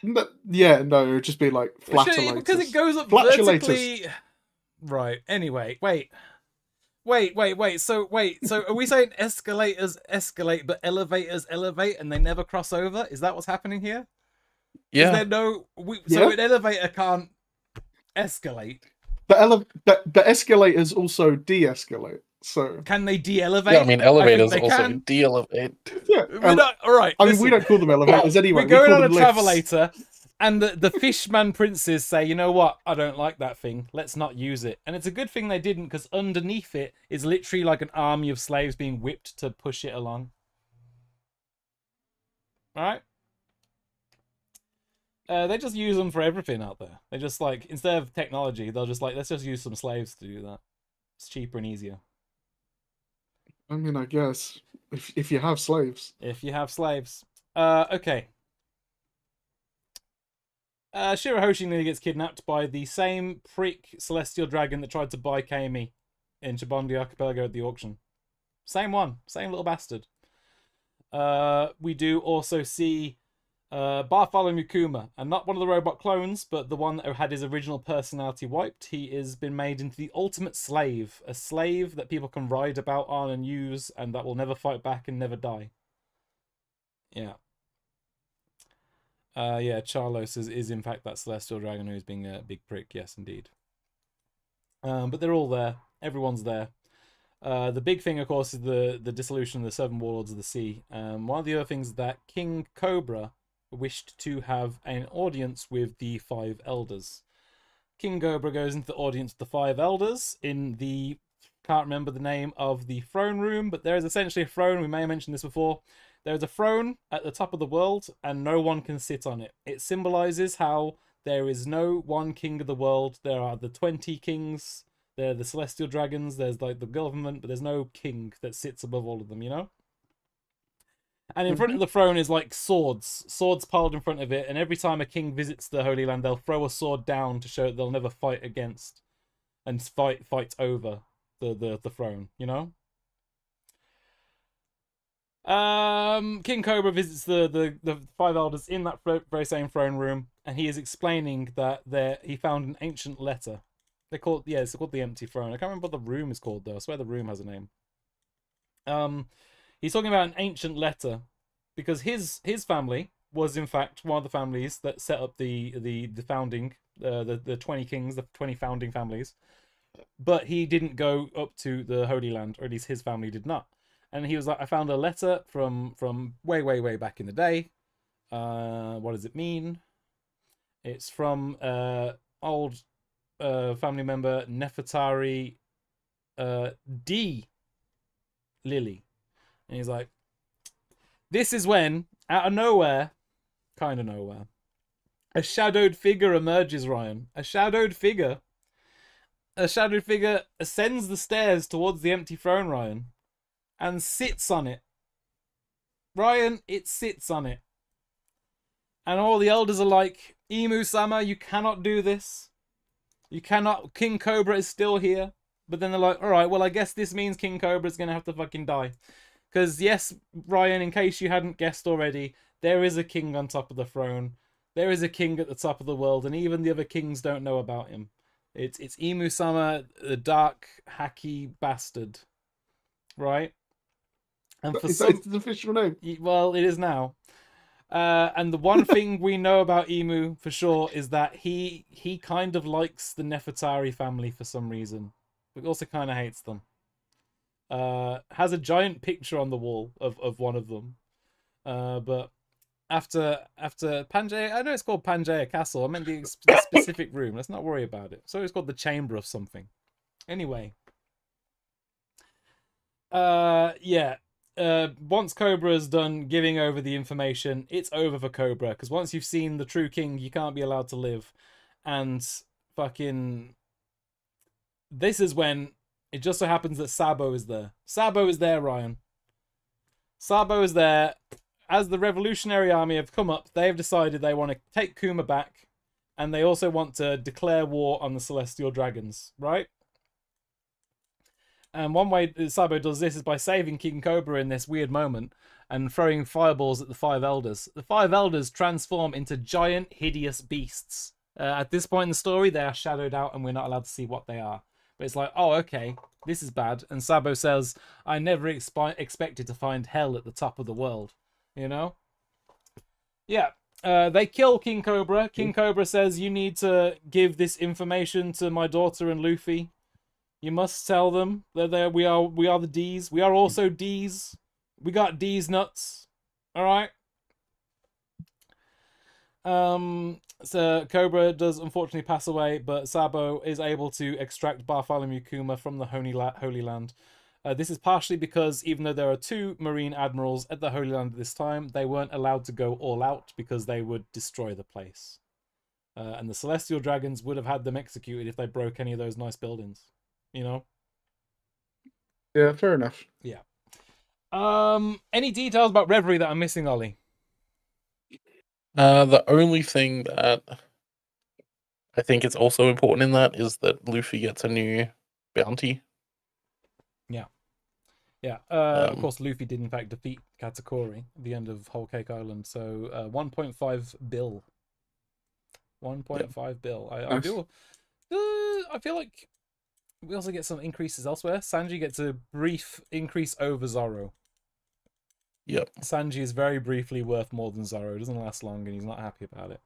No, yeah, no, it would just be like flatulators. Because it goes up Flatulators. vertically. Right. Anyway, wait. So are we saying escalators escalate, but elevators elevate, and they never cross over? Is that what's happening here? Yeah. Is there no? So an elevator can't escalate. But escalators also de-escalate. So can they de-elevate? Yeah, I mean elevators also can. de-elevate. Yeah, We're not, all right. I mean, we don't call them elevators anyway. We're going on a lifts. travelator, and the fishman princes say, you know what? I don't like that thing. Let's not use it. And it's a good thing they didn't, because underneath it is literally like an army of slaves being whipped to push it along. All right. They just use them for everything out there. They just like, instead of technology, they'll just like, let's just use some slaves to do that. It's cheaper and easier. I mean, I guess if you have slaves. If you have slaves. Okay. Shirahoshi nearly gets kidnapped by the same prick celestial dragon that tried to buy Kami in Chibondi Archipelago at the auction. Same one. Same little bastard. We do also see Bartholo Mikuma, and not one of the robot clones, but the one that had his original personality wiped. He has been made into the ultimate slave, a slave that people can ride about on and use, and that will never fight back and never die. Yeah. Yeah, Charlos is in fact that celestial dragon who's being a big prick. Yes, indeed. But they're all there. Everyone's there. The big thing, of course, is the dissolution of the Seven Warlords of the Sea. One of the other things is that King Cobra wished to have an audience with the Five Elders. King Cobra goes into the audience with the 5 elders in the... Can't remember the name of the throne room, but there is essentially a throne. We may have mentioned this before. There is a throne at the top of the world, and no one can sit on it. It symbolizes how there is no one king of the world. There are the 20 kings. There are the celestial dragons. There's like the government, but there's no king that sits above all of them, you know? And in front of the throne is like swords piled in front of it. And every time a king visits the Holy Land, they'll throw a sword down to show that they'll never fight against and fight over the throne, you know? King Cobra visits the 5 elders in that very same throne room, and he is explaining that he found an ancient letter. It's called the Empty Throne. I can't remember what the room is called though. I swear the room has a name. He's talking about an ancient letter because his family was in fact one of the families that set up the founding the 20 kings, the 20 founding families. But he didn't go up to the Holy Land, or at least his family did not. And he was like, I found a letter from way back in the day. What does it mean? It's from old family member Nefertari D. Lily. And he's like, this is when, out of nowhere, kind of nowhere, a shadowed figure emerges, Ryan. A shadowed figure ascends the stairs towards the empty throne, Ryan, and sits on it. Ryan, it sits on it. And all the elders are like, Emu-sama, you cannot do this. You cannot. King Cobra is still here. But then they're like, alright, well, I guess this means King Cobra's going to have to fucking die. Because, yes, Ryan, in case you hadn't guessed already, there is a king on top of the throne. There is a king at the top of the world, and even the other kings don't know about him. It's Emu-sama, the dark, hacky bastard. Right? And Is that the official name? Well, it is now. And the one thing we know about Emu for sure is that he kind of likes the Nefertari family for some reason. But also kind of hates them. Has a giant picture on the wall of one of them. But after Pangaea, I know it's called Pangaea Castle. I meant the specific room. Let's not worry about it. So it's called the Chamber of something. Anyway. Yeah. Once Cobra is done giving over the information, it's over for Cobra. Because once you've seen the true king, you can't be allowed to live. And fucking... This is when it just so happens that Sabo is there. Sabo is there, Ryan. Sabo is there. As the Revolutionary Army have come up, they have decided they want to take Kuma back. And they also want to declare war on the Celestial Dragons, right? And one way Sabo does this is by saving King Cobra in this weird moment and throwing fireballs at the 5 elders. The 5 elders transform into giant, hideous beasts. At this point in the story, they are shadowed out and we're not allowed to see what they are. But it's like, oh, okay, this is bad. And Sabo says, I never expected to find hell at the top of the world. You know? Yeah. They kill King Cobra. King Cobra says, you need to give this information to my daughter and Luffy. You must tell them that we are the D's. We are also D's. We got D's nuts. All right. So Cobra does unfortunately pass away, but Sabo is able to extract Bartholomew Kuma from the Holy Land. This is partially because even though there are 2 Marine Admirals at the Holy Land at this time, they weren't allowed to go all out because they would destroy the place. And the Celestial Dragons would have had them executed if they broke any of those nice buildings. You know? Yeah, fair enough. Yeah. Any details about Reverie that I'm missing, Ollie? The only thing that I think is also important in that is that Luffy gets a new bounty. Yeah. Yeah. Of course, Luffy did in fact defeat Katakuri at the end of Whole Cake Island. So 1.5 bill. 1.5 bill. I feel like we also get some increases elsewhere. Sanji gets a brief increase over Zoro. Yep. Sanji is very briefly worth more than Zoro. It doesn't last long, and he's not happy about it.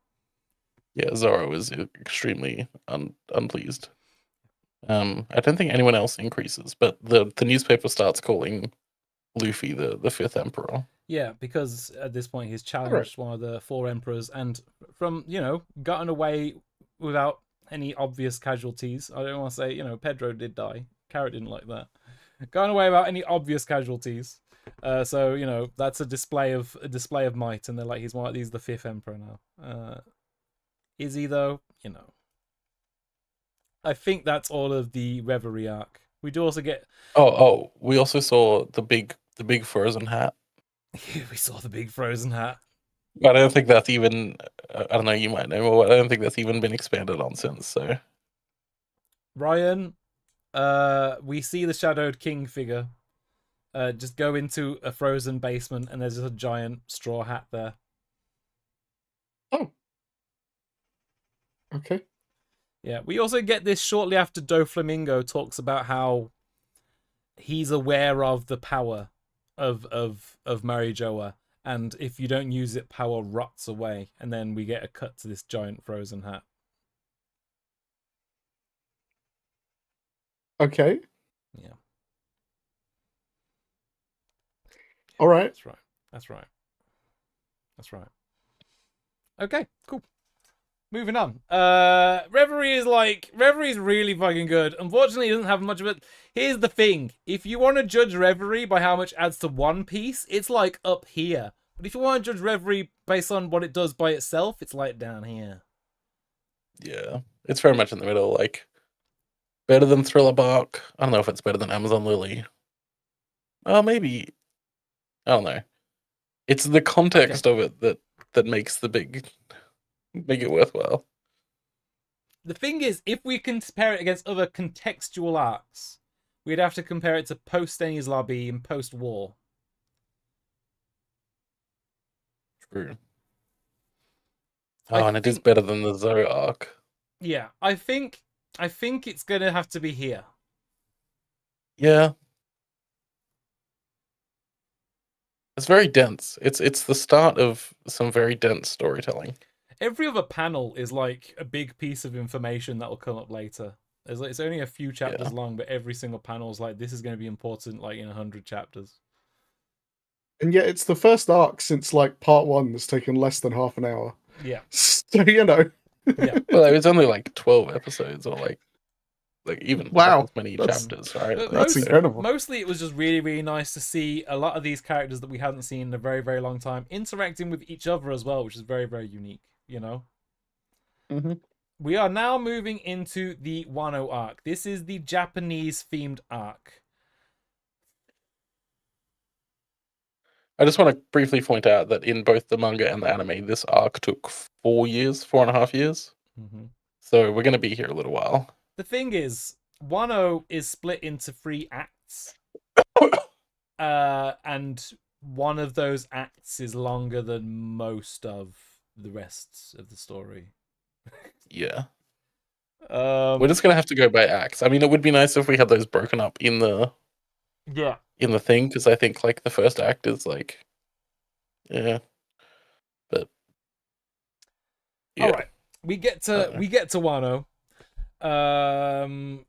Yeah, Zoro is extremely unpleased. I don't think anyone else increases, but the newspaper starts calling Luffy the 5th Emperor. Yeah, because at this point he's challenged one of the 4 emperors, and from, gotten away without any obvious casualties. I don't want to say, you know, Pedro did die. Carrot didn't like that. Going away about any obvious casualties. So you know that's a display of might, and they're like, he's the fifth emperor now. Is he though? You know, I think that's all of the Reverie arc. We do also get. Oh, we also saw the big frozen hat. We saw the big frozen hat. I don't think that's even. I don't know. You might know, but I don't think that's even been expanded on since. So, Ryan, we see the Shadowed King figure. Just go into a frozen basement, and there's just a giant straw hat there. Oh. Okay. Yeah, we also get this shortly after Doflamingo talks about how he's aware of the power of Marijoa, and if you don't use it, power rots away. And then we get a cut to this giant frozen hat. Okay. Yeah. All right. That's right. That's right. That's right. Okay, cool. Moving on. Reverie's really fucking good. Unfortunately, he doesn't have much of it. Here's the thing. If you want to judge Reverie by how much it adds to One Piece, it's like up here. But if you want to judge Reverie based on what it does by itself, it's like down here. yeah, it's very much in the middle. Like, better than Thriller Bark. I don't know if it's better than Amazon Lily. Well, maybe. I don't know. It's the context of it that makes make it worthwhile. The thing is, if we compare it against other contextual arcs, we'd have to compare it to post-Enies Lobby and post-war. True. And it is better than the Zoe arc. Yeah, I think it's gonna have to be here. Yeah. It's very dense. It's the start of some very dense storytelling. Every other panel is like a big piece of information that will come up later. It's only a few chapters long, but every single panel is like, this is going to be important like in 100 chapters. And yet it's the first arc since like part 1 that's taken less than half an hour. Yeah. So, you know. Yeah. Well, it was only like 12 episodes or like even as many chapters, right? That's incredible. Mostly it was just really, really nice to see a lot of these characters that we hadn't seen in a very, very long time interacting with each other as well, which is very, very unique, you know? Mm-hmm. We are now moving into the Wano arc. This is the Japanese-themed arc. I just want to briefly point out that in both the manga and the anime, this arc took 4 years, 4.5 years. Mm-hmm. So we're going to be here a little while. The thing is, Wano is split into 3 acts. And one of those acts is longer than most of the rest of the story. Yeah. We're just going to have to go by acts. I mean, it would be nice if we had those broken up in the thing, because I think like the first act is like, but yeah. All right, we get to Wano. To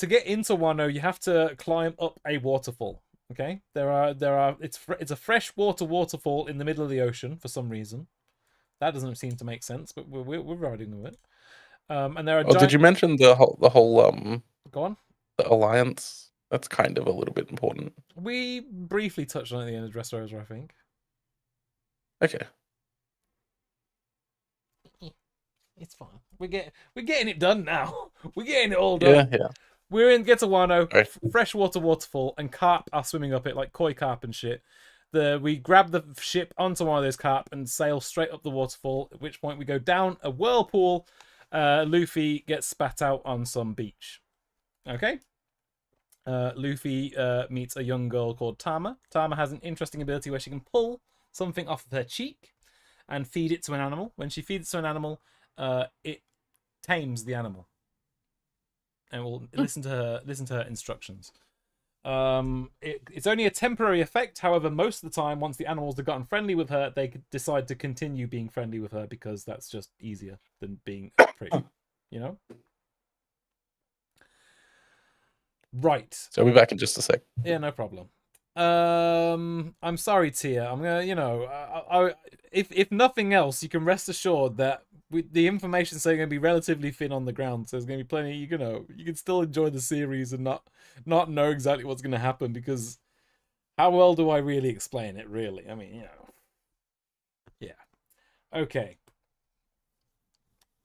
get into Wano, you have to climb up a waterfall. Okay, it's a freshwater waterfall in the middle of the ocean for some reason. That doesn't seem to make sense, but we're riding with it. And there are. Did you mention the whole Go on. The alliance? That's kind of a little bit important. We briefly touched on it at the end of Dressrosa, I think. Okay. It's fine. We're getting it done now. We're getting it all done. Yeah. We're in Getawano, Right. freshwater waterfall, and carp are swimming up it like koi carp and shit. We grab the ship onto one of those carp and sail straight up the waterfall, at which point we go down a whirlpool. Luffy gets spat out on some beach. Okay? Luffy meets a young girl called Tama. Tama has an interesting ability where she can pull something off of her cheek and feed it to an animal. When she feeds it to an animal, it tames the animal and will listen to her instructions. It's only a temporary effect. However, most of the time, once the animals have gotten friendly with her, they decide to continue being friendly with her because that's just easier than being pretty, you know? Right. So we'll be back in just a sec. Yeah, no problem. I'm sorry, Tia. I'm gonna, if nothing else, you can rest assured that the information saying going to be relatively thin on the ground, so there's going to be plenty. You can still enjoy the series and not know exactly what's going to happen, because how well do I really explain it? Really, I mean, yeah. Okay.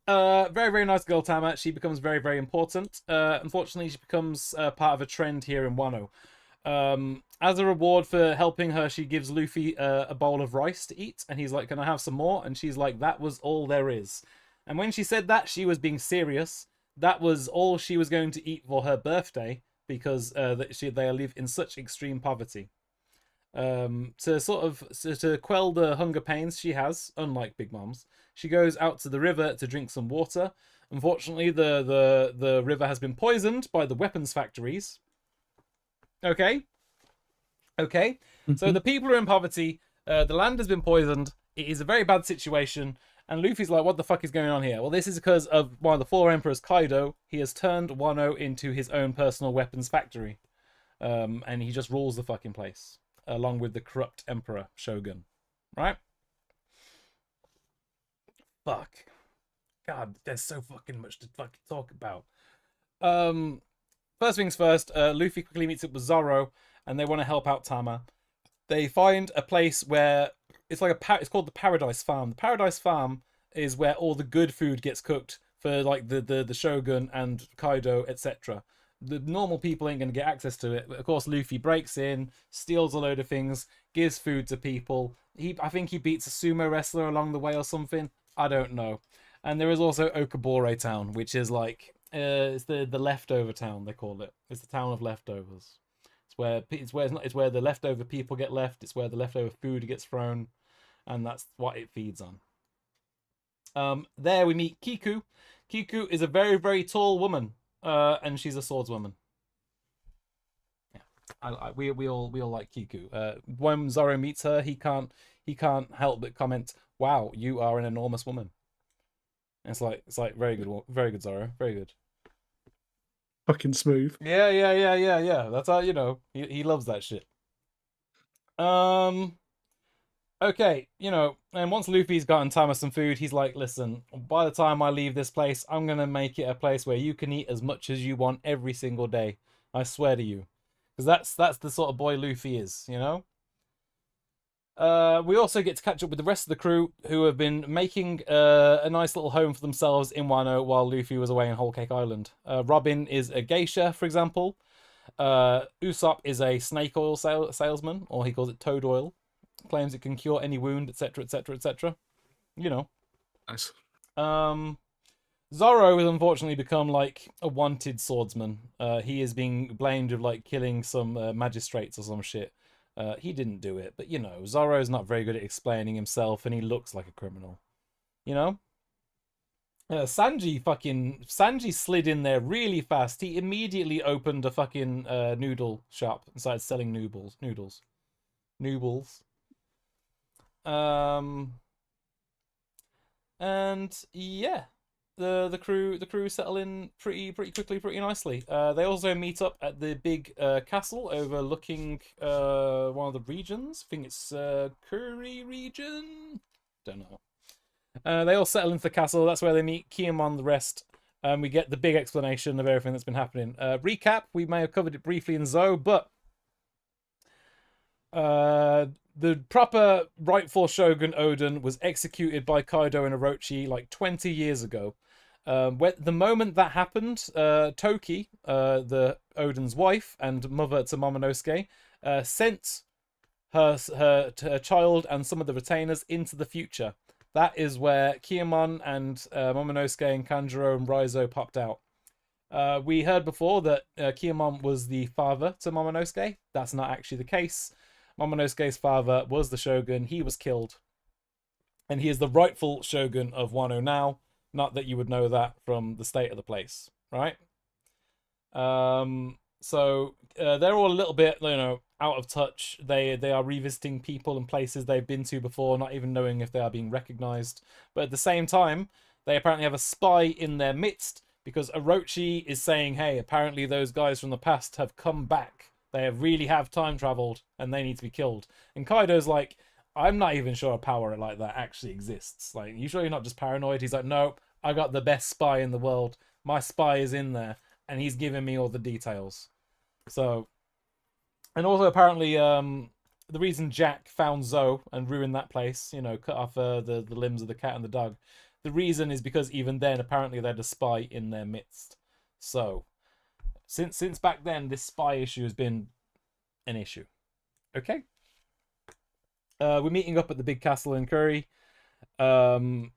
Very, very nice girl, Tama. She becomes very, very important. Unfortunately, she becomes part of a trend here in Wano. As a reward for helping her, she gives Luffy a bowl of rice to eat, and he's like, "Can I have some more?" And she's like, "That was all there is." And when she said that, she was being serious. That was all she was going to eat for her birthday, because they live in such extreme poverty. To quell the hunger pains she has, unlike Big Mom's, she goes out to the river to drink some water. Unfortunately, the river has been poisoned by the weapons factories. Okay. So the people are in poverty. The land has been poisoned. It is a very bad situation. And Luffy's like, what the fuck is going on here? Well, this is because of one of the four emperors, Kaido. He has turned Wano into his own personal weapons factory. And he just rules the fucking place, along with the corrupt emperor, Shogun. Right? Fuck. God, there's so fucking much to fucking talk about. First things first, Luffy quickly meets up with Zoro, and they want to help out Tama. They find a place where it's like it's called the Paradise Farm. The Paradise Farm is where all the good food gets cooked for like the Shogun and Kaido, etc. The normal people ain't going to get access to it. But of course, Luffy breaks in, steals a load of things, gives food to people. I think he beats a sumo wrestler along the way or something. I don't know. And there is also Okabore Town, which is like it's the leftover town, they call it. It's the town of leftovers. It's where the leftover people get left. It's where the leftover food gets thrown, and that's what it feeds on. There we meet Kiku. Kiku is a very, very tall woman, and she's a swordswoman. Yeah, we all like Kiku. When Zoro meets her, he can't help but comment, "Wow, you are an enormous woman." And it's like very good, Zoro, very good. Fucking smooth. Yeah. That's how, he loves that shit. Okay, and once Luffy's gotten Tama some food, he's like, "Listen, by the time I leave this place, I'm gonna make it a place where you can eat as much as you want every single day. I swear to you." Because that's the sort of boy Luffy is, We also get to catch up with the rest of the crew, who have been making a nice little home for themselves in Wano while Luffy was away in Whole Cake Island. Robin is a geisha, for example. Usopp is a snake oil salesman, or he calls it toad oil. Claims it can cure any wound, etc., etc., etc. Nice. Zoro has unfortunately become like a wanted swordsman. He is being blamed of like killing some magistrates or some shit. He didn't do it, but Zoro's not very good at explaining himself, and he looks like a criminal. Sanji slid in there really fast. He immediately opened a fucking noodle shop and started selling noodles. And yeah, the crew settle in pretty quickly, pretty nicely. They also meet up at the big castle overlooking one of the regions. I think it's Curry region. Don't know. They all settle into the castle. That's where they meet Kiyomon and the rest. We get the big explanation of everything that's been happening. Recap: we may have covered it briefly in Zou, but the proper rightful Shogun Oden was executed by Kaido and Orochi like 20 years ago. The moment that happened, Toki, the Oden's wife and mother to Momonosuke, sent her child and some of the retainers into the future. That is where Kiyomon and Momonosuke and Kanjuro and Raizo popped out. We heard before that Kiyomon was the father to Momonosuke. That's not actually the case. Momonosuke's father was the shogun. He was killed. And he is the rightful shogun of Wano now. Not that you would know that from the state of the place, right? So they're all a little bit, out of touch. They are revisiting people and places they've been to before, not even knowing if they are being recognized. But at the same time, they apparently have a spy in their midst, because Orochi is saying, hey, apparently those guys from the past have come back. They really have time traveled, and they need to be killed. And Kaido's like, I'm not even sure a power like that actually exists. Like, you sure you're not just paranoid? He's like, no, I got the best spy in the world. My spy is in there, and he's giving me all the details. So, and also apparently, the reason Jack found Zoe and ruined that place, cut off the limbs of the cat and the dog, the reason is because even then, apparently, they had a spy in their midst. So, since back then, this spy issue has been an issue. Okay. We're meeting up at the big castle in Curry. And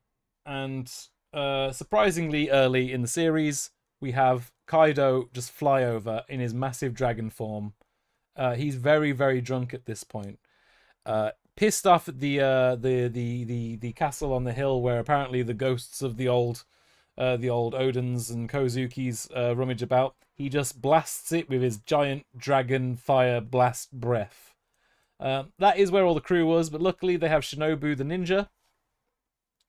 surprisingly early in the series, we have Kaido just fly over in his massive dragon form. He's very, very drunk at this point. Pissed off at the castle on the hill where apparently the ghosts of the old Odins and Kozukis rummage about. He just blasts it with his giant dragon fire blast breath. That is where all the crew was, but luckily they have Shinobu the ninja,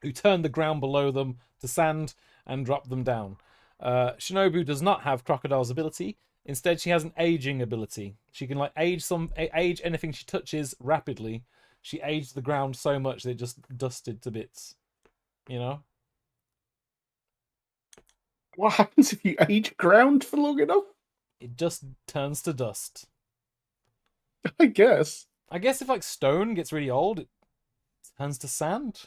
who turned the ground below them to sand and dropped them down. Shinobu does not have Crocodile's ability. Instead, she has an aging ability. She can age anything she touches rapidly. She aged the ground so much that it just dusted to bits. What happens if you age ground for long enough? It just turns to dust. I guess if like stone gets really old, it turns to sand.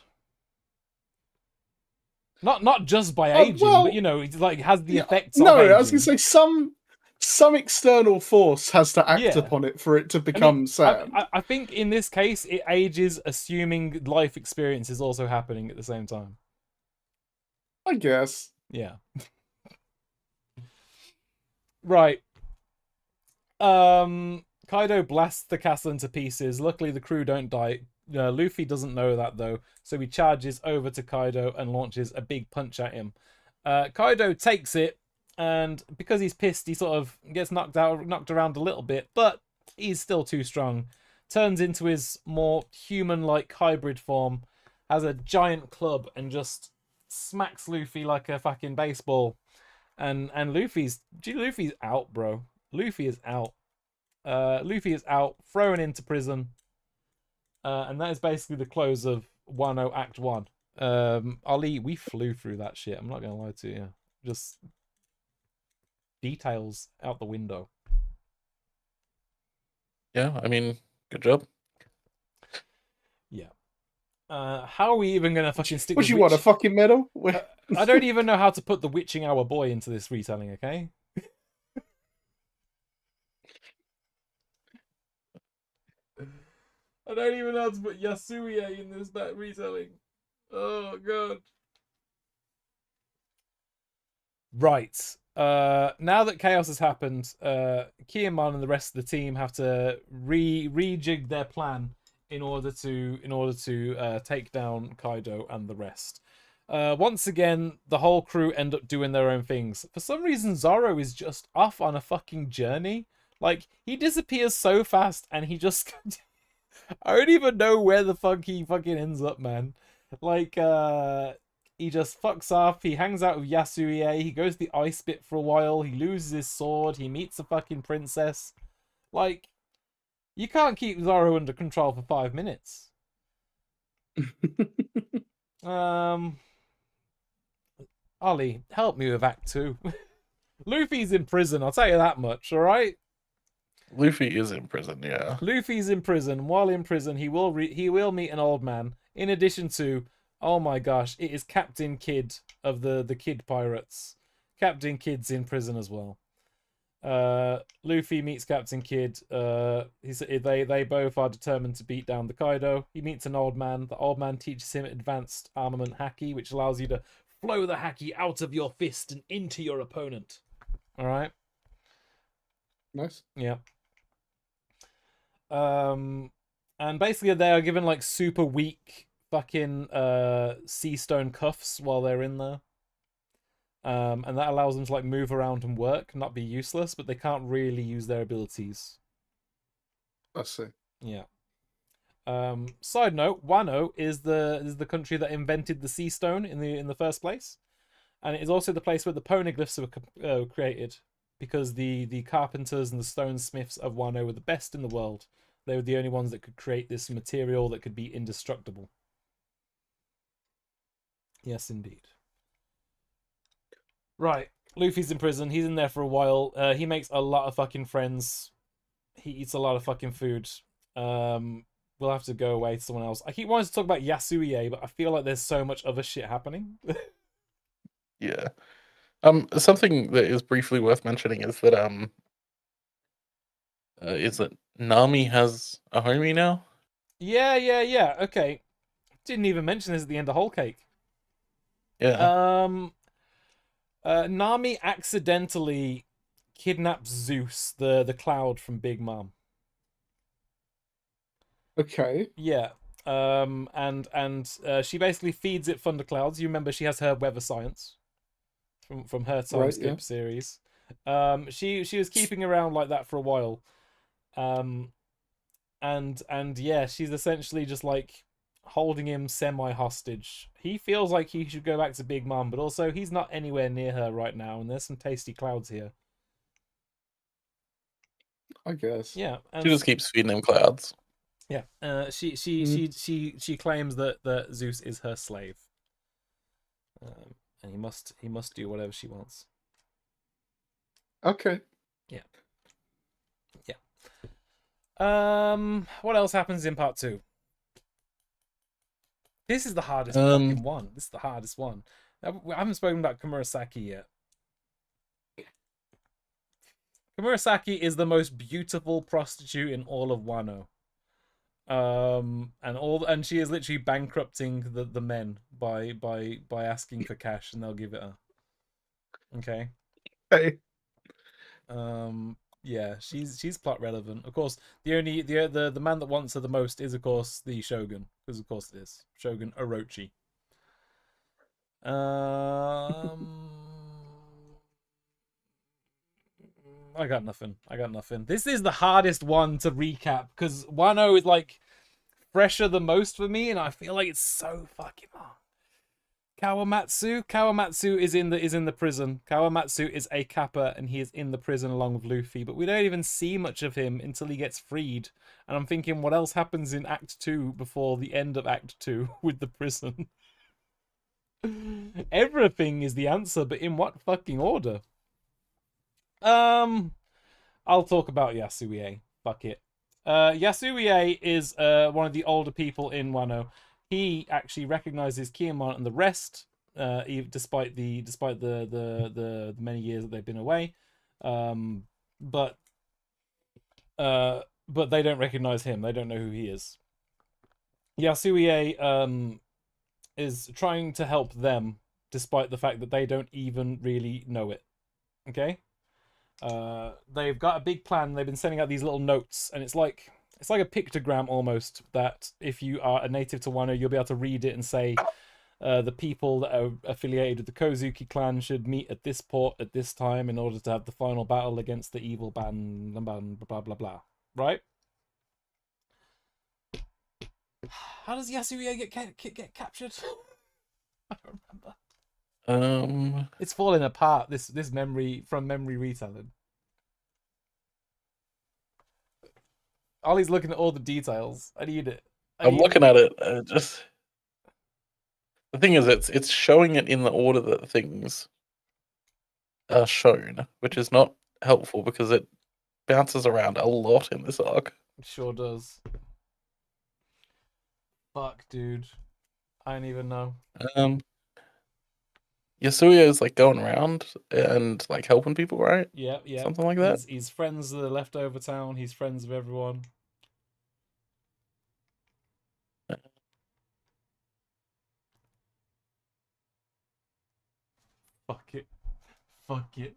Not just by aging, but it like has the effects of aging. I was gonna say some external force has to act upon it for it to become sand. I think in this case it ages assuming life experience is also happening at the same time. I guess. Yeah. Right. Kaido blasts the castle into pieces. Luckily, the crew don't die. Luffy doesn't know that, though, so he charges over to Kaido and launches a big punch at him. Kaido takes it, and because he's pissed, he sort of gets knocked around a little bit, but he's still too strong. Turns into his more human-like hybrid form, has a giant club, and just smacks Luffy like a fucking baseball. And Luffy's out, bro. Luffy is out. Luffy is out, thrown into prison. And that is basically the close of Wano Act 1. Ali, we flew through that shit. I'm not going to lie to you. Just details out the window. Yeah, I mean, good job. Yeah. How are we even going to fucking stick Would you want a fucking medal? I don't even know how to put the Witching Hour boy into this retelling, okay? I don't even know how to put Yasuie in this retelling. Oh, God. Right. Now that chaos has happened, Kiyomon and the rest of the team have to rejig their plan in order to take down Kaido and the rest. Once again, the whole crew end up doing their own things. For some reason, Zoro is just off on a fucking journey. Like, he disappears so fast, and he just... I don't even know where the fuck he fucking ends up, man. Like, he just fucks off. He hangs out with Yasuie. He goes to the ice bit for a while. He loses his sword. He meets a fucking princess. Like, you can't keep Zoro under control for 5 minutes. Ollie, help me with Act 2. Luffy's in prison, I'll tell you that much, alright? Luffy is in prison, yeah. Luffy's in prison. While in prison, he will meet an old man. In addition to, oh my gosh, it is Captain Kidd of the Kid Pirates. Captain Kidd's in prison as well. Luffy meets Captain Kidd. They both are determined to beat down the Kaido. He meets an old man. The old man teaches him advanced armament haki, which allows you to flow the haki out of your fist and into your opponent. All right. Nice. Yeah. And basically they are given like super weak fucking sea stone cuffs while they're in there. And that allows them to like move around and work, not be useless, but they can't really use their abilities. I see. Yeah. Side note: Wano is the country that invented the sea stone in the first place, and it is also the place where the poneglyphs were created, because the carpenters and the stonesmiths of Wano were the best in the world. They were the only ones that could create this material that could be indestructible. Yes, indeed. Right. Luffy's in prison. He's in there for a while. He makes a lot of fucking friends. He eats a lot of fucking food. We'll have to go away to someone else. I keep wanting to talk about Yasuie, but I feel like there's so much other shit happening. Yeah. Something that is briefly worth mentioning is that Nami has a homie now. Yeah. Okay. Didn't even mention this at the end of Whole Cake. Yeah. Nami accidentally kidnaps Zeus, the cloud from Big Mom. Okay. Yeah. And she basically feeds it thunderclouds. You remember she has her weather science from her time Right, skip yeah. series. She was keeping around like that for a while. And yeah, she's essentially just like holding him semi-hostage. He feels like he should go back to Big Mom, but also he's not anywhere near her right now, and there's some tasty clouds here. I guess. Yeah, She just keeps feeding him clouds. yeah. She claims that Zeus is her slave, and he must do whatever she wants. Okay. Yeah. What else happens in part 2? This is the hardest fucking one. This is the hardest one. I haven't spoken about Komurasaki yet. Komurasaki is the most beautiful prostitute in all of Wano. And she is literally bankrupting the men by asking for cash, and they'll give it her. Okay. Hey. Yeah, she's plot relevant. Of course, the man that wants her the most is, of course, the Shogun, because of course it is Shogun Orochi. I got nothing. This is the hardest one to recap because Wano is like fresher the most for me, and I feel like it's so fucking long. Kawamatsu is in the prison. Kawamatsu is a kappa, and he is in the prison along with Luffy, but we don't even see much of him until he gets freed. And I'm thinking, what else happens in Act 2 before the end of Act 2 with the prison? Everything is the answer, but in what fucking order? I'll talk about Yasuie. Fuck it. Yasuie is one of the older people in Wano. He actually recognizes Kiyomon and the rest, despite the many years that they've been away. But they don't recognize him. They don't know who he is. Yasuie is trying to help them, despite the fact that they don't even really know it. Okay. They've got a big plan. They've been sending out these little notes, and it's like a pictogram almost, that if you are a native to Wano, you'll be able to read it and say, the people that are affiliated with the Kozuki clan should meet at this port at this time in order to have the final battle against the evil band, blah blah blah. Right? How does Yasuie get captured? I don't remember. It's falling apart. This memory retelling. Ollie's looking at all the details. I need it. I'm looking at it. Just the thing is, it's showing it in the order that things are shown, which is not helpful because it bounces around a lot in this arc. It sure does. Fuck, dude. I don't even know. Yasuya is like going around and like helping people, right? Yeah. Something like that. He's friends of the leftover town. He's friends of everyone. Fuck it.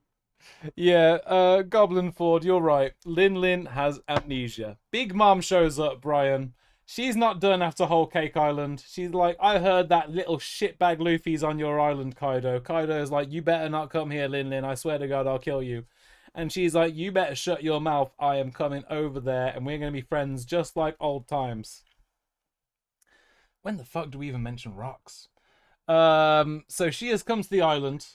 Yeah, Goblin Ford, you're right. Lin has amnesia. Big Mom shows up, Brian. She's not done after Whole Cake Island. She's like, I heard that little shitbag Luffy's on your island, Kaido. Kaido's like, you better not come here, Lin. I swear to God, I'll kill you. And she's like, you better shut your mouth. I am coming over there, and we're going to be friends just like old times. When the fuck do we even mention rocks? So she has come to the island,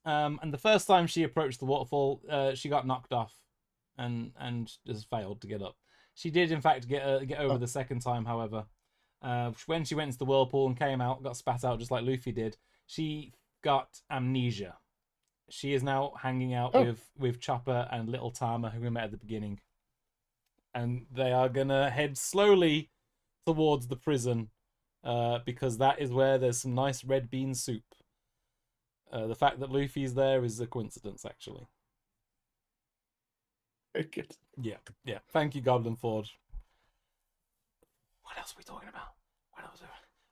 and the first time she approached the waterfall, she got knocked off and just failed to get up. She did, in fact, get over the second time, however. When she went into the whirlpool and came out, got spat out just like Luffy did, she got amnesia. She is now hanging out with Chopper and Little Tama, who we met at the beginning. And they are going to head slowly towards the prison, because that is where there's some nice red bean soup. The fact that Luffy's there is a coincidence, actually. Very good. Yeah. Thank you, Goblin Ford. What else are we talking about?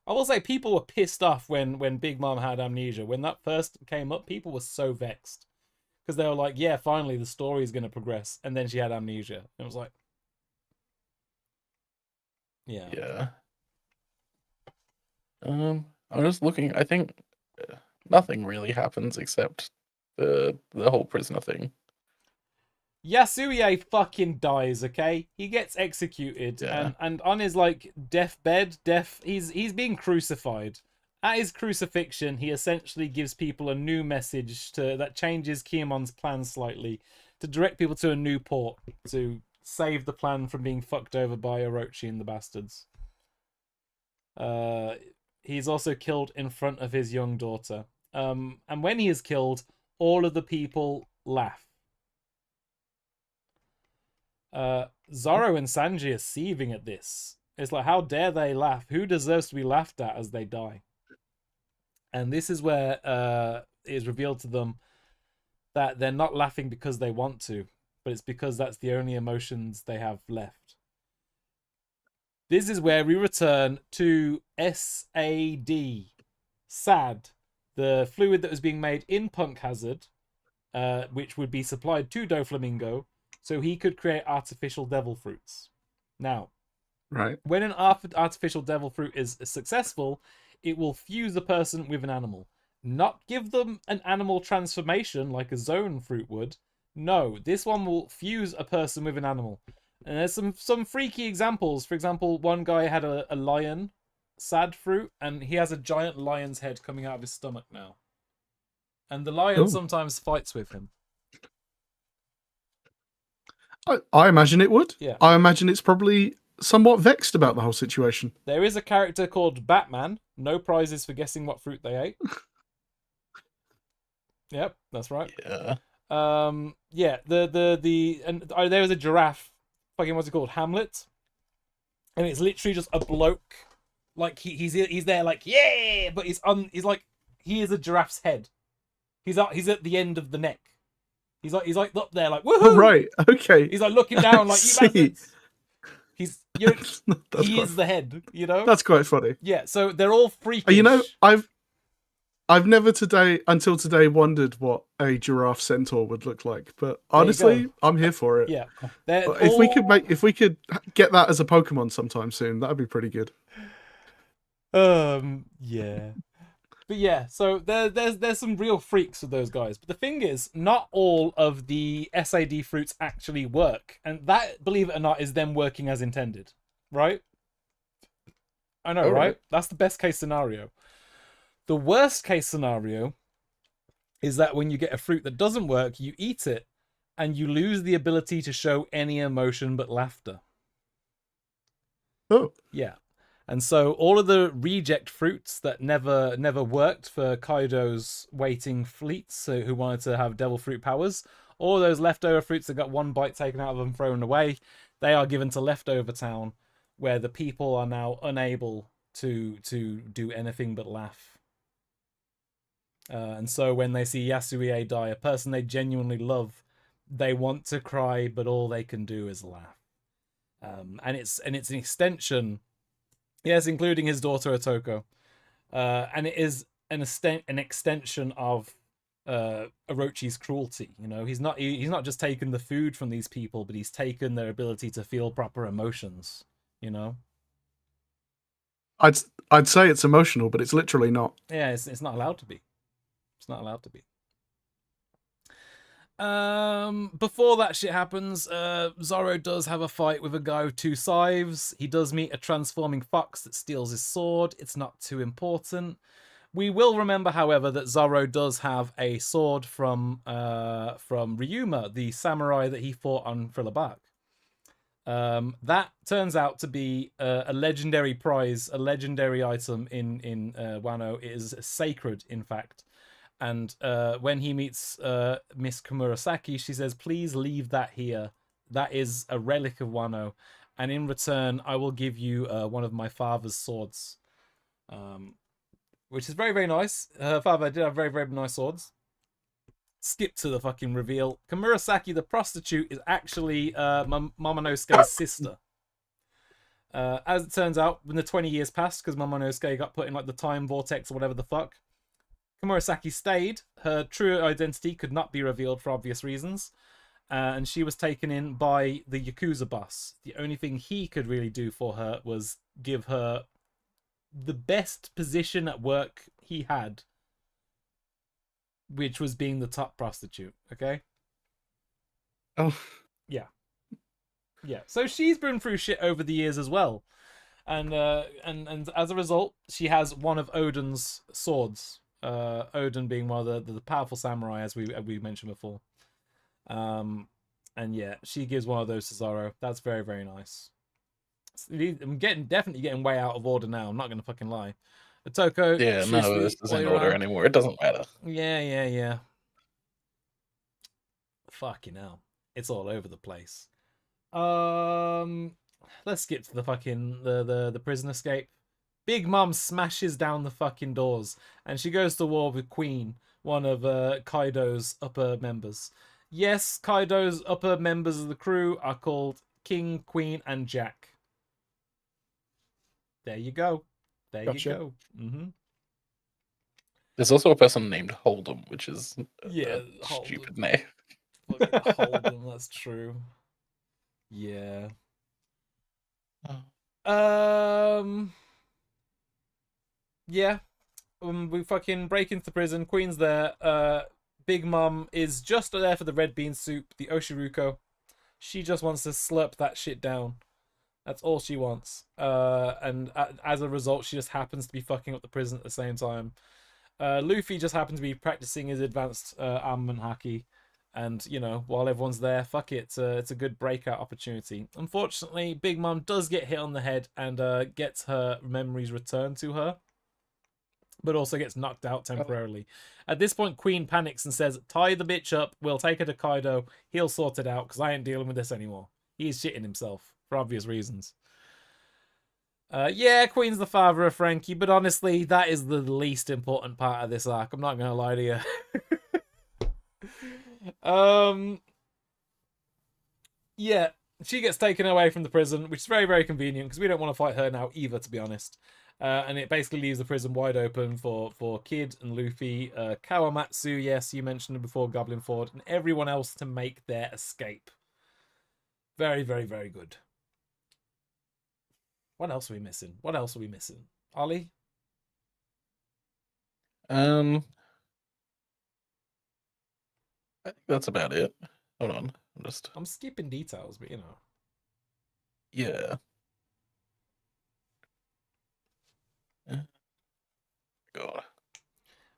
I will say people were pissed off when Big Mom had amnesia. When that first came up, people were so vexed. Because they were like, yeah, finally the story is going to progress. And then she had amnesia. And it was like... Yeah. Yeah. I'm just looking. I think nothing really happens except the whole prisoner thing. Yasue fucking dies, okay? He gets executed, and on his deathbed, he's being crucified. At his crucifixion, he essentially gives people a new message that changes Kiyemon's plan slightly to direct people to a new port to save the plan from being fucked over by Orochi and the bastards. He's also killed in front of his young daughter. And when he is killed, all of the people laugh. Zoro and Sanji are seething at this. It's like, how dare they laugh? Who deserves to be laughed at as they die? And this is where it is revealed to them that they're not laughing because they want to, but it's because that's the only emotions they have left. This is where we return to SAD, SAD, the fluid that was being made in Punk Hazard, which would be supplied to Doflamingo, so he could create artificial devil fruits. Now, right, when an artificial devil fruit is successful, it will fuse a person with an animal. Not give them an animal transformation like a zone fruit would. No, this one will fuse a person with an animal. And there's some freaky examples. For example, one guy had a lion sad fruit, and he has a giant lion's head coming out of his stomach now. And the lion sometimes fights with him. I imagine it would. Yeah. I imagine it's probably somewhat vexed about the whole situation. There is a character called Batman. No prizes for guessing what fruit they ate. Yep, that's right. Yeah. Yeah. There was a giraffe. Fucking what's it called? Hamlet. And it's literally just a bloke. Like he's there like yeah, but he's like he is a giraffe's head. He's at the end of the neck. He's like up there like woohoo. Oh, right. Okay. He's like looking down like you bastards. He funny. is the head, you know? That's quite funny. Yeah, so they're all freakish. You know, I've never until today wondered what a giraffe centaur would look like, but honestly, I'm here for it. Yeah. If we could get that as a Pokemon sometime soon, that'd be pretty good. Yeah. But yeah, so there's some real freaks with those guys. But the thing is, not all of the SAD fruits actually work. And that, believe it or not, is them working as intended. Right? I know, right? That's the best case scenario. The worst case scenario is that when you get a fruit that doesn't work, you eat it, and you lose the ability to show any emotion but laughter. Oh. Yeah. And so all of the reject fruits that never worked for Kaido's waiting fleets who wanted to have devil fruit powers, all those leftover fruits that got one bite taken out of them, thrown away, they are given to Leftover Town, where the people are now unable to do anything but laugh. And so when they see Yasue die, a person they genuinely love, they want to cry, but all they can do is laugh. And it's an extension. Yes, including his daughter Otoko. And it is an extension of Orochi's cruelty. You know, he's not just taken the food from these people, but he's taken their ability to feel proper emotions. You know, I'd say it's emotional, but it's literally not. Yeah, it's not allowed to be. It's not allowed to be. Before that shit happens, Zoro does have a fight with a guy with two scythes. He does meet a transforming fox that steals his sword. It's not too important. We will remember, however, that Zoro does have a sword from Ryuma, the samurai that he fought on Thriller Bark. That turns out to be a legendary prize, a legendary item in Wano. It is sacred, in fact. And when he meets Miss Komurasaki, she says, "Please leave that here. That is a relic of Wano, and in return, I will give you one of my father's swords." Which is very, very nice. Her father did have very, very nice swords. Skip to the fucking reveal. Komurasaki, the prostitute, is actually Momonosuke's sister. As it turns out, when the 20 years passed, because Momonosuke got put in like the time vortex or whatever the fuck, Komurasaki stayed. Her true identity could not be revealed for obvious reasons. And she was taken in by the Yakuza boss. The only thing he could really do for her was give her the best position at work he had, which was being the top prostitute. Okay. Oh, yeah. So she's been through shit over the years as well, and as a result, she has one of Odin's swords. Odin being one of the powerful samurai, as we mentioned before. And yeah, she gives one of those to Zoro. That's very, very nice. I'm definitely getting way out of order now. I'm not gonna fucking lie. Otoko, Yeah, no, this isn't in order anymore. It doesn't matter. Yeah. Fucking hell. It's all over the place. Let's skip to the fucking the prison escape. Big Mom smashes down the fucking doors and she goes to war with Queen, one of Kaido's upper members. Yes, Kaido's upper members of the crew are called King, Queen, and Jack. There you go. Gotcha. You go. Mm-hmm. There's also a person named Hold'em, which is a stupid name. Hold'em, that's true. Yeah. Yeah. We fucking break into the prison. Queen's there. Big Mom is just there for the red bean soup, the Oshiruko. She just wants to slurp that shit down. That's all she wants. And as a result, she just happens to be fucking up the prison at the same time. Luffy just happens to be practicing his advanced armament haki. And, you know, while everyone's there, fuck it. It's a good breakout opportunity. Unfortunately, Big Mom does get hit on the head and gets her memories returned to her, but also gets knocked out temporarily. At this point, Queen panics and says, "Tie the bitch up. We'll take her to Kaido. He'll sort it out because I ain't dealing with this anymore." He's shitting himself for obvious reasons. Yeah, Queen's the father of Frankie, but honestly, that is the least important part of this arc. I'm not going to lie to you. Yeah, she gets taken away from the prison, which is very, very convenient because we don't want to fight her now either, to be honest. And it basically leaves the prison wide open for Kid and Luffy, Kawamatsu, yes, you mentioned it before, Goblin Ford, and everyone else to make their escape. Very, very, very good. What else are we missing? Ollie? I think that's about it. Hold on. I'm skipping details, but you know. Yeah. God.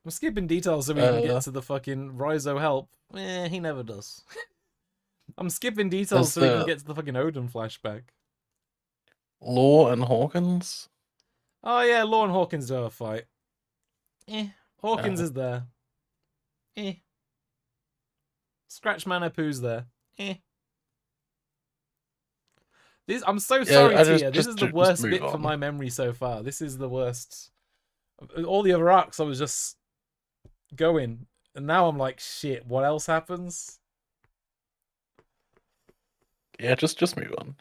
I'm skipping details so we can get to the fucking Rizo help. He never does. I'm skipping details so we can get to the fucking Odin flashback. Law and Hawkins? Oh yeah, Law and Hawkins do have a fight. Hawkins is there. Scratch Manapoo's there. I'm so sorry, Tia. This is the worst bit for my memory so far. This is the worst. All the other arcs I was just going, and now I'm like, shit, what else happens? Yeah, just move on.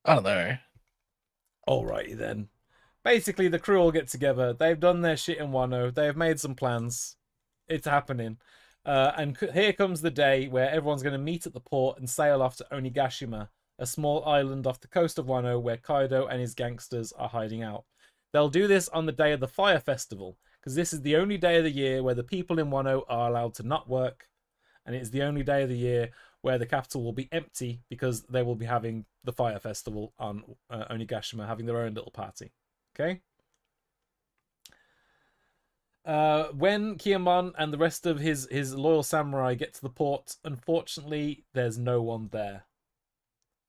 I don't know. Alrighty then. Basically, the crew all get together. They've done their shit in Wano. They have made some plans. It's happening. And here comes the day where everyone's going to meet at the port and sail off to Onigashima, a small island off the coast of Wano where Kaido and his gangsters are hiding out. They'll do this on the day of the Fire Festival, because this is the only day of the year where the people in Wano are allowed to not work, and it is the only day of the year where the capital will be empty because they will be having the Fire Festival on Onigashima, having their own little party. Okay? When Kiyomon and the rest of his loyal samurai get to the port, unfortunately, there's no one there.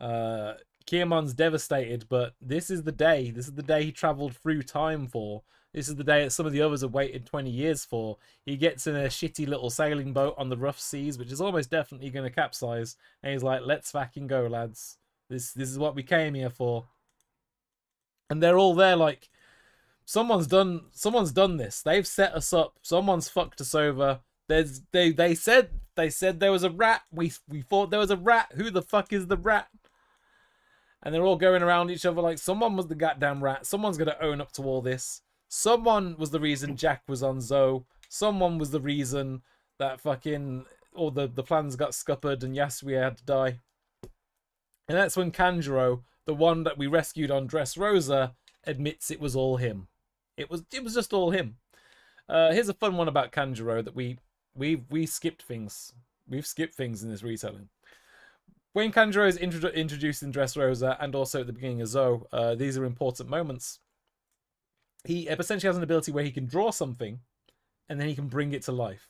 Kiamon's devastated, but this is the day. This is the day he traveled through time for. This is the day that some of the others have waited 20 years for. He gets in a shitty little sailing boat on the rough seas, which is almost definitely going to capsize. And he's like, let's fucking go, lads. This is what we came here for. And they're all there like, someone's done this. They've set us up. Someone's fucked us over. They said there was a rat. We thought there was a rat. Who the fuck is the rat? And they're all going around each other like, someone was the goddamn rat. Someone's going to own up to all this. Someone was the reason Jack was on Zoe. Someone was the reason that fucking all the plans got scuppered and Yasui had to die. And that's when Kanjuro, the one that we rescued on Dressrosa, admits it was all him. It was just all him. Here's a fun one about Kanjuro that we skipped things. We've skipped things in this retelling. When Kanjuro is introduced in Dressrosa and also at the beginning of Zoe, these are important moments. He essentially has an ability where he can draw something and then he can bring it to life.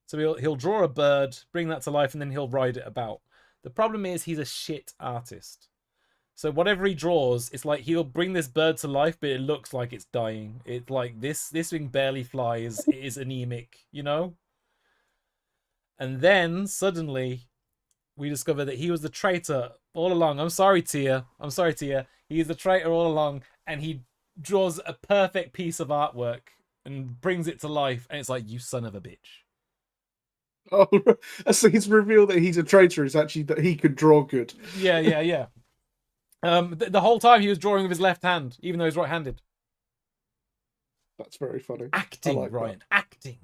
So he'll draw a bird, bring that to life, and then he'll ride it about. The problem is he's a shit artist. So whatever he draws, it's like he'll bring this bird to life, but it looks like it's dying. It's like this thing barely flies. It is anemic, you know? And then suddenly we discover that he was the traitor all along. I'm sorry, Tia. He's the traitor all along, and he draws a perfect piece of artwork and brings it to life, and it's like, you son of a bitch. Oh, so he's revealed that he's a traitor is actually that he could draw good. Yeah. The whole time he was drawing with his left hand, even though he's right-handed. That's very funny. Acting, like Ryan. That. Acting.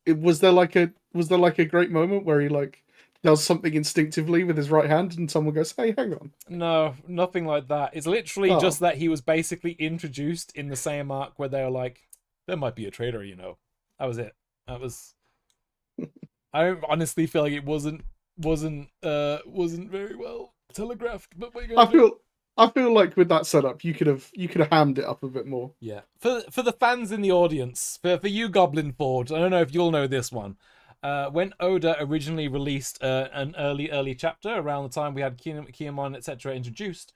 Was there like a great moment where he like does something instinctively with his right hand and someone goes, "Hey, hang on." No, nothing like that. It's literally just that he was basically introduced in the same arc where they were like, there might be a traitor, you know. That was it. That was. I honestly feel like it wasn't very well telegraphed, but what are you gonna do? I feel like with that setup, you could have hammed it up a bit more. Yeah, for the fans in the audience, for you Goblin Forge, I don't know if you'll know this one. When Oda originally released an early chapter around the time we had Kiyomon, etc. introduced,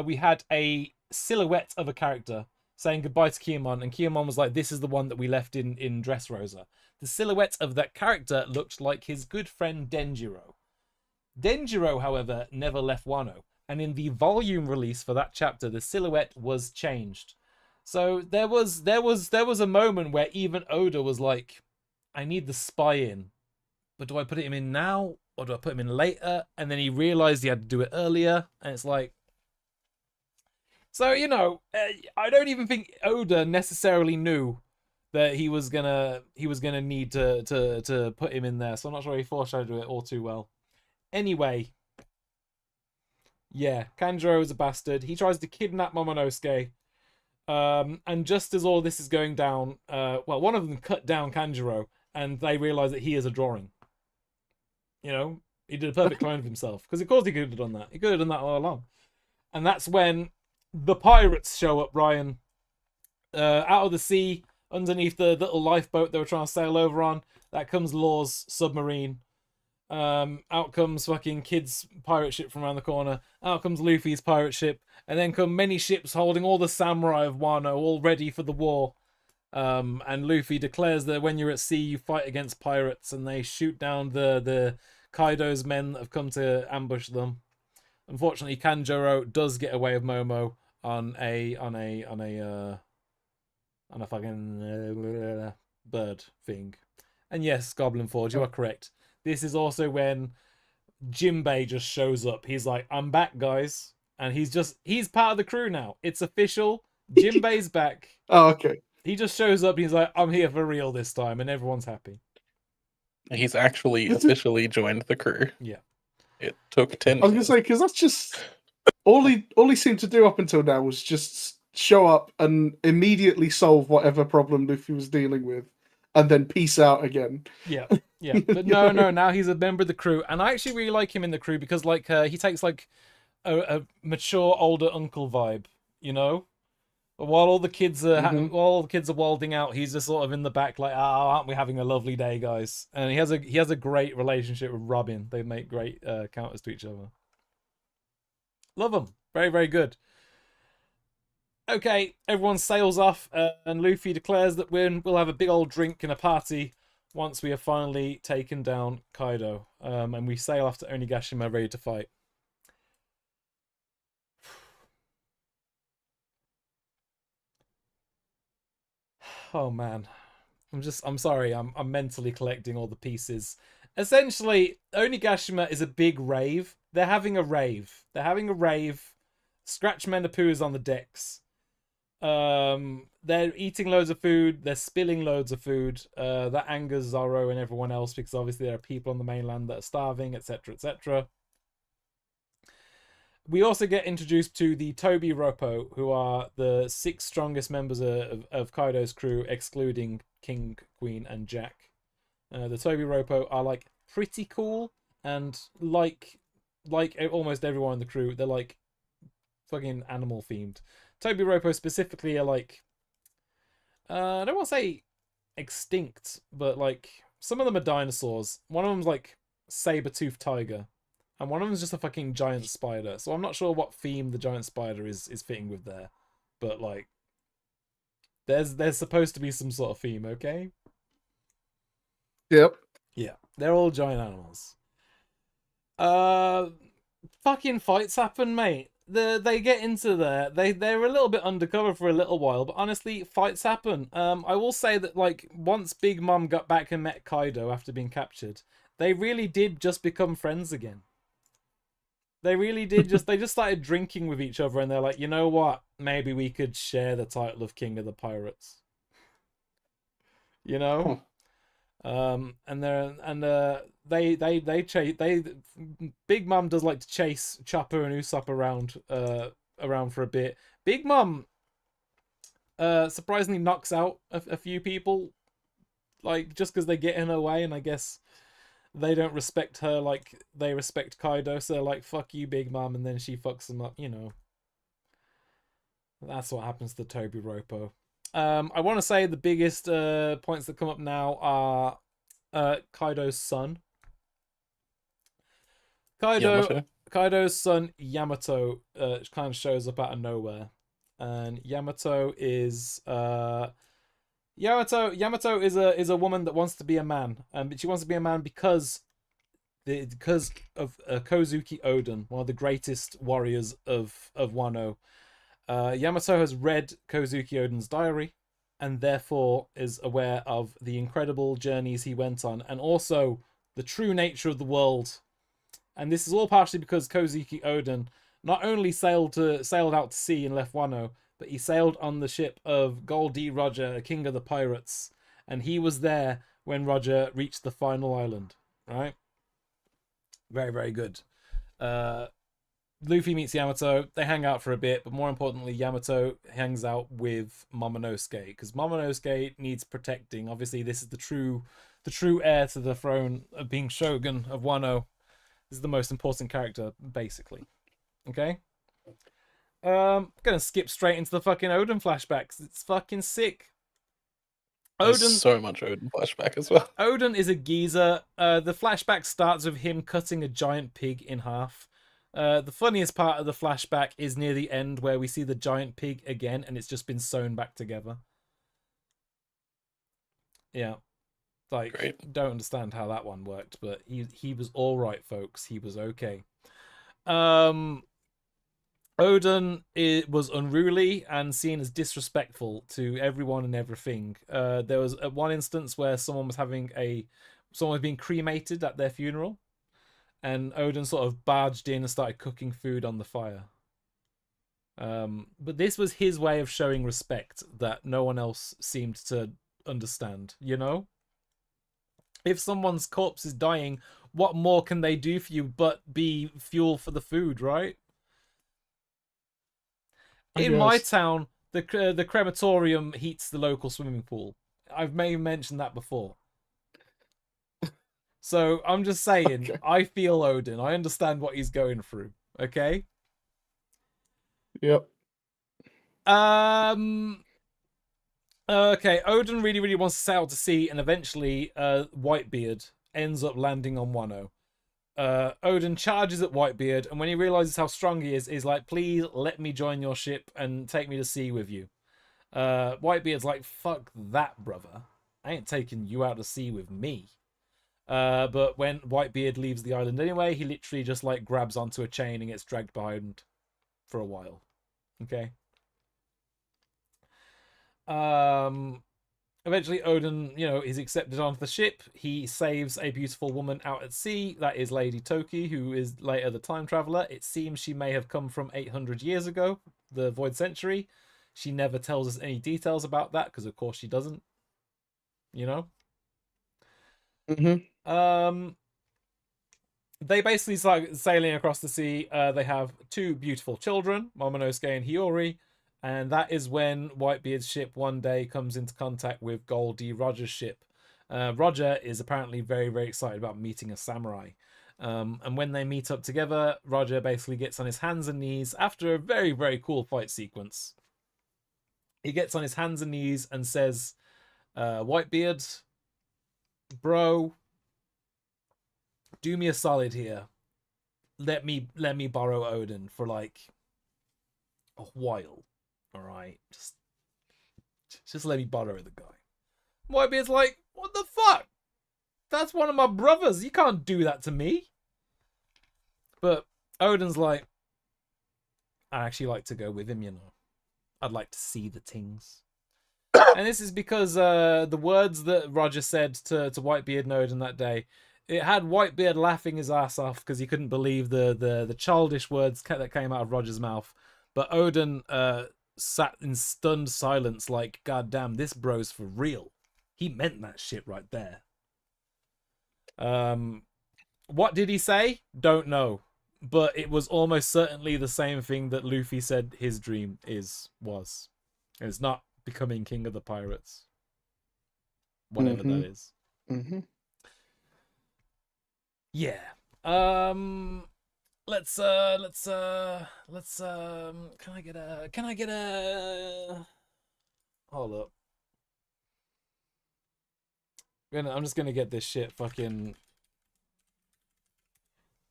we had a silhouette of a character saying goodbye to Kiyomon, and Kiyomon was like, "This is the one that we left in Dressrosa." The silhouette of that character looked like his good friend Denjiro. Denjiro, however, never left Wano, and in the volume release for that chapter, the silhouette was changed. So there was a moment where even Oda was like, I need the spy in, but do I put him in now or do I put him in later? And then he realized he had to do it earlier, and it's like, so you know, I don't even think Oda necessarily knew that he was gonna need to put him in there. So I'm not sure he foreshadowed it all too well. Anyway, yeah, Kanjuro is a bastard. He tries to kidnap Momonosuke. And just as all this is going down, one of them cut down Kanjuro, and they realize that he is a drawing. You know, he did a perfect clone of himself. Because of course he could have done that. He could have done that all along. And that's when the pirates show up, Ryan. Out of the sea, underneath the little lifeboat they were trying to sail over on. That comes Law's submarine. Out comes fucking Kid's pirate ship from around the corner. Out comes Luffy's pirate ship. And then come many ships holding all the samurai of Wano, all ready for the war. And Luffy declares that when you're at sea, you fight against pirates, and they shoot down the Kaido's men that have come to ambush them. Unfortunately, Kanjuro does get away with Momo on a fucking bird thing. And yes, Goblin Forge, you are correct. This is also when Jinbei just shows up. He's like, I'm back, guys. And he's part of the crew now. It's official. Jinbei's back. Oh, okay. He just shows up and he's like, I'm here for real this time. And everyone's happy. He's actually officially joined the crew. Yeah. It took 10 I was going to say, because that's just... all he seemed to do up until now was just show up and immediately solve whatever problem Luffy was dealing with. And then peace out again. Yeah. But no, now he's a member of the crew. And I actually really like him in the crew because like he takes like a mature older uncle vibe, you know? While all the kids are wilding out, he's just sort of in the back like, aren't we having a lovely day, guys? And he has a great relationship with Robin. They make great counters to each other. Love them. Very, very good. Okay, everyone sails off, and Luffy declares that we'll have a big old drink and a party once we have finally taken down Kaido. And we sail off to Onigashima ready to fight. Oh man. I'm sorry, I'm mentally collecting all the pieces. Essentially, Onigashima is a big rave. They're having a rave. Scratch Menapoo is on the decks. They're eating loads of food, they're spilling loads of food. That angers Zoro and everyone else because obviously there are people on the mainland that are starving, etc., etc. We also get introduced to the Toby Roppo, who are the 6 strongest members of Kaido's crew, excluding King, Queen, and Jack. The Toby Roppo are like pretty cool, and like almost everyone in the crew, they're like fucking animal themed. Toby Roppo specifically are like, I don't want to say extinct, but like some of them are dinosaurs. One of them's like saber-toothed tiger, and one of them's just a fucking giant spider. So I'm not sure what theme the giant spider is fitting with there, but like, there's supposed to be some sort of theme, okay? Yep. Yeah, they're all giant animals. Fucking fights happen, mate. They get into there. They're a little bit undercover for a little while, but honestly, fights happen. I will say that like once Big Mom got back and met Kaido after being captured, they really did just become friends again. They really did they just started drinking with each other, and they're like, you know what? Maybe we could share the title of King of the Pirates. You know? Big Mom does like to chase Chopper and Usopp around for a bit. Big Mom surprisingly knocks out a few people, like just because they get in her way, and I guess they don't respect her like they respect Kaido, so they're like, fuck you, Big Mom, and then she fucks them up, you know. That's what happens to Toby Roppo. I want to say the biggest points that come up now are Kaido's son. Kaido's son Yamato kind of shows up out of nowhere, and Yamato is Yamato is a woman that wants to be a man, but she wants to be a man because of Kozuki Oden, one of the greatest warriors of Wano. Yamato has read Kozuki Oden's diary, and therefore is aware of the incredible journeys he went on, and also the true nature of the world. And this is all partially because Kozuki Oden not only sailed out to sea and left Wano, but he sailed on the ship of Gol D. Roger, King of the Pirates, and he was there when Roger reached the final island. Right? Very, very good. Luffy meets Yamato. They hang out for a bit, but more importantly, Yamato hangs out with Momonosuke because Momonosuke needs protecting. Obviously, this is the true heir to the throne of being Shogun of Wano. This is the most important character, basically. Okay? Gonna skip straight into the fucking Oden flashbacks. It's fucking sick. There's so much Oden flashback as well. Oden is a geezer. The flashback starts with him cutting a giant pig in half. The funniest part of the flashback is near the end where we see the giant pig again and it's just been sewn back together. Yeah. Like, great. Don't understand how that one worked, but he was all right, folks. He was okay. Oden was unruly and seen as disrespectful to everyone and everything. There was one instance where someone was being cremated at their funeral, and Oden sort of barged in and started cooking food on the fire. But this was his way of showing respect that no one else seemed to understand, you know? If someone's corpse is dying, what more can they do for you but be fuel for the food, right? In my town, the crematorium heats the local swimming pool. I've may mentioned that before. So I'm just saying, okay. I feel Oden. I understand what he's going through. Okay. Yep. Okay. Oden really, really wants to sail to sea, and eventually, Whitebeard ends up landing on Wano. Odin charges at Whitebeard, and when he realizes how strong he is like, please let me join your ship and take me to sea with you. Whitebeard's like, fuck that, brother. I ain't taking you out to sea with me. But when Whitebeard leaves the island anyway, he literally just like grabs onto a chain and gets dragged behind for a while. Okay. Eventually Odin, is accepted onto the ship. He saves a beautiful woman out at sea. That is Lady Toki, who is later the time traveler. It seems she may have come from 800 years ago, the Void Century. She never tells us any details about that, because of course she doesn't. They basically start sailing across the sea. They have two beautiful children, Momonosuke and Hiyori. And that is when Whitebeard's ship one day comes into contact with Goldie Roger's ship. Roger is apparently very, very excited about meeting a samurai. And when they meet up together, Roger basically gets on his hands and knees after a very, very cool fight sequence. He gets on his hands and knees and says, Whitebeard, bro, do me a solid here. Let me borrow Odin for like a while. All right, just let me borrow the guy. Whitebeard's like, what the fuck? That's one of my brothers. You can't do that to me. But Odin's like, I'd actually like to go with him, I'd like to see the things. And this is because the words that Roger said to Whitebeard and Odin that day, it had Whitebeard laughing his ass off because he couldn't believe the childish words that came out of Roger's mouth. But Odin sat in stunned silence like, God damn, this bro's for real. He meant that shit right there. What did he say? Don't know. But it was almost certainly the same thing that Luffy said his dream was. It's not becoming king of the pirates. Whatever that is. Yeah. Let's can I get a hold up. I'm just gonna get this shit fucking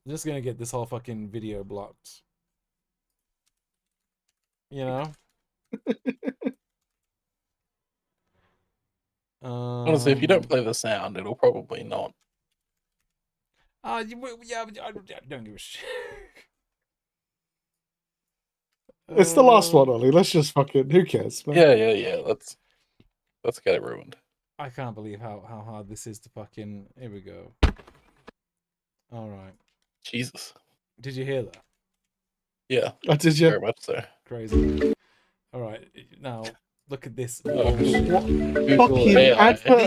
I'm just gonna get this whole fucking video blocked. Honestly, if you don't play the sound, it'll probably not. Yeah, I don't give a shit. It's the last one, Ollie. Let's just fucking... Who cares, man? Yeah. Let's get it ruined. I can't believe how hard this is to fucking... Here we go. Alright. Jesus. Did you hear that? Yeah. Oh, did you? Very much so. Crazy. Alright, now... Look at this. This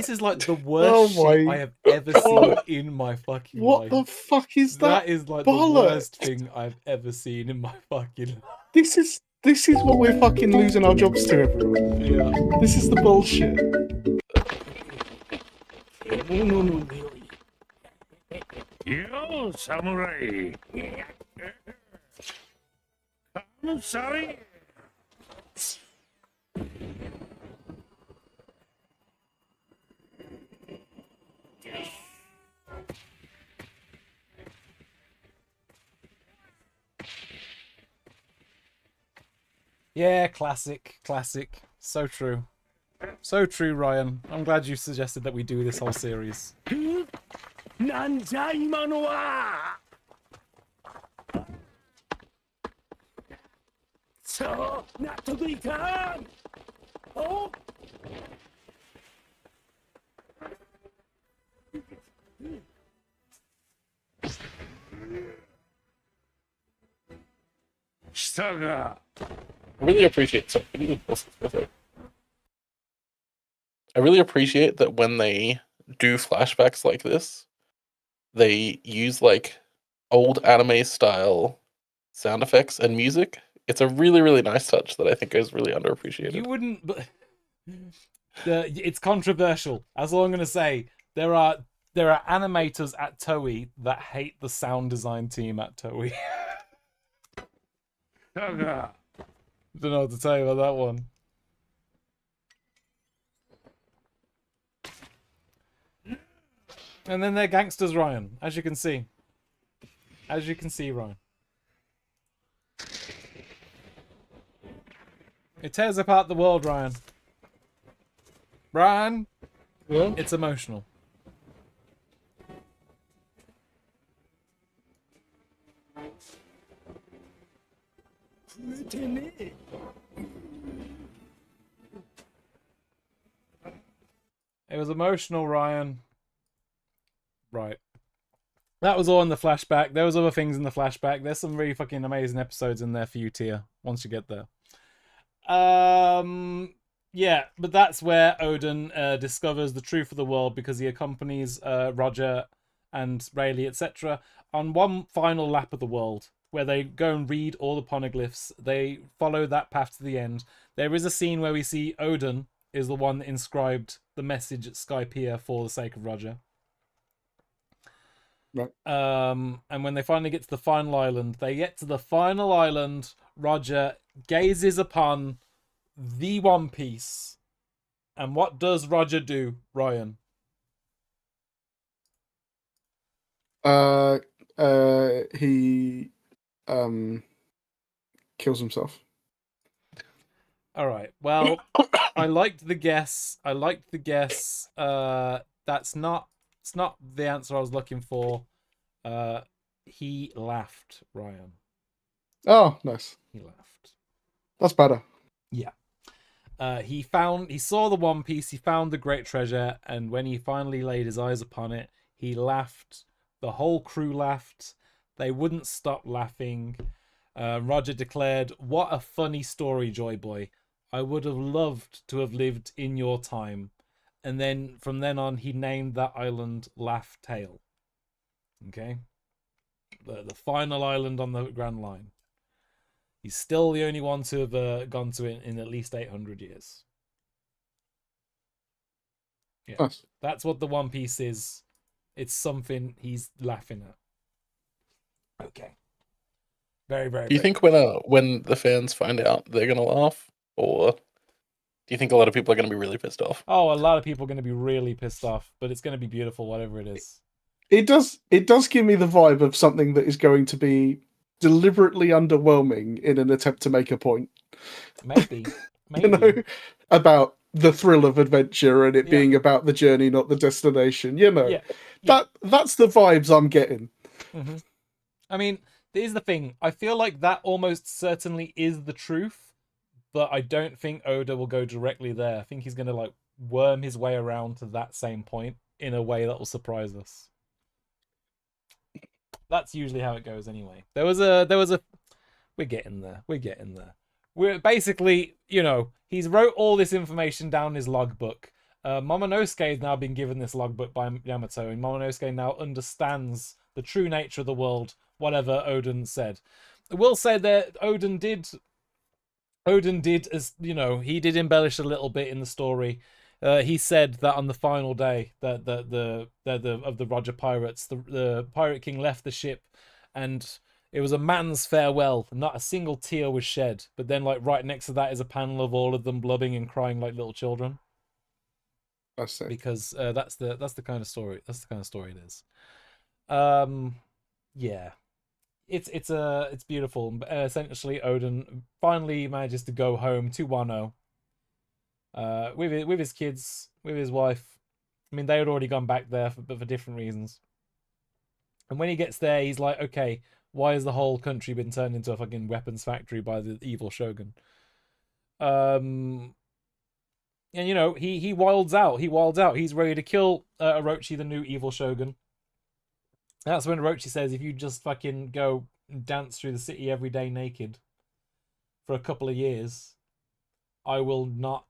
is like the worst shit I have ever seen in my fucking life. What the fuck is that? That is like the worst thing I've ever seen in my fucking life. This is what we're fucking losing our jobs to, everyone. Yeah. This is the bullshit. Yo, samurai. I'm sorry. Yeah, classic. So true, Ryan. I'm glad you suggested that we do this whole series. So, not to be done. Oh. I really appreciate that when they do flashbacks like this, they use like old anime style sound effects and music. It's a really, really nice touch that I think is really underappreciated. You wouldn't, but it's controversial. That's all I'm gonna say. There are animators at Toei that hate the sound design team at Toei. Don't know what to tell you about that one. And then they're gangsters, Ryan, as you can see. As you can see, Ryan. It tears apart the world, Ryan. Ryan, Yeah. it's emotional. It was emotional, Ryan. Right. That was all in the flashback. There was other things in the flashback. There's some really fucking amazing episodes in there for you, Tia, once you get there. Yeah, but that's where Odin discovers the truth of the world because he accompanies Roger and Rayleigh, etc., on one final lap of the world where they go and read all the poneglyphs. They follow that path to the end. There is a scene where we see Odin is the one that inscribed the message at Skypiea for the sake of Roger. Right. And when they finally get to the final island, Roger gazes upon the One Piece. And what does Roger do, Ryan? He kills himself. All right. Well, I liked the guess. It's not the answer I was looking for. He laughed, Ryan. Oh, nice. He laughed. That's better. Yeah. He saw the One Piece, he found the great treasure, and when he finally laid his eyes upon it, he laughed. The whole crew laughed. They wouldn't stop laughing. Roger declared, "What a funny story, Joy Boy. I would have loved to have lived in your time." And then from then on, he named that island Laugh Tale. Okay? The final island on the Grand Line. He's still the only one to have gone to it in at least 800 years. Yeah. Nice. That's what the One Piece is. It's something he's laughing at. Okay. Very, very. Do you think when the fans find out they're gonna laugh, or do you think a lot of people are gonna be really pissed off? Oh, a lot of people are going to be really pissed off, but it's going to be beautiful, whatever it is. It does give me the vibe of something that is going to be deliberately underwhelming in an attempt to make a point. Maybe. You know, about the thrill of adventure and it being about the journey, not the destination. You know, that's the vibes I'm getting. Mm-hmm. I mean, here's the thing. I feel like that almost certainly is the truth, but I don't think Oda will go directly there. I think he's going to like worm his way around to that same point in a way that will surprise us. That's usually how it goes anyway. There was a we're getting there. We're basically, he's wrote all this information down in his logbook. Momonosuke has now been given this logbook by Yamato, and Momonosuke now understands the true nature of the world, whatever Odin said. I will say that Odin did, as he did embellish a little bit in the story. He said that on the final day that the Roger pirates, the Pirate King left the ship, and it was a man's farewell. Not a single tear was shed. But then, like right next to that, is a panel of all of them blubbing and crying like little children. I see. Because that's the kind of story. That's the kind of story it is. Yeah, it's beautiful. Essentially, Odin finally manages to go home to Wano. With his kids, with his wife. I mean, they had already gone back there, but for different reasons. And when he gets there, he's like, okay, why has the whole country been turned into a fucking weapons factory by the evil shogun? And he wilds out. He's ready to kill Orochi, the new evil shogun. That's when Orochi says, if you just fucking go dance through the city every day naked for a couple of years, I will not.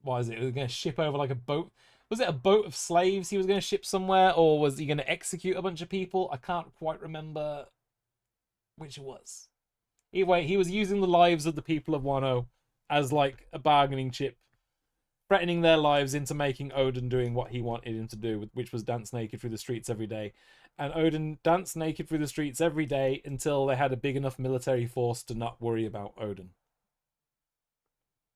What is it? He was going to ship over like a boat. Was it a boat of slaves he was going to ship somewhere, or was he going to execute a bunch of people? I can't quite remember which it was. Either way, he was using the lives of the people of Wano as like a bargaining chip, threatening their lives into making Odin doing what he wanted him to do, which was dance naked through the streets every day. And Odin danced naked through the streets every day until they had a big enough military force to not worry about Odin.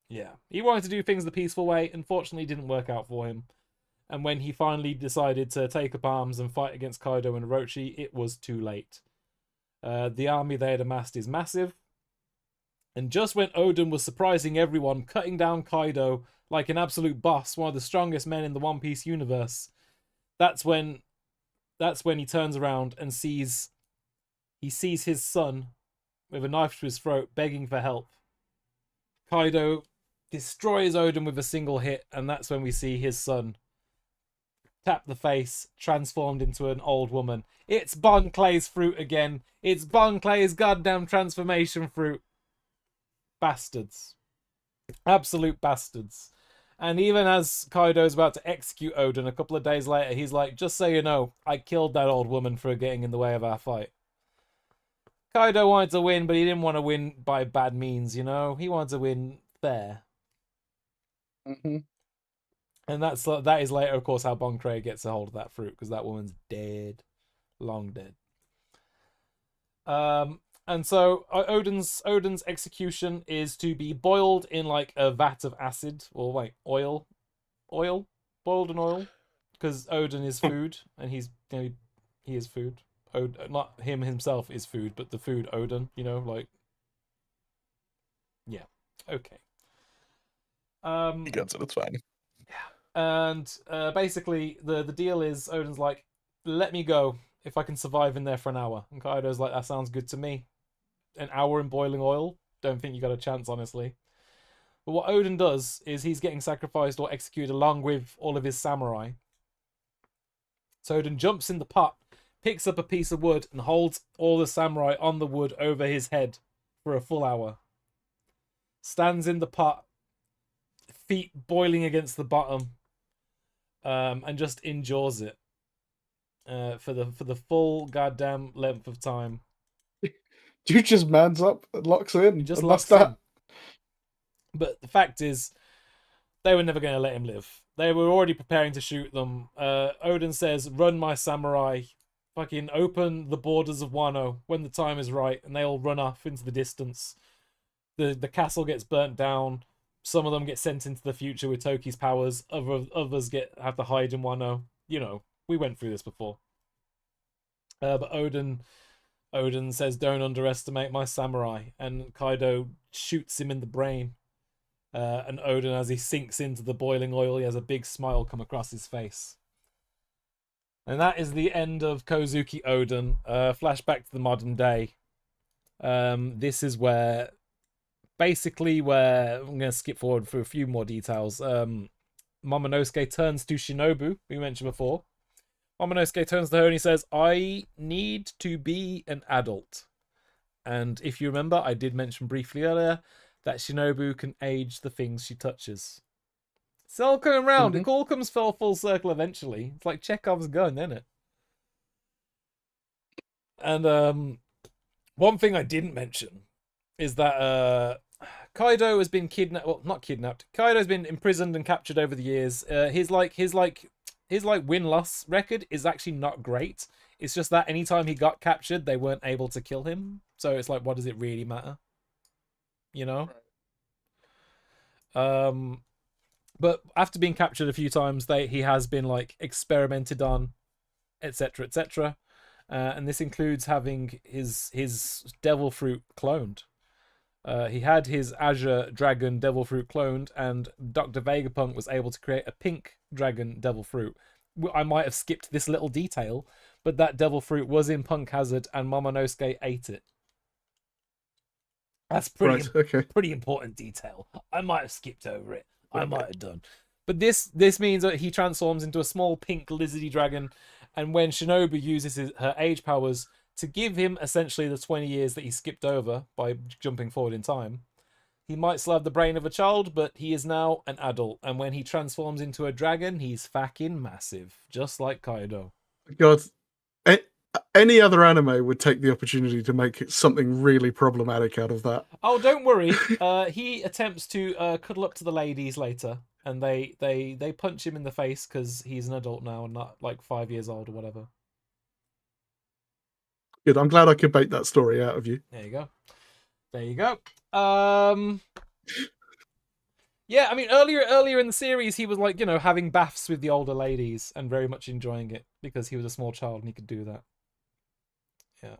Yeah, he wanted to do things the peaceful way. Unfortunately, it didn't work out for him. And when he finally decided to take up arms and fight against Kaido and Orochi, it was too late. The army they had amassed is massive. And just when Odin was surprising everyone, cutting down Kaido like an absolute boss, one of the strongest men in the One Piece universe, that's when he turns around and sees his son with a knife to his throat, begging for help. Kaido destroys Odin with a single hit, and that's when we see his son tap the face, transformed into an old woman. It's Bon Clay's fruit again. It's Bon Clay's goddamn transformation fruit. Bastards. Absolute bastards. And even as Kaido's about to execute Odin a couple of days later, he's like, just so you know, I killed that old woman for getting in the way of our fight. Kaido wanted to win, but he didn't want to win by bad means, you know? He wanted to win fair. Mm-hmm. And that is later, of course, how Bon Cray gets a hold of that fruit, because that woman's dead. Long dead. And so Odin's execution is to be boiled in like a vat of acid, or like oil, boiled in oil, because Odin is food, and he is food. Not him himself is food, but the food Odin, like, yeah, okay. He gets it. It's fine. And basically, the deal is Odin's like, let me go if I can survive in there for an hour. And Kaido's like, that sounds good to me. An hour in boiling oil? Don't think you got a chance, honestly. But what Odin does is he's getting sacrificed or executed along with all of his samurai. So Odin jumps in the pot, picks up a piece of wood, and holds all the samurai on the wood over his head for a full hour. Stands in the pot, feet boiling against the bottom, and just endures it for the full goddamn length of time. Dude just mans up and locks in. He just and locks that's that. in. But the fact is, they were never going to let him live. They were already preparing to shoot them. Odin says, run my samurai. Fucking open the borders of Wano when the time is right. And they all run off into the distance. The castle gets burnt down. Some of them get sent into the future with Toki's powers. Others have to hide in Wano. We went through this before. But Odin says, don't underestimate my samurai. And Kaido shoots him in the brain. And Odin, as he sinks into the boiling oil, he has a big smile come across his face. And that is the end of Kozuki Odin. Flashback to the modern day. This is where I'm going to skip forward for a few more details. Momonosuke turns to Shinobu, we mentioned before. Momonosuke turns to her and he says, I need to be an adult. And if you remember, I did mention briefly earlier that Shinobu can age the things she touches. It's all coming around. Mm-hmm. It all comes full circle eventually. It's like Chekhov's gun, isn't it? And one thing I didn't mention is that Kaido has been kidnapped. Well, not kidnapped. Kaido's been imprisoned and captured over the years. His win-loss record is actually not great. It's just that anytime he got captured, they weren't able to kill him. So it's like, what does it really matter? But after being captured a few times, he has been like experimented on, etc., etc. And this includes having his devil fruit cloned. He had his Azure Dragon Devil Fruit cloned, and Dr. Vegapunk was able to create a pink Dragon Devil Fruit. I might have skipped this little detail, but that Devil Fruit was in Punk Hazard, and Momonosuke ate it. That's pretty important detail. I might have skipped over it. I might have done. But this means that he transforms into a small pink lizardy dragon, and when Shinobu uses her age powers to give him essentially the 20 years that he skipped over by jumping forward in time, he might still have the brain of a child, but he is now an adult. And when he transforms into a dragon, he's fucking massive, just like Kaido. God, any other anime would take the opportunity to make something really problematic out of that. Oh, don't worry. He attempts to cuddle up to the ladies later, and they punch him in the face because he's an adult now and not like 5 years old or whatever. Good. I'm glad I could bait that story out of you. There you go. Yeah, I mean, earlier in the series, he was like, you know, having baths with the older ladies and very much enjoying it because he was a small child and he could do that. Yeah,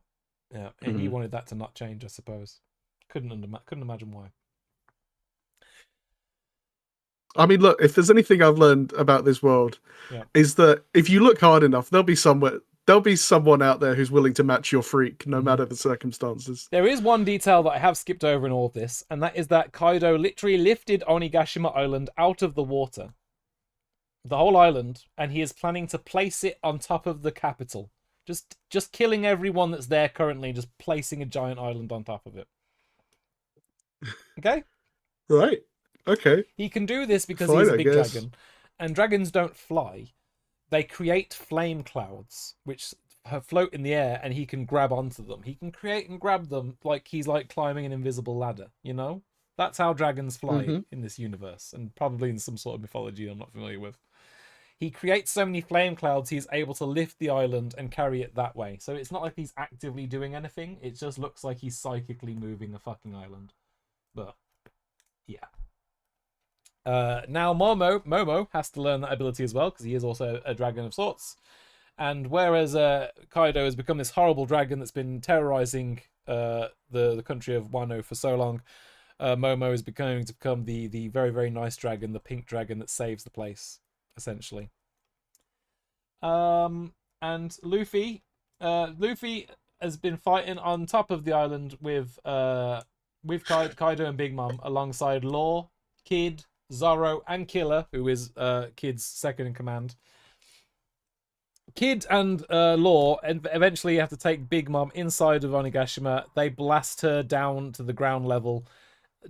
yeah, and he wanted that to not change, I suppose. Couldn't imagine why. I mean, look, if there's anything I've learned about this world, is that if you look hard enough, there'll be someone out there who's willing to match your freak, no matter the circumstances. There is one detail that I have skipped over in all of this, and that is that Kaido literally lifted Onigashima Island out of the water. The whole island, and he is planning to place it on top of the capital. Just killing everyone that's there currently, just placing a giant island on top of it. Okay? Right. Okay. He can do this because he's a big dragon, and dragons don't fly. They create flame clouds, which float in the air, and he can grab onto them. He can create and grab them like he's like climbing an invisible ladder, you know? That's how dragons fly in this universe, and probably in some sort of mythology I'm not familiar with. He creates so many flame clouds, he's able to lift the island and carry it that way. So it's not like he's actively doing anything, it just looks like he's psychically moving a fucking island. But, yeah. Now Momo has to learn that ability as well, because he is also a dragon of sorts. And whereas Kaido has become this horrible dragon that's been terrorizing the country of Wano for so long, Momo is going to become the very, very nice dragon, the pink dragon that saves the place, essentially. And Luffy has been fighting on top of the island with Kaido and Big Mom alongside Law, Kid, Zoro, and Killer, who is Kid's second in command. Kid and Law eventually have to take Big Mom inside of Onigashima. They blast her down to the ground level.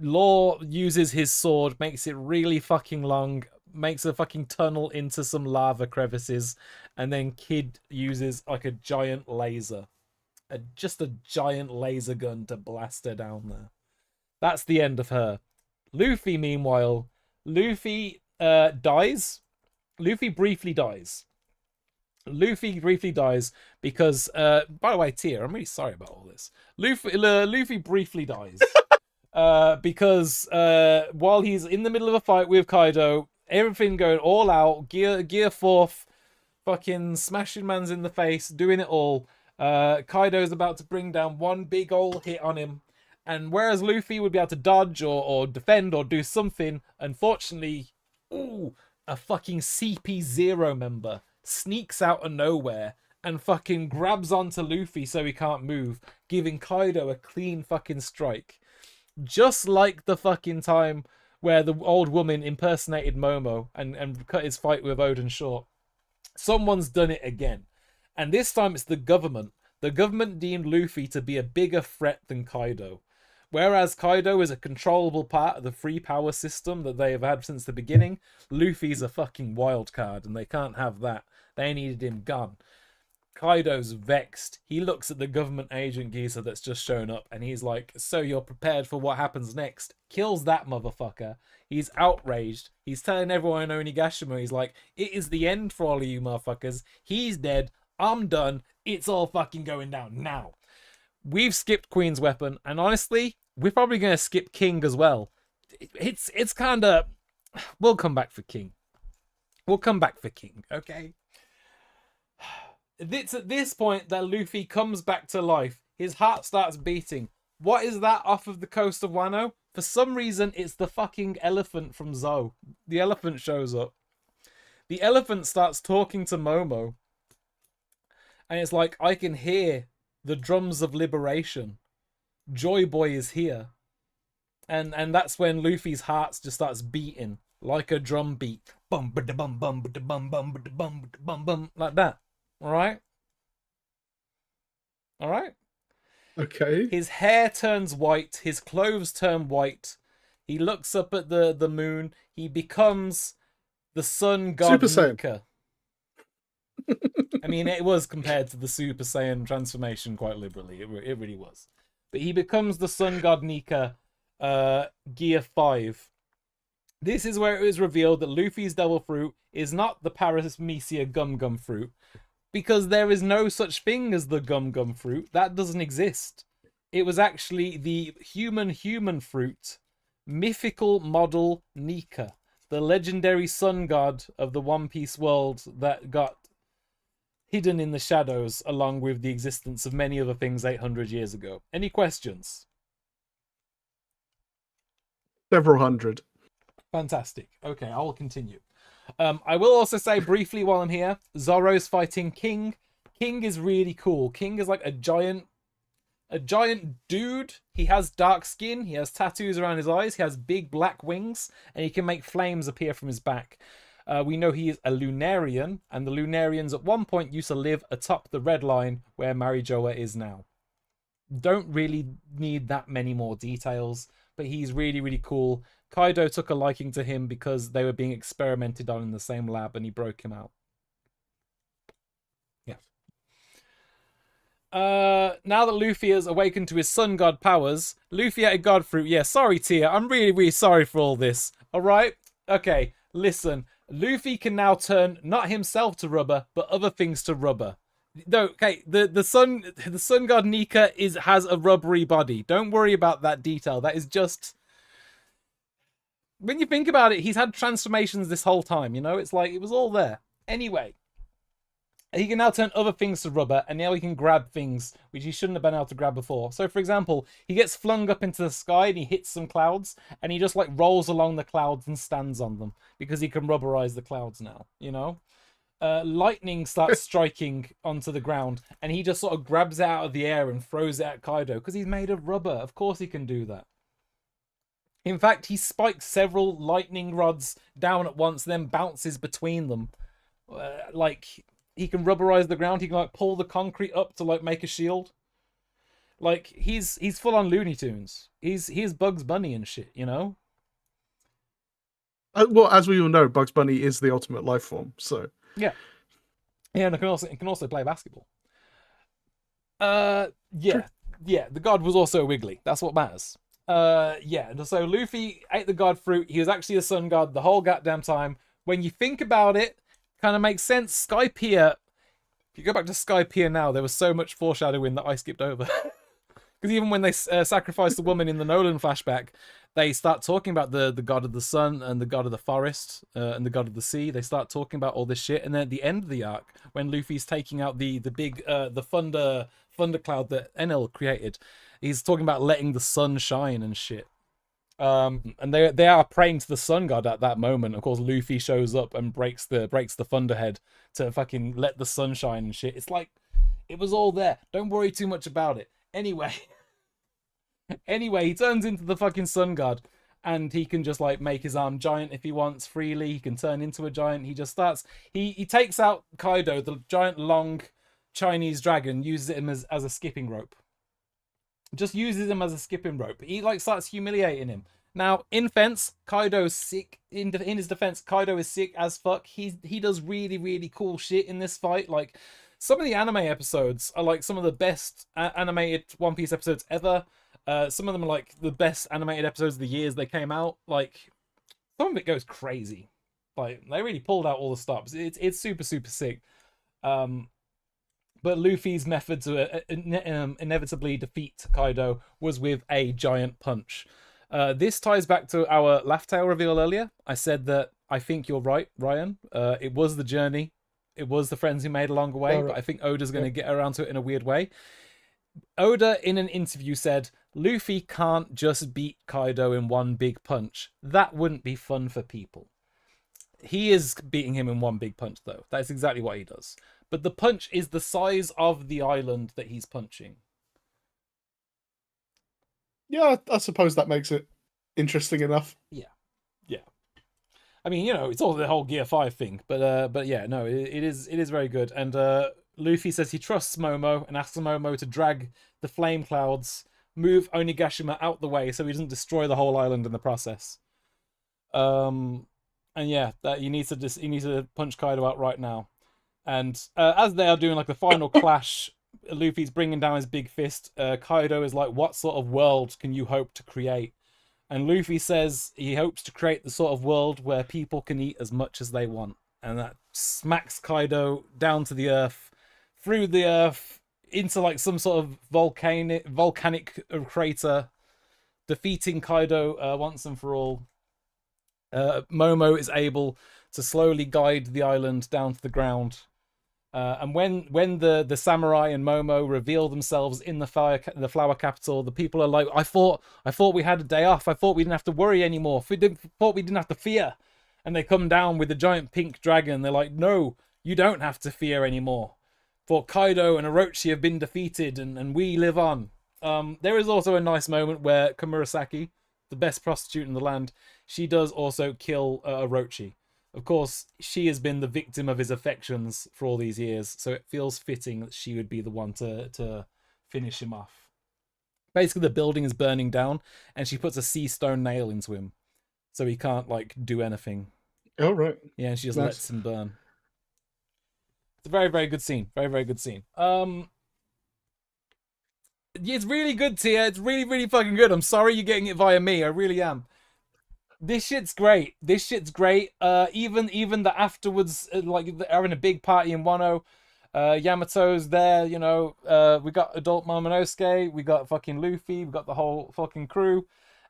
Law uses his sword, makes it really fucking long, makes a fucking tunnel into some lava crevices, and then Kid uses like a giant laser. Just a giant laser gun to blast her down there. That's the end of her. Luffy, meanwhile, dies. Luffy briefly dies because, by the way, Tia, I'm really sorry about all this. Luffy briefly dies because while he's in the middle of a fight with Kaido, everything going all out, gear forth, fucking smashing mans in the face, doing it all. Kaido's about to bring down one big old hit on him. And whereas Luffy would be able to dodge or defend or do something, unfortunately, a fucking CP0 member sneaks out of nowhere and fucking grabs onto Luffy so he can't move, giving Kaido a clean fucking strike. Just like the fucking time where the old woman impersonated Momo and cut his fight with Odin short. Someone's done it again. And this time it's the government. The government deemed Luffy to be a bigger threat than Kaido. Whereas Kaido is a controllable part of the free power system that they have had since the beginning, Luffy's a fucking wild card, and they can't have that. They needed him gone. Kaido's vexed. He looks at the government agent geezer that's just shown up, and he's like, so you're prepared for what happens next? Kills that motherfucker. He's outraged. He's telling everyone in Onigashima, he's like, it is the end for all of you motherfuckers. He's dead. I'm done. It's all fucking going down now. We've skipped Queen's Weapon, and honestly, we're probably going to skip King as well. It's kind of... We'll come back for King. Okay? It's at this point that Luffy comes back to life. His heart starts beating. What is that off of the coast of Wano? For some reason, it's the fucking elephant from Zou. The elephant shows up. The elephant starts talking to Momo. And it's like, I can hear the drums of liberation. Joy Boy is here. And that's when Luffy's heart just starts beating like a drum beat. Bum ba da bum bum ba da bum bum ba da bum ba da bum bum, like that. Alright? Okay. His hair turns white, his clothes turn white. He looks up at the moon. He becomes the sun god Super Nika. I mean, it was compared to the Super Saiyan transformation quite liberally. It really was. But he becomes the sun god Nika, Gear 5. This is where it is revealed that Luffy's devil fruit is not the Paramecia Gum Gum fruit, because there is no such thing as the Gum Gum fruit. That doesn't exist. It was actually the human fruit mythical model Nika, the legendary sun god of the One Piece world that got hidden in the shadows along with the existence of many other things 800 years ago. Any questions? Several hundred. Fantastic. Okay, I will continue. I will also say briefly while I'm here, Zoro's fighting King. King is really cool. King is like a giant dude. He has dark skin, he has tattoos around his eyes, he has big black wings, and he can make flames appear from his back. We know he is a Lunarian, and the Lunarians at one point used to live atop the Red Line where Marijoa is now. Don't really need that many more details, but he's really, really cool. Kaido took a liking to him because they were being experimented on in the same lab, and he broke him out. Yeah. Now that Luffy has awakened to his sun god powers, Luffy ate a god fruit. Yeah, sorry, Tia. I'm really, really sorry for all this. Alright? Okay, listen. Luffy can now turn not himself to rubber, but other things to rubber. No, okay, the sun god Nika has a rubbery body. Don't worry about that detail. That is just, when you think about it, he's had transformations this whole time, you know? It's like, it was all there. Anyway, he can now turn other things to rubber, and now he can grab things which he shouldn't have been able to grab before. So, for example, he gets flung up into the sky and he hits some clouds, and he just like rolls along the clouds and stands on them because he can rubberize the clouds now, you know? Lightning starts striking onto the ground, and he just sort of grabs it out of the air and throws it at Kaido because he's made of rubber. Of course he can do that. In fact, he spikes several lightning rods down at once, then bounces between them. Like, he can rubberize the ground. He can like pull the concrete up to like make a shield. Like, he's full on Looney Tunes. He's Bugs Bunny and shit, you know. Well, as we all know, Bugs Bunny is the ultimate life form. So yeah, and it can also play basketball. Yeah, the god was also a Wiggly. That's what matters. Yeah, so Luffy ate the god fruit. He was actually a sun god the whole goddamn time. When you think about it, kind of makes sense. Skypiea, if you go back to Skypiea now, there was so much foreshadowing that I skipped over. Because even when they sacrificed the woman in the Nolan flashback, they start talking about the god of the sun and the god of the forest and the god of the sea. They start talking about all this shit, and then at the end of the arc, when Luffy's taking out the big the thundercloud that Enel created, he's talking about letting the sun shine and shit. And they are praying to the sun god at that moment. Of course, Luffy shows up and breaks the thunderhead to fucking let the sun shine and shit. It's like, it was all there. Don't worry too much about it. Anyway, he turns into the fucking sun god, and he can just like make his arm giant if he wants freely. He can turn into a giant. He just starts. He takes out Kaido, the giant long Chinese dragon, uses him as a skipping rope. Just uses him as a skipping rope. He like starts humiliating him. Now, in defense, Kaido's sick. In his defense, Kaido is sick as fuck. He does really, really cool shit in this fight. Like, some of the anime episodes are like some of the best animated One Piece episodes ever. Some of them are like the best animated episodes of the years they came out. Like, some of it goes crazy. Like, they really pulled out all the stops. It's super, super sick. But Luffy's method to inevitably defeat Kaido was with a giant punch. This ties back to our Laugh Tale reveal earlier. I said that I think you're right, Ryan. It was the journey. It was the friends who made along the way, but I think Oda's going to get around to it in a weird way. Oda, in an interview, said, Luffy can't just beat Kaido in one big punch. That wouldn't be fun for people. He is beating him in one big punch, though. That's exactly what he does. But the punch is the size of the island that he's punching. yeah, I suppose that makes it interesting enough. Yeah. I mean, you know, it's all the whole Gear 5 thing, but yeah, no, it is very good. And Luffy says he trusts Momo and asks Momo to drag the flame clouds, move Onigashima out the way so he doesn't destroy the whole island in the process. And yeah, that he needs to punch Kaido out right now. And as they are doing like the final clash, Luffy's bringing down his big fist. Kaido is like, what sort of world can you hope to create? And Luffy says he hopes to create the sort of world where people can eat as much as they want. And that smacks Kaido down to the earth, through the earth, into like some sort of volcanic crater. defeating Kaido once and for all, Momo is able to slowly guide the island down to the ground. And when the samurai and Momo reveal themselves in the flower capital, the people are like, I thought we had a day off. I thought we didn't have to worry anymore. Thought we didn't have to fear. And they come down with the giant pink dragon. They're like, no, you don't have to fear anymore. For Kaido and Orochi have been defeated, and we live on. There is also a nice moment where Komurasaki, the best prostitute in the land, she does also kill Orochi. Of course, she has been the victim of his affections for all these years, so it feels fitting that she would be the one to finish him off. Basically, the building is burning down, and she puts a sea stone nail into him, so he can't, like, do anything. Oh, right. Yeah, and she just Nice. lets him burn. It's a very, very good scene. Very, very good scene. It's really good, Tia. It's really, really fucking good. I'm sorry you're getting it via me. I really am. This shit's great. Even the afterwards, like they're having a big party in Wano. Yamato's there, you know. We got adult Momonosuke. We got fucking Luffy. We got the whole fucking crew.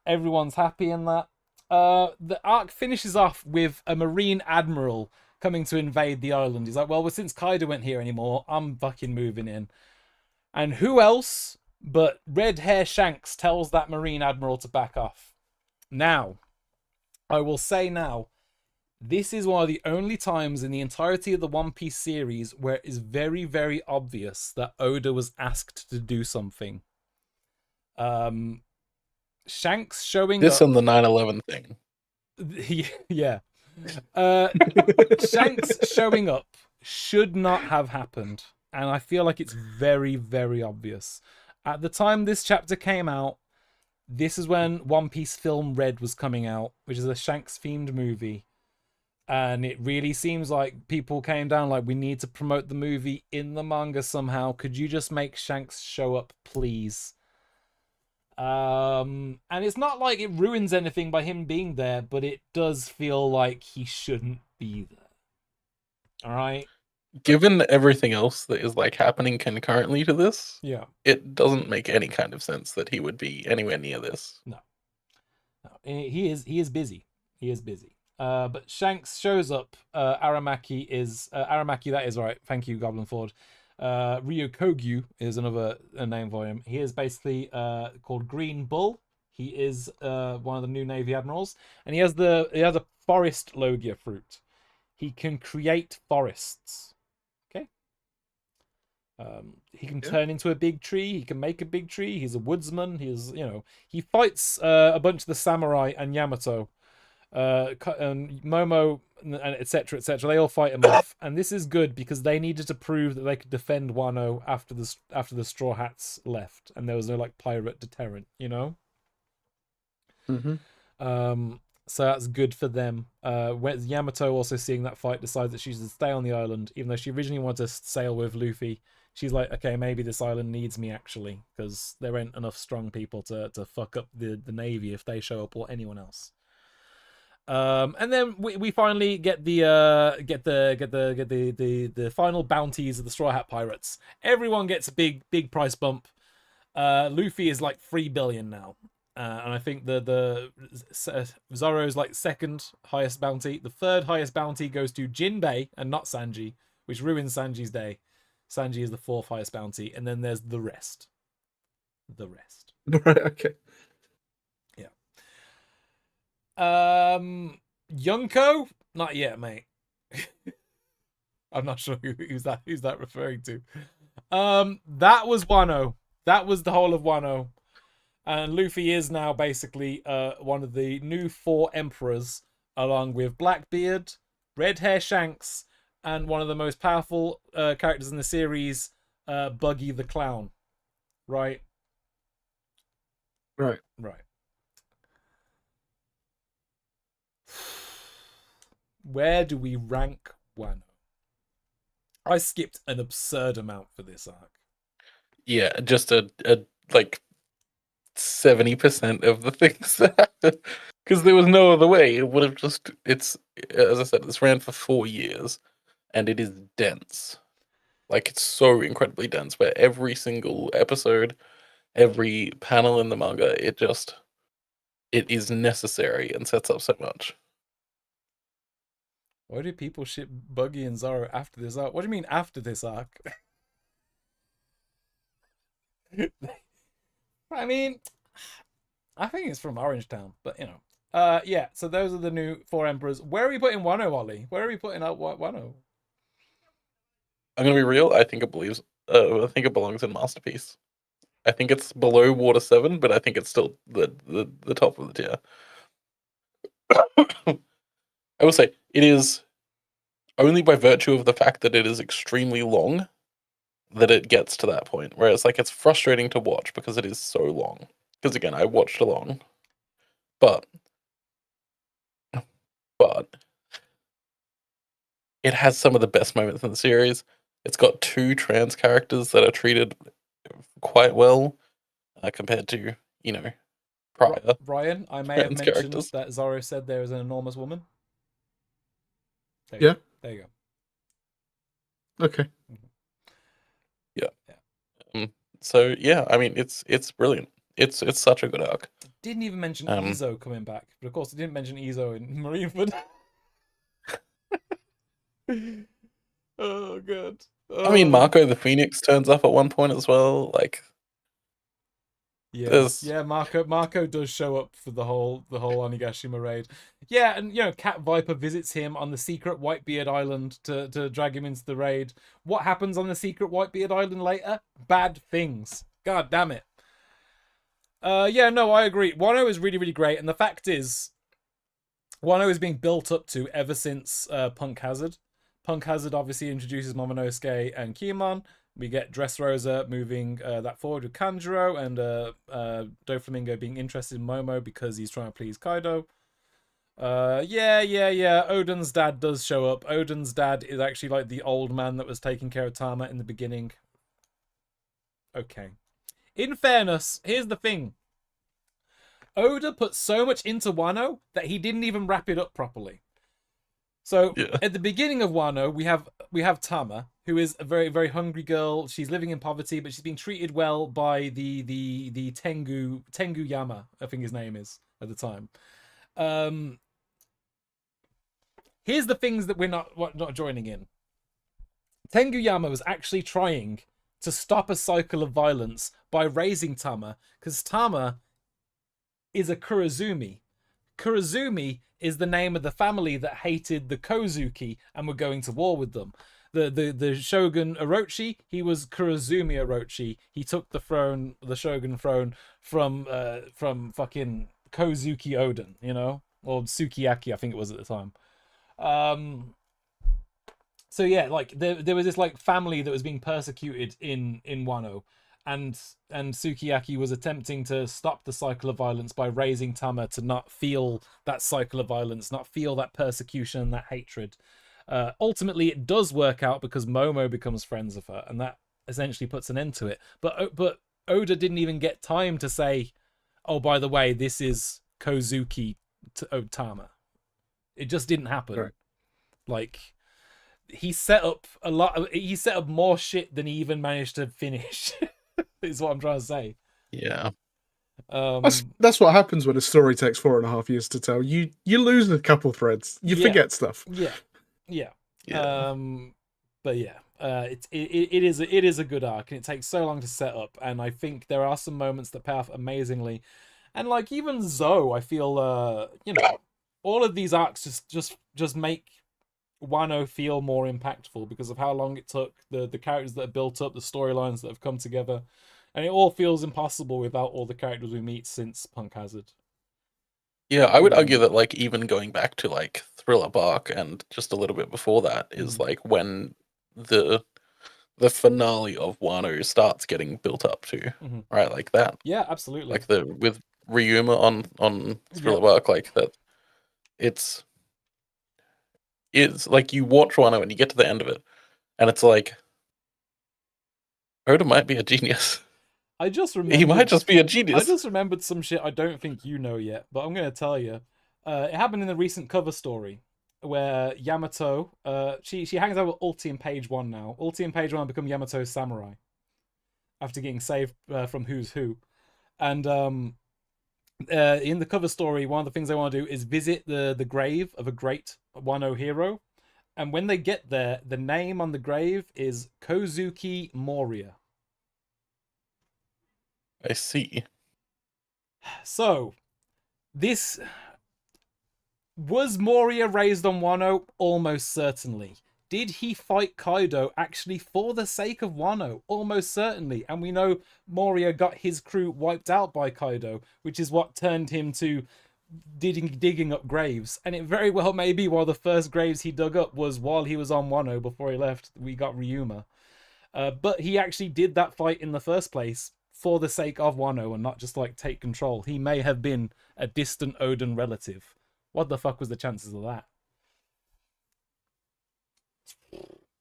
Everyone's happy in that. The arc finishes off with a Marine Admiral coming to invade the island. He's like, well, since Kaido went here anymore, I'm fucking moving in. And who else but Red Hair Shanks tells that Marine Admiral to back off. Now, I will say now, this is one of the only times in the entirety of the One Piece series where it is very, very obvious that Oda was asked to do something. Shanks showing This up... and the 9/11 thing. Yeah. Shanks showing up should not have happened. And I feel like it's very, very obvious. At the time this chapter came out, this is when One Piece Film Red was coming out, which is a Shanks-themed movie. And it really seems like people came down like, we need to promote the movie in the manga somehow. Could you just make Shanks show up, please? And it's not like it ruins anything by him being there, but it does feel like he shouldn't be there. All right? Given everything else that is like happening concurrently to this, Yeah. it doesn't make any kind of sense that he would be anywhere near this. No. He is busy. He is busy. But Shanks shows up. Aramaki, that is right. Thank you, Goblin Ford. Ryukogyu is another name for him. He is basically called Green Bull. He is one of the new Navy admirals, and he has a forest Logia fruit. He can create forests. Okay. He can turn into a big tree. He can make a big tree. He's a woodsman. He fights a bunch of the samurai and Yamato. And Momo, and etc. They all fight him off, and this is good because they needed to prove that they could defend Wano after the Straw Hats left, and there was no like pirate deterrent, you know. Mm-hmm. So that's good for them. When Yamato, also seeing that fight, decides that she's to stay on the island, even though she originally wanted to sail with Luffy. She's like, okay, maybe this island needs me actually, because there ain't enough strong people to fuck up the Navy if they show up or anyone else. And then we finally get the final bounties of the Straw Hat Pirates. Everyone gets a big price bump. Luffy is like 3 billion now, and I think the Zoro's like second highest bounty. The third highest bounty goes to Jinbei and not Sanji, which ruins Sanji's day. Sanji is the fourth highest bounty, and then there's the rest. Right. Okay. Yunko? Not yet, mate. I'm not sure who's that referring to. That was Wano. That was the whole of Wano. And Luffy is now basically one of the new 4 emperors, along with Blackbeard, Red Hair Shanks, and one of the most powerful characters in the series, Buggy the Clown. Right. Where do we rank Wano? I skipped an absurd amount for this arc. Yeah, just a like 70% of the things that happened, because there was no other way. It would have just, it's, as I said, this ran for 4 years, and it is dense. Like, it's so incredibly dense, where every single episode, every panel in the manga, it just it is necessary and sets up so much. Why do people ship Buggy and Zoro after this arc? What do you mean after this arc? I mean, I think it's from Orangetown, but you know. Yeah, so those are the new 4 Emperors. Where are we putting Wano, Ollie? Where are we putting out Wano? I'm gonna be real. I think it belongs in Masterpiece. I think it's below Water 7, but I think it's still the top of the tier. I will say it is only by virtue of the fact that it is extremely long that it gets to that point where it's like it's frustrating to watch because it is so long. Because again, I watched along, but it has some of the best moments in the series. It's got 2 trans characters that are treated quite well compared to, you know, prior. Ryan, I may have trans mentioned characters. that Zoro said there is an enormous woman. There Yeah. There you go. Okay. So yeah, I mean it's brilliant. It's such a good arc. Didn't even mention Izo coming back, but of course I didn't mention Izo in Marineford. Oh god. I mean, Marco the Phoenix turns up at one point as well. Like, yeah, Marco does show up for the whole Onigashima raid. Yeah, and you know, Cat Viper visits him on the secret Whitebeard Island to drag him into the raid. What happens on the secret Whitebeard Island later? Bad things. God damn it. Yeah, no, I agree. Wano is really, really great, and the fact is, Wano is being built up to ever since Punk Hazard. Punk Hazard obviously introduces Momonosuke and Kiyomon. We get Dressrosa moving that forward with Kanjuro, and Doflamingo being interested in Momo because he's trying to please Kaido. Yeah. Odin's dad does show up. Odin's dad is actually like the old man that was taking care of Tama in the beginning. Okay. In fairness, here's the thing. Oda put so much into Wano that he didn't even wrap it up properly. So at the beginning of Wano, we have Tama, who is a very, very hungry girl. She's living in poverty, but she's being treated well by the Tengu Yama, I think his name is at the time. Here's the things that we're not joining in. Tengu Yama was actually trying to stop a cycle of violence by raising Tama, because Tama is a Kurozumi. Kurozumi is the name of the family that hated the Kozuki and were going to war with them. The Shogun Orochi, he was Kurozumi Orochi. He took the Shogun throne from fucking Kozuki Oden, you know, or Sukiyaki, I think it was at the time. So yeah, like there was this like family that was being persecuted in Wano, and Sukiyaki was attempting to stop the cycle of violence by raising Tama to not feel that cycle of violence, not feel that persecution, that hatred. Ultimately, it does work out because Momo becomes friends with her, and that essentially puts an end to it. But Oda didn't even get time to say, "Oh, by the way, this is Kozuki Tama." It just didn't happen. Right. Like, he set up he set up more shit than he even managed to finish. Is what I'm trying to say. Yeah. That's what happens when a story takes 4.5 years to tell. You lose a couple threads. You forget stuff. Yeah. But yeah, it is a good arc, and it takes so long to set up. And I think there are some moments that pay off amazingly. And like even Zoe, I feel you know, all of these arcs just make Wano feel more impactful because of how long it took, the characters that are built up, the storylines that have come together, and it all feels impossible without all the characters we meet since Punk Hazard. Yeah, I would argue that like even going back to like Thriller Bark and just a little bit before that is like when the finale of Wano starts getting built up to, right? Like that. Yeah, absolutely. Like with Ryuma on Thriller Bark, like that. It's like you watch Wano and you get to the end of it, and it's like Oda might be a genius. I just remembered, he might just be a genius. I just remembered some shit I don't think you know yet, but I'm going to tell you. It happened in the recent cover story where Yamato, she hangs out with Ulti in page 1 now. Ulti in page 1 become Yamato's samurai after getting saved from Who's Who. And In the cover story, one of the things they want to do is visit the grave of a great Wano hero. And when they get there, the name on the grave is Kozuki Moria. I see. So, this... Was Moria raised on Wano? Almost certainly. Did he fight Kaido actually for the sake of Wano? Almost certainly. And we know Moria got his crew wiped out by Kaido, which is what turned him to digging up graves. And it very well may be one of the first graves he dug up was while he was on Wano before he left. We got Ryuma. But he actually did that fight in the first place for the sake of Wano and not just like take control. He may have been a distant Oden relative. What the fuck was the chances of that?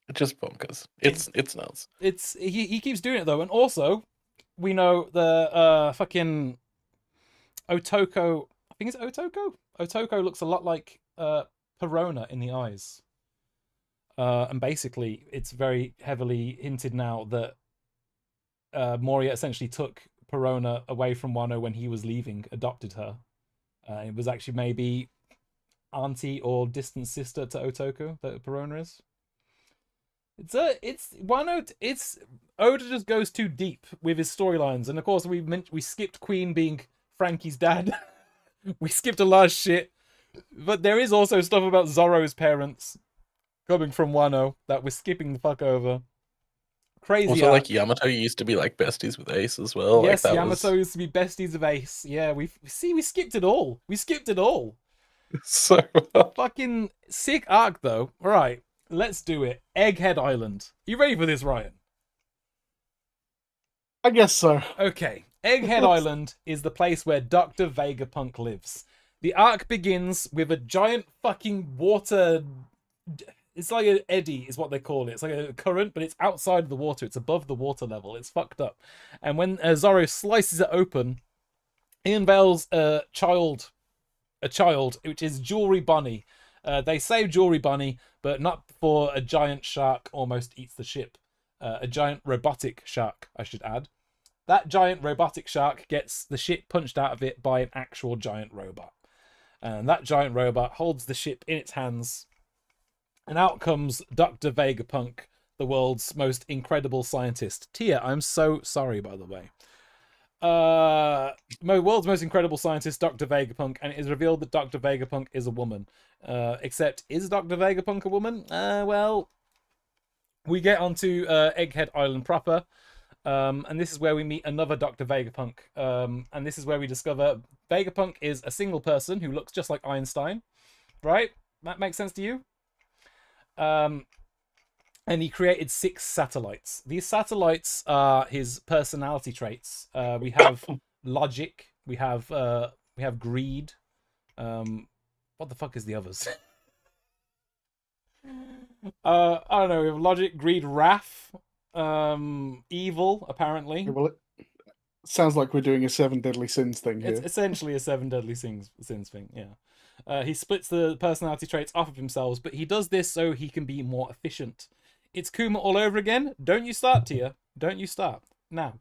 It's just bonkers. It's nuts. He keeps doing it though, and also we know the fucking Otoko. I think it's Otoko. Otoko looks a lot like Perona in the eyes, and basically it's very heavily hinted now that Moria essentially took Perona away from Wano when he was leaving, adopted her. It was actually maybe auntie or distant sister to Otoko that Perona is. It's Oda just goes too deep with his storylines, and of course we skipped Queen being Frankie's dad. We skipped a lot of shit, but there is also stuff about Zoro's parents coming from Wano that we're skipping the fuck over. Crazy. Also, like Yamato used to be like besties with Ace as well. Yes, like, Yamato used to be besties of Ace. Yeah, we skipped it all. We skipped it all. So Fucking sick arc though. All right, let's do it. Egghead Island. You ready for this, Ryan? I guess so. Okay. Egghead Island is the place where Dr. Vegapunk lives. The arc begins with a giant fucking water... It's like an eddy is what they call it. It's like a current, but it's outside of the water. It's above the water level. It's fucked up. And when Zoro slices it open, he unveils a child, which is Jewelry Bunny. They save Jewelry Bunny, but not before a giant shark almost eats the ship. A giant robotic shark, I should add. That giant robotic shark gets the ship punched out of it by an actual giant robot. And that giant robot holds the ship in its hands. And out comes Dr. Vegapunk, the world's most incredible scientist. Tia, I'm so sorry, by the way. World's most incredible scientist, Dr. Vegapunk, and it is revealed that Dr. Vegapunk is a woman. Except, is Dr. Vegapunk a woman? Well, we get onto Egghead Island proper. And this is where we meet another Dr. Vegapunk. And this is where we discover Vegapunk is a single person who looks just like Einstein. Right? That makes sense to you? And he created 6 satellites. These satellites are his personality traits. We have logic. We have greed. What the fuck is the others? I don't know. We have logic, greed, wrath, evil. Apparently, Well, it sounds like we're doing a 7 deadly sins thing here. it's essentially a 7 deadly sins thing. Yeah. He splits the personality traits off of himself, but he does this so he can be more efficient. It's Kuma all over again. Don't you start, Tia. Don't you start. Now,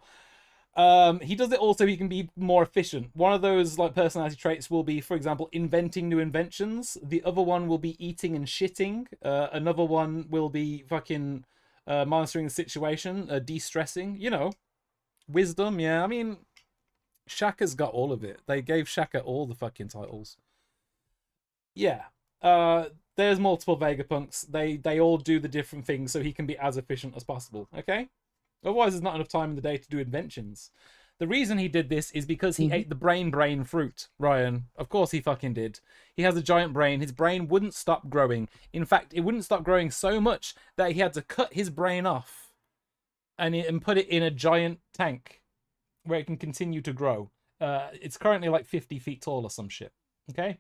he does it also so he can be more efficient. One of those like personality traits will be, for example, inventing new inventions. The other one will be eating and shitting. Another one will be fucking monitoring the situation, de-stressing. You know, wisdom. Yeah, I mean, Shaka's got all of it. They gave Shaka all the fucking titles. Yeah. There's multiple Vegapunks. They all do the different things so he can be as efficient as possible. Okay? Otherwise, there's not enough time in the day to do inventions. The reason he did this is because he ate the brain fruit, Ryan. Of course he fucking did. He has a giant brain. His brain wouldn't stop growing. In fact, it wouldn't stop growing so much that he had to cut his brain off and put it in a giant tank where it can continue to grow. It's currently like 50 feet tall or some shit. Okay?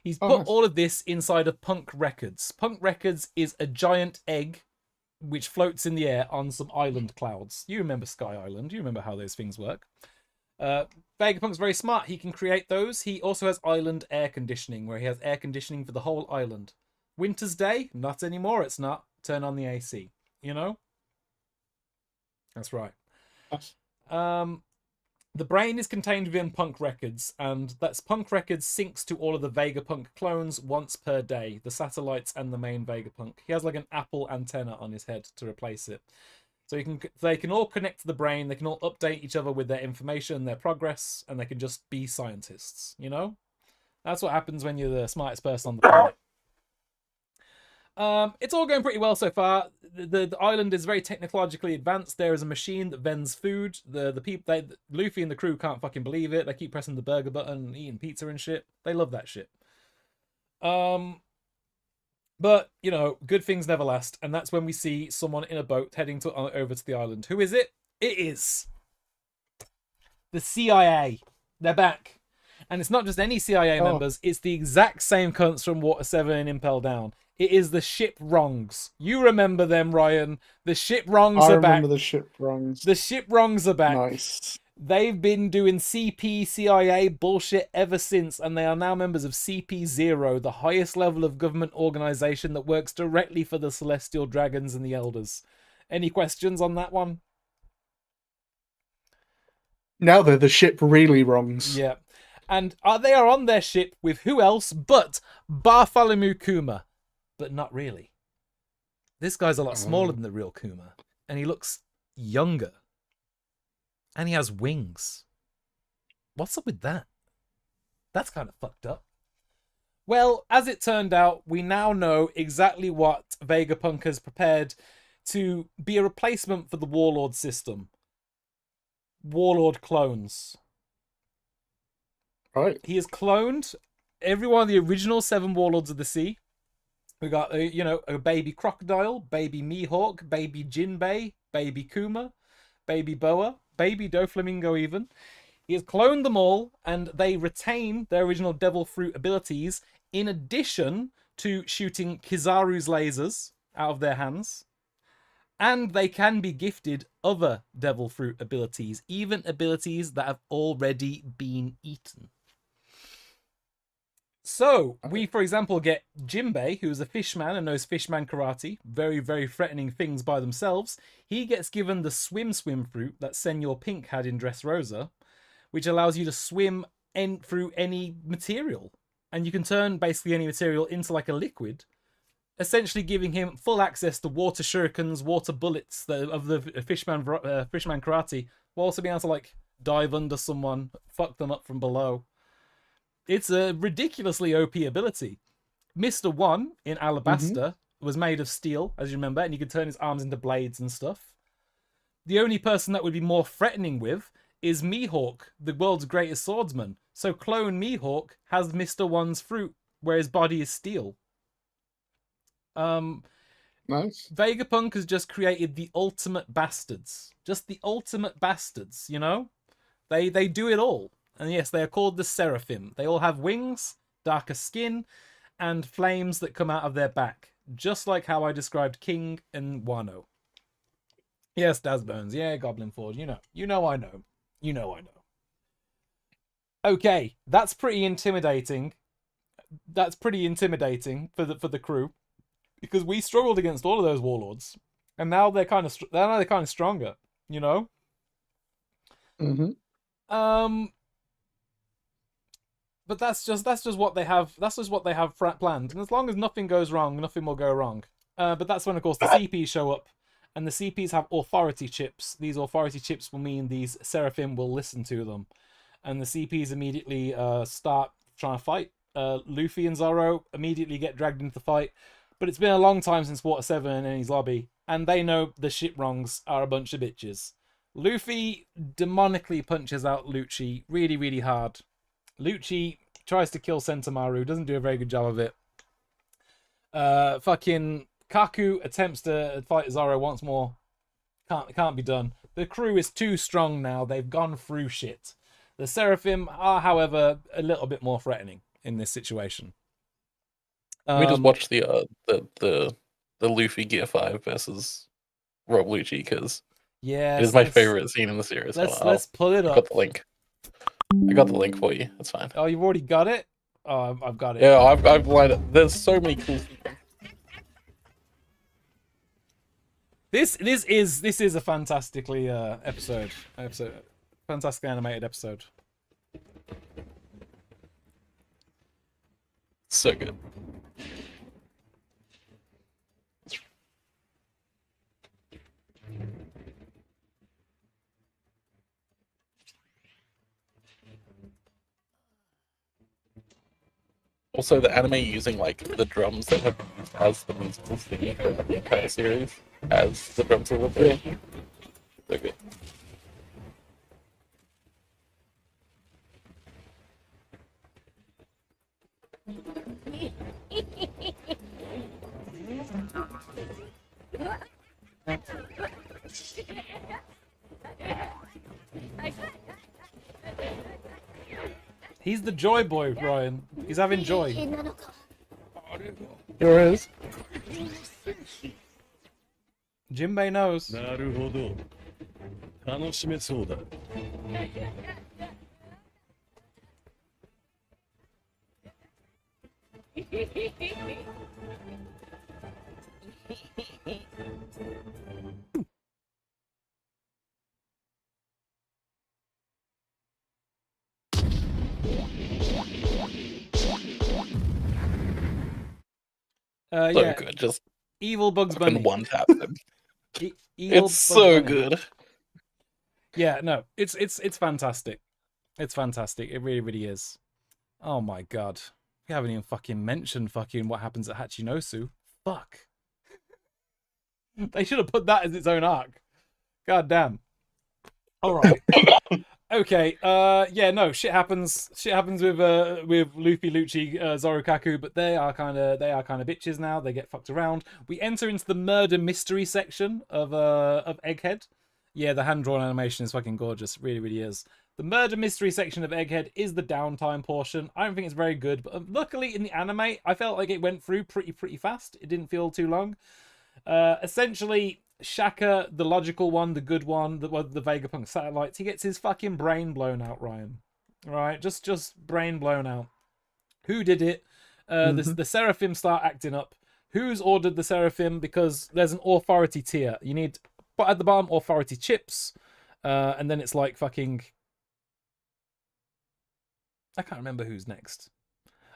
He's put all of this inside of Punk Records. Punk Records is a giant egg which floats in the air on some island clouds. You remember Sky Island. You remember how those things work. Vegapunk's very smart. He can create those. He also has island air conditioning, where he has air conditioning for the whole island. Winter's day? Not anymore, it's not. Turn on the AC. You know? That's right. The brain is contained within Punk Records, and that's Punk Records syncs to all of the Vegapunk clones once per day, the satellites and the main Vegapunk. He has like an Apple antenna on his head to replace it. So they can all connect to the brain, they can all update each other with their information, their progress, and they can just be scientists, you know? That's what happens when you're the smartest person on the planet. It's all going pretty well so far. The island is very technologically advanced. There is a machine that vends food. The people, Luffy and the crew can't fucking believe it. They keep pressing the burger button and eating pizza and shit. They love that shit. But you know, good things never last, and that's when we see someone in a boat heading over to the island. Who is it? It is the CIA. They're back, and it's not just any CIA members. It's the exact same cunts from Water 7 and Impel Down. It is the Ship Wrongs. You remember them, Ryan. The Ship Wrongs are back. I remember the Ship Wrongs. The Ship Wrongs are back. Nice. They've been doing CP, CIA bullshit ever since, and they are now members of CP0, the highest level of government organization that works directly for the Celestial Dragons and the Elders. Any questions on that one? Now they're the Ship Really Wrongs. Yeah. And they are on their ship with who else but Bartholomew Kuma. But not really. This guy's a lot smaller than the real Kuma, and he looks younger. And he has wings. What's up with that? That's kind of fucked up. Well, as it turned out, we now know exactly what Vegapunk has prepared to be a replacement for the Warlord system. Warlord clones. Right. He has cloned every one of the original 7 Warlords of the Sea. We got, a baby Crocodile, baby Mihawk, baby Jinbei, baby Kuma, baby Boa, baby Doflamingo even. He has cloned them all, and they retain their original Devil Fruit abilities in addition to shooting Kizaru's lasers out of their hands. And they can be gifted other Devil Fruit abilities, even abilities that have already been eaten. So, we, for example, get Jinbei, who is a fishman and knows fishman karate, very, very threatening things by themselves. He gets given the swim fruit that Senor Pink had in Dressrosa, which allows you to swim through any material. And you can turn basically any material into like a liquid, essentially giving him full access to water shurikens, water bullets of the fishman karate, while also being able to like dive under someone, fuck them up from below. It's a ridiculously OP ability. Mr. One in Alabasta was made of steel, as you remember, and you could turn his arms into blades and stuff. The only person that would be more threatening with is Mihawk, the world's greatest swordsman. So clone Mihawk has Mr. One's fruit, where his body is steel. Nice. Vegapunk has just created the ultimate bastards. Just the ultimate bastards, you know? They do it all. And yes, they are called the Seraphim. They all have wings, darker skin, and flames that come out of their back. Just like how I described King and Wano. Yes, Dazbones. Yeah, Goblin Forge. You know I know. You know I know. Okay, that's pretty intimidating. That's pretty intimidating for the crew. Because we struggled against all of those warlords. And now they're kind of stronger, you know? But that's just what they have. That's just what they have planned. And as long as nothing goes wrong, nothing will go wrong. But that's when, of course, the CPs show up, and the CPs have authority chips. These authority chips will mean these Seraphim will listen to them, and the CPs immediately start trying to fight. Luffy and Zoro immediately get dragged into the fight. But it's been a long time since Water 7 and Enies Lobby, and they know the Ship Wrongs are a bunch of bitches. Luffy demonically punches out Lucci really, really hard. Lucci tries to kill Sentomaru, doesn't do a very good job of it. Fucking Kaku attempts to fight Zoro once more. Can't be done. The crew is too strong now. They've gone through shit. The Seraphim are, however, a little bit more threatening in this situation. We just watched the Luffy Gear 5 versus Rob Lucci because it is my favorite scene in the series. Let's pull it up. I got the link. I got the link for you. That's fine. Oh, you've already got it? Oh, I've got it. Yeah, I've lined up. There's so many cool sequences. This is a fantastically episode. Fantastic animated episode. So good. Also, the anime using like the drums that have as the musical theme for the entire series as the drums of the film. So good. He's the joy boy, Ryan. He's having joy. Here it is. Jinbei knows. なるほど。楽しめそうだ。So Yeah, good. Just evil Bugs fucking Bunny. one tap them. Evil It's Bugs so Bunny. good. Yeah, no, it's fantastic. It's fantastic. It really, really is. Oh my god. We haven't even fucking mentioned fucking what happens at Hachinosu. Fuck. They should have put that as its own arc. God damn. Alright. Okay, yeah, no, shit happens. Shit happens with Luffy, Lucci, Zorukaku, but they are kind of bitches now. They get fucked around. We enter into the murder mystery section of Egghead. Yeah, the hand-drawn animation is fucking gorgeous. It really, really is. The murder mystery section of Egghead is the downtime portion. I don't think it's very good, but luckily in the anime, I felt like it went through pretty fast. It didn't feel too long. Essentially, Shaka, the logical one, the good one, the Vegapunk satellites, he gets his fucking brain blown out, Ryan. Right? Just brain blown out. Who did it? The Seraphim start acting up. Who's ordered the Seraphim? Because there's an authority tier. You need, but at the bottom, authority chips. And then it's like fucking... I can't remember who's next.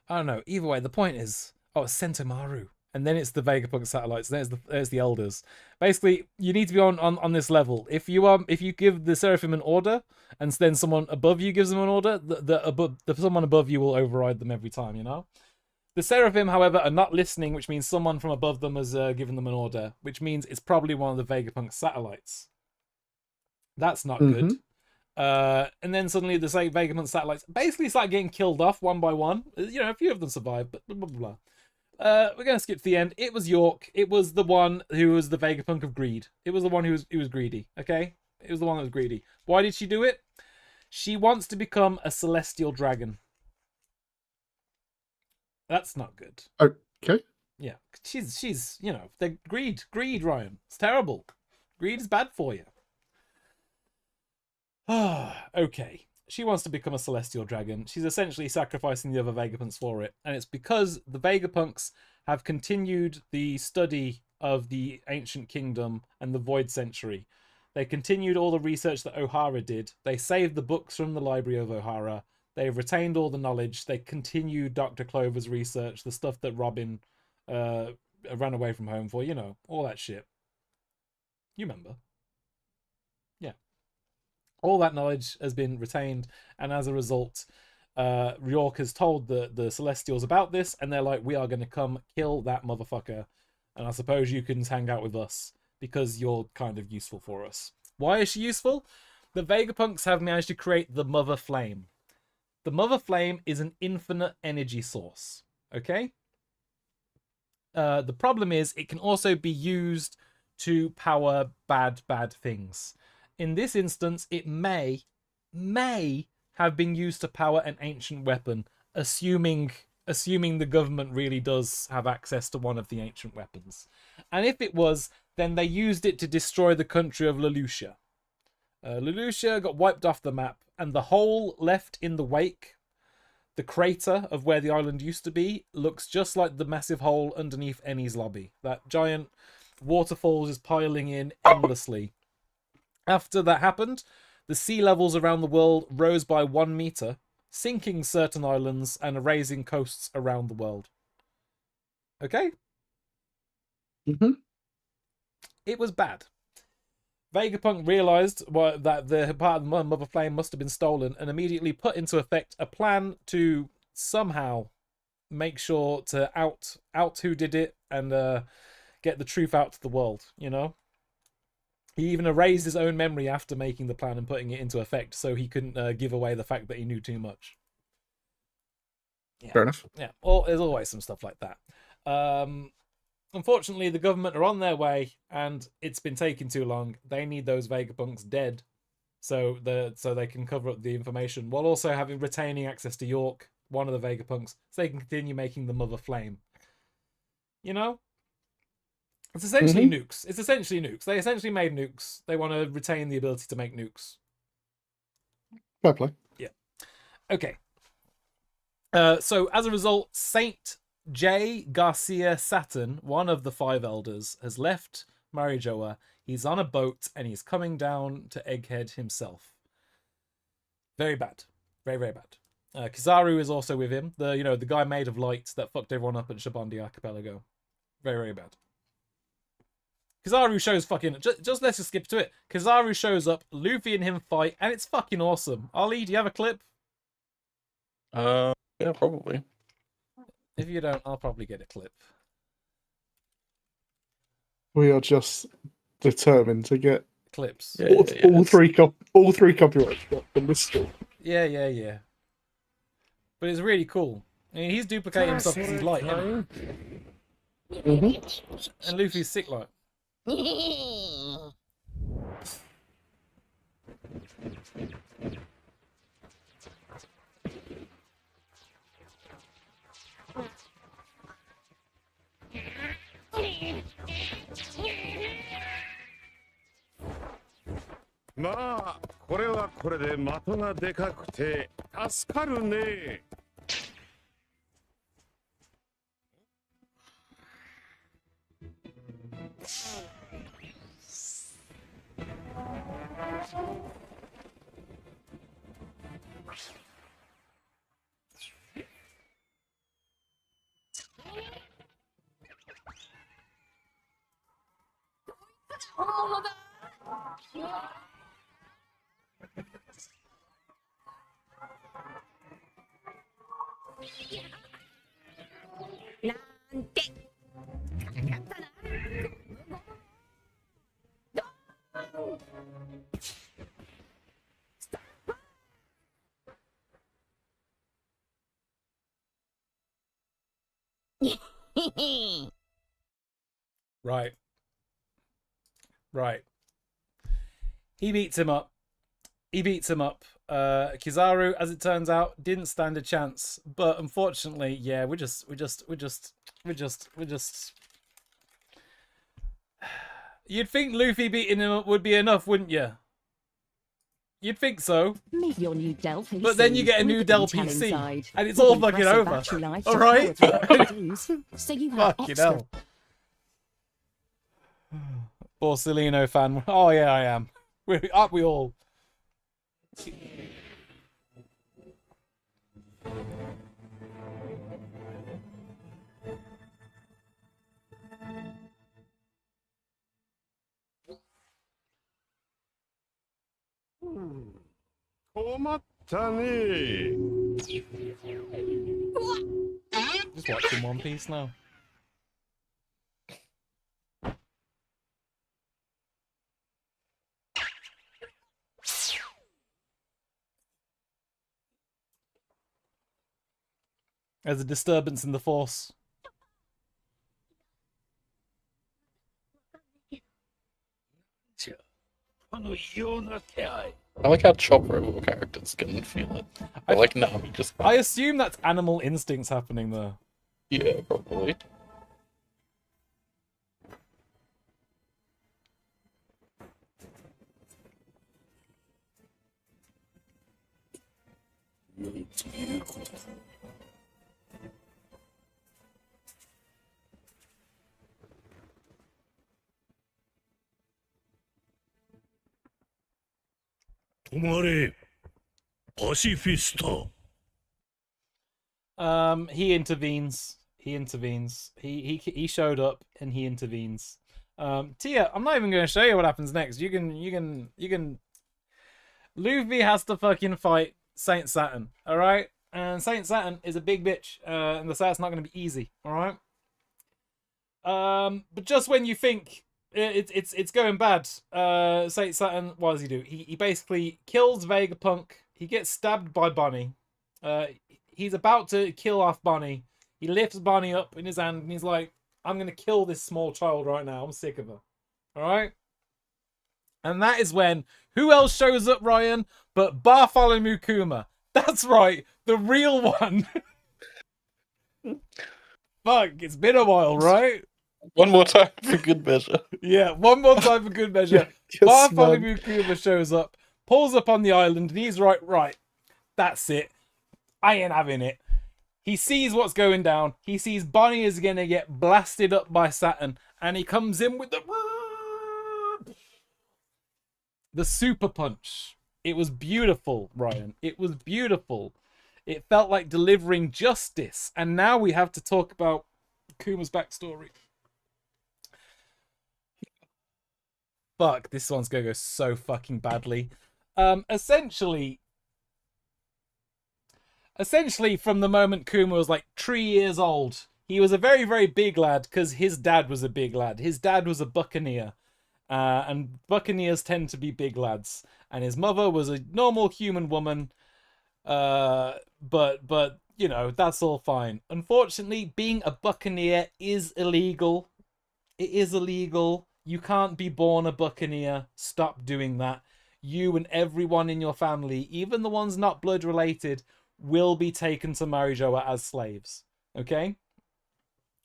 I don't know. Either way, the point is... Oh, it's Sentomaru. And then it's the Vegapunk satellites. There's the elders. Basically, you need to be on this level. If you give the Seraphim an order, and then someone above you gives them an order, the someone above you will override them every time. You know. The Seraphim, however, are not listening, which means someone from above them has given them an order, which means it's probably one of the Vegapunk satellites. That's not good. And then suddenly the Vegapunk satellites basically start getting killed off one by one. You know, a few of them survive, but blah blah blah. We're going to skip to the end. It was York. It was the one who was the Vegapunk of greed. It was the one who was greedy, okay? It was the one that was greedy. Why did she do it? She wants to become a celestial dragon. That's not good. Okay. Yeah, she's you know, the greed, Ryan. It's terrible. Greed is bad for you. Okay. She wants to become a celestial dragon. She's essentially sacrificing the other Vegapunks for it. And it's because the Vegapunks have continued the study of the ancient kingdom and the Void Century. They continued all the research that O'Hara did. They saved the books from the library of O'Hara. They've retained all the knowledge. They continued Dr. Clover's research, the stuff that Robin ran away from home for, you know, all that shit. You remember. All that knowledge has been retained, and as a result, Ryork has told the Celestials about this, and they're like, we are going to come kill that motherfucker, and I suppose you can hang out with us, because you're kind of useful for us. Why is she useful? The Vegapunks have managed to create the Mother Flame. The Mother Flame is an infinite energy source, okay? The problem is, it can also be used to power bad things. In this instance, it may have been used to power an ancient weapon, assuming the government really does have access to one of the ancient weapons. And if it was, then they used it to destroy the country of Leloucha. Leloucha got wiped off the map, and the hole left in the wake, the crater of where the island used to be, looks just like the massive hole underneath Eni's lobby. That giant waterfall is piling in endlessly. After that happened, The sea levels around the world rose by 1 meter, sinking certain islands and erasing coasts around the world. Okay? Mm-hmm. It was bad. Vegapunk realised that the part of the Mother Flame must have been stolen and immediately put into effect a plan to somehow make sure to out who did it and get the truth out to the world, you know? He even erased his own memory after making the plan and putting it into effect so he couldn't give away the fact that he knew too much. Yeah. Fair enough. Yeah, well, there's always some stuff like that. Unfortunately, the government are on their way, and it's been taking too long. They need those Vegapunks dead, so they can cover up the information while also retaining access to York, one of the Vegapunks, so they can continue making the Mother Flame. You know, it's essentially nukes. It's essentially nukes. They essentially made nukes. They want to retain the ability to make nukes. Fair play. Yeah. Okay. So as a result, Saint J. Garcia Saturn, one of the 5 elders, has left Marijoa. He's on a boat and he's coming down to Egghead himself. Very bad. Very, very bad. Kizaru is also with him. The guy made of light that fucked everyone up at Shabondi Archipelago. Very, very bad. Kizaru shows fucking... Just let's just skip to it. Kizaru shows up, Luffy and him fight, and it's fucking awesome. Ali, do you have a clip? Yeah, probably. If you don't, I'll probably get a clip. We are just determined to get Clips. Yeah, all three copyrights from this story. Yeah. But it's really cool. I mean, he's duplicating himself because he's light, isn't he? And Luffy's sick light. まあこれはこれで的がでかくて助かるね。なんてやったな。Right. He beats him up. Kizaru, as it turns out, didn't stand a chance. But unfortunately, yeah, we just. You'd think Luffy beating him up would be enough, wouldn't you? You'd think so. Meet your new Dell PC. But then you get a new with Dell Intel PC, inside. and it's With all fucking impressive over. battery life All to right? power through produce, so you have Fucking extra hell. Borsellino fan. Oh yeah, I am. Aren't we all? Just watching One Piece now. There's a disturbance in the force. I like how Chopper of all characters can feel it. I like Nami just. I assume that's animal instincts happening there. Yeah, probably. 止まれ。パシフィスタ。He intervenes. He showed up and he intervenes. Tia, I'm not even going to show you what happens next. You can. Luffy has to fucking fight Saint Saturn. All right, and Saint Saturn is a big bitch, and that's not going to be easy. All right. But just when you think it's going bad, Saint Saturn, what does he do? He basically kills Vegapunk. He gets stabbed by Bonnie. He's about to kill off Bonnie. He lifts Bonnie up in his hand and he's like, I'm gonna kill this small child right now. I'm sick of her. Alright? And that is when who else shows up, Ryan, but Bartholomew Kuma. That's right, the real one. Fuck, it's been a while, right? One more time for good measure. Yeah, one more time for good measure. Yes, Bartholomew Kuma shows up, pulls up on the island, and he's right, that's it. I ain't having it. He sees what's going down. He sees Bonnie is going to get blasted up by Saturn, and he comes in with the super punch. It was beautiful, Ryan. It was beautiful. It felt like delivering justice. And now we have to talk about Kuma's backstory. Fuck, this one's going to go so fucking badly. Essentially, from the moment Kuma was like 3 years old, he was a very, very big lad because his dad was a big lad. His dad was a buccaneer. And buccaneers tend to be big lads. And his mother was a normal human woman. But you know, that's all fine. Unfortunately, being a buccaneer is illegal. It is illegal. You can't be born a buccaneer. Stop doing that. You and everyone in your family, even the ones not blood related, will be taken to Marijoa as slaves. Okay?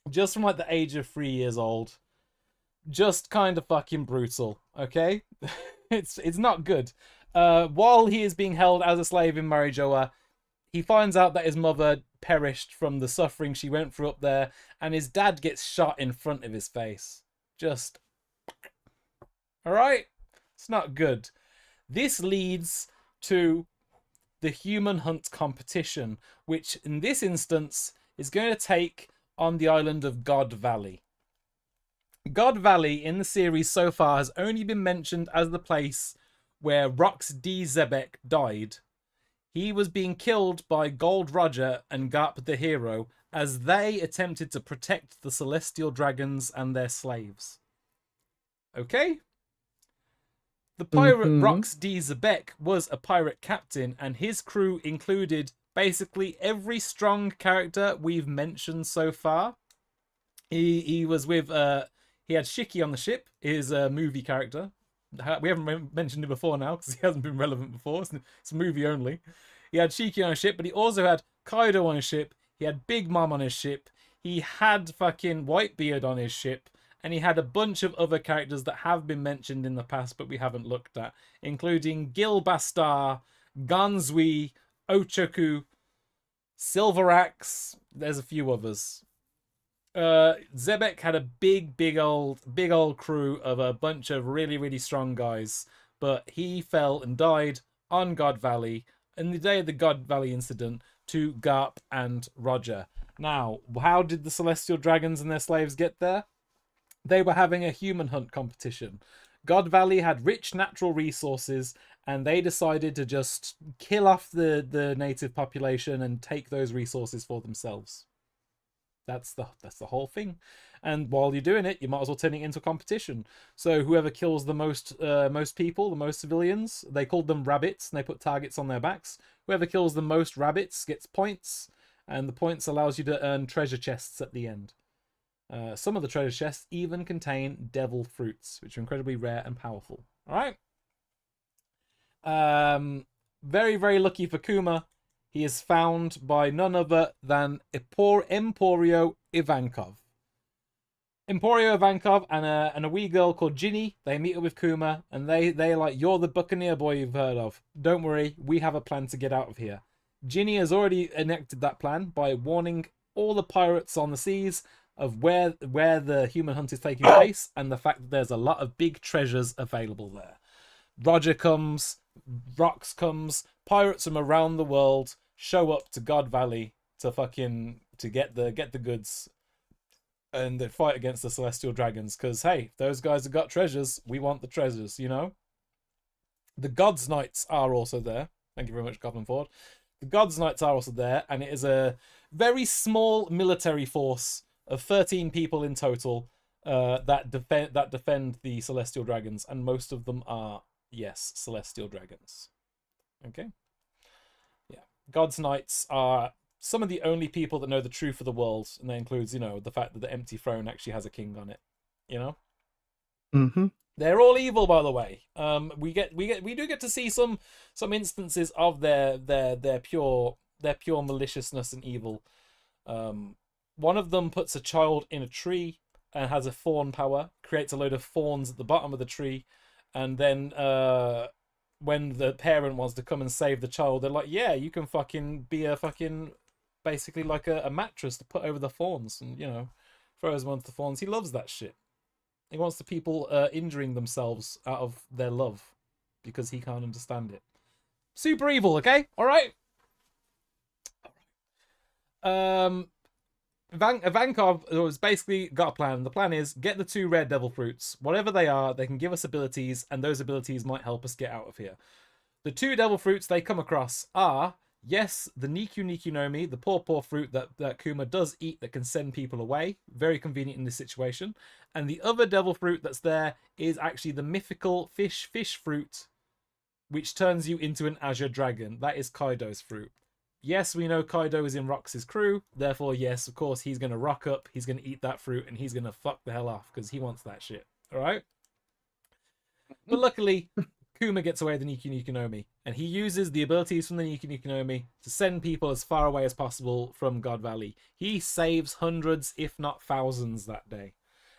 Just from like the age of 3 years old. Just kind of fucking brutal. Okay? It's not good. While he is being held as a slave in Marijoa, he finds out that his mother perished from the suffering she went through up there, and his dad gets shot in front of his face. Just... Alright? It's not good. This leads to the human hunt competition, which in this instance is going to take on the island of God Valley. God Valley in the series so far has only been mentioned as the place where Rox D. Zebek died. He was being killed by Gold Roger and Garp the Hero as they attempted to protect the Celestial Dragons and their slaves. Okay? The pirate Rox D. Zebek was a pirate captain, and his crew included basically every strong character we've mentioned so far. He was with... he had Shiki on the ship, his movie character. We haven't mentioned him before now, because he hasn't been relevant before. It's a movie only. He had Shiki on his ship, but he also had Kaido on his ship. He had Big Mom on his ship. He had fucking Whitebeard on his ship. And he had a bunch of other characters that have been mentioned in the past, but we haven't looked at, including Gil Bastar, Ganzui, Ochaku, Silverax. There's a few others. Zebek had a big old crew of a bunch of really, really strong guys, but he fell and died on God Valley in the day of the God Valley incident to Garp and Roger. Now, how did the Celestial Dragons and their slaves get there? They were having a human hunt competition. God Valley had rich natural resources, and they decided to just kill off the native population and take those resources for themselves. That's the whole thing. And while you're doing it, you might as well turn it into a competition. So whoever kills the most people, the most civilians, they called them rabbits, and they put targets on their backs. Whoever kills the most rabbits gets points, and the points allows you to earn treasure chests at the end. Some of the treasure chests even contain devil fruits, which are incredibly rare and powerful. All right. Very, very lucky for Kuma. He is found by none other than Emporio Ivankov. Emporio Ivankov and a wee girl called Ginny, they meet up with Kuma, and they're like, you're the buccaneer boy you've heard of. Don't worry, we have a plan to get out of here. Ginny has already enacted that plan by warning all the pirates on the seas of where the human hunt is taking place and the fact that there's a lot of big treasures available there. Roger comes, Rox comes, pirates from around the world show up to God Valley to get the goods, and they fight against the Celestial Dragons, because hey, those guys have got treasures, we want the treasures, you know. The Gods Knights are also there. Thank you very much, Goblin Ford. The Gods Knights are also there, and it is a very small military force of 13 people in total that defend the Celestial Dragons, and most of them are, yes, Celestial Dragons. Okay? Yeah. Gods Knights are some of the only people that know the truth of the world, and that includes, you know, the fact that the empty throne actually has a king on it. You know? Mm-hmm. They're all evil, by the way. We do get to see some instances of their pure maliciousness and evil. One of them puts a child in a tree and has a fawn power, creates a load of fawns at the bottom of the tree, and then when the parent wants to come and save the child, they're like, yeah, you can fucking be a fucking basically like a mattress to put over the fawns, and, you know, throws them onto the fawns. He loves that shit. He wants the people injuring themselves out of their love because he can't understand it. Super evil, okay? All right. Ivankov has basically got a plan. The plan is get the 2 rare devil fruits. Whatever they are, they can give us abilities, and those abilities might help us get out of here. The 2 devil fruits they come across are, yes, the Niku Nomi, the poor fruit that Kuma does eat that can send people away. Very convenient in this situation. And the other devil fruit that's there is actually the mythical fish fruit, which turns you into an Azure Dragon. That is Kaido's fruit. Yes, we know Kaido is in Rox's crew. Therefore, yes, of course, he's going to rock up. He's going to eat that fruit, and he's going to fuck the hell off because he wants that shit. All right? But luckily, Kuma gets away with the Niku Nomi, and he uses the abilities from the Niku Nomi to send people as far away as possible from God Valley. He saves hundreds, if not thousands, that day,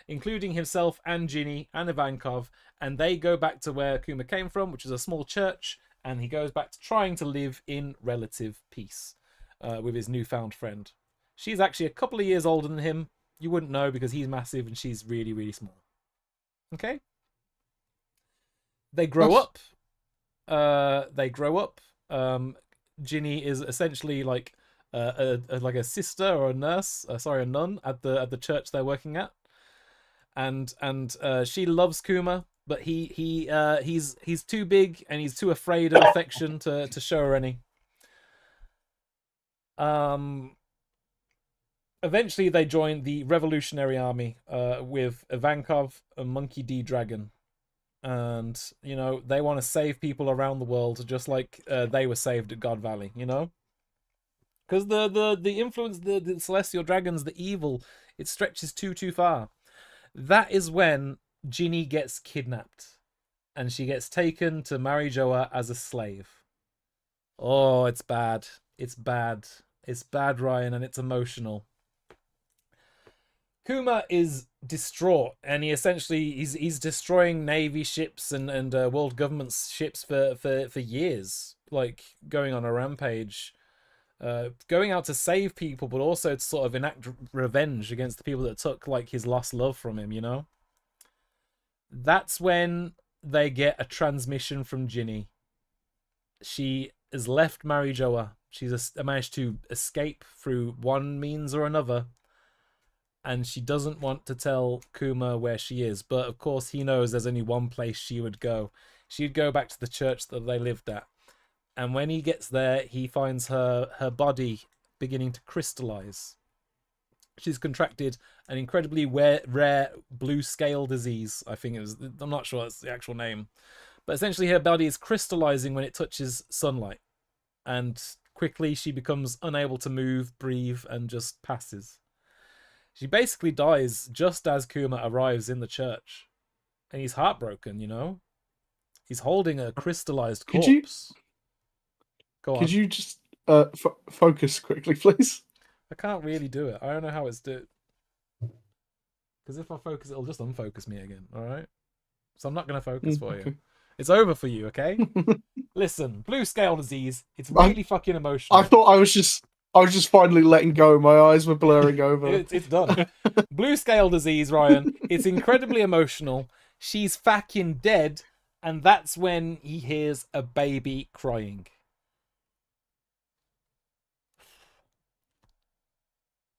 including himself and Ginny and Ivankov, and they go back to where Kuma came from, which is a small church, and he goes back to trying to live in relative peace with his newfound friend. She's actually a couple of years older than him. You wouldn't know because he's massive and she's really, really small. Okay? They grow up. Ginny is essentially like a sister or a nurse, a nun at the church they're working at, and she loves Kuma, but he's too big and he's too afraid of affection to show her any. Eventually, they join the Revolutionary Army with Ivankov and Monkey D. Dragon. And, you know, they want to save people around the world just like they were saved at God Valley, you know? Because the influence, the Celestial Dragons, the evil, it stretches too far. That is when Ginny gets kidnapped. And she gets taken to Marijoa as a slave. Oh, it's bad. It's bad. It's bad, Ryan, and it's emotional. Kuma is distraught, and he's destroying Navy ships and world government ships for years, like going on a rampage, going out to save people, but also to sort of enact revenge against the people that took like his lost love from him, you know? That's when they get a transmission from Ginny. She has left Marijoa. She's managed to escape through one means or another. And she doesn't want to tell Kuma where she is. But, of course, he knows there's only one place she would go. She'd go back to the church that they lived at. And when he gets there, he finds her body beginning to crystallize. She's contracted an incredibly rare blue scale disease. I think it was... I'm not sure that's the actual name. But essentially, her body is crystallizing when it touches sunlight. And quickly, she becomes unable to move, breathe, and just passes. She basically dies just as Kuma arrives in the church. And he's heartbroken, you know? He's holding a crystallized corpse. Could you just focus quickly, please? I can't really do it. I don't know how it's do. Because if I focus, it'll just unfocus me again, alright? So I'm not going to focus for you. It's over for you, okay? Listen, blue scale disease. It's really fucking emotional. I thought I was just finally letting go. My eyes were blurring over. It's done. Blue scale disease, Ryan. It's incredibly emotional. She's fucking dead, And that's when he hears a baby crying.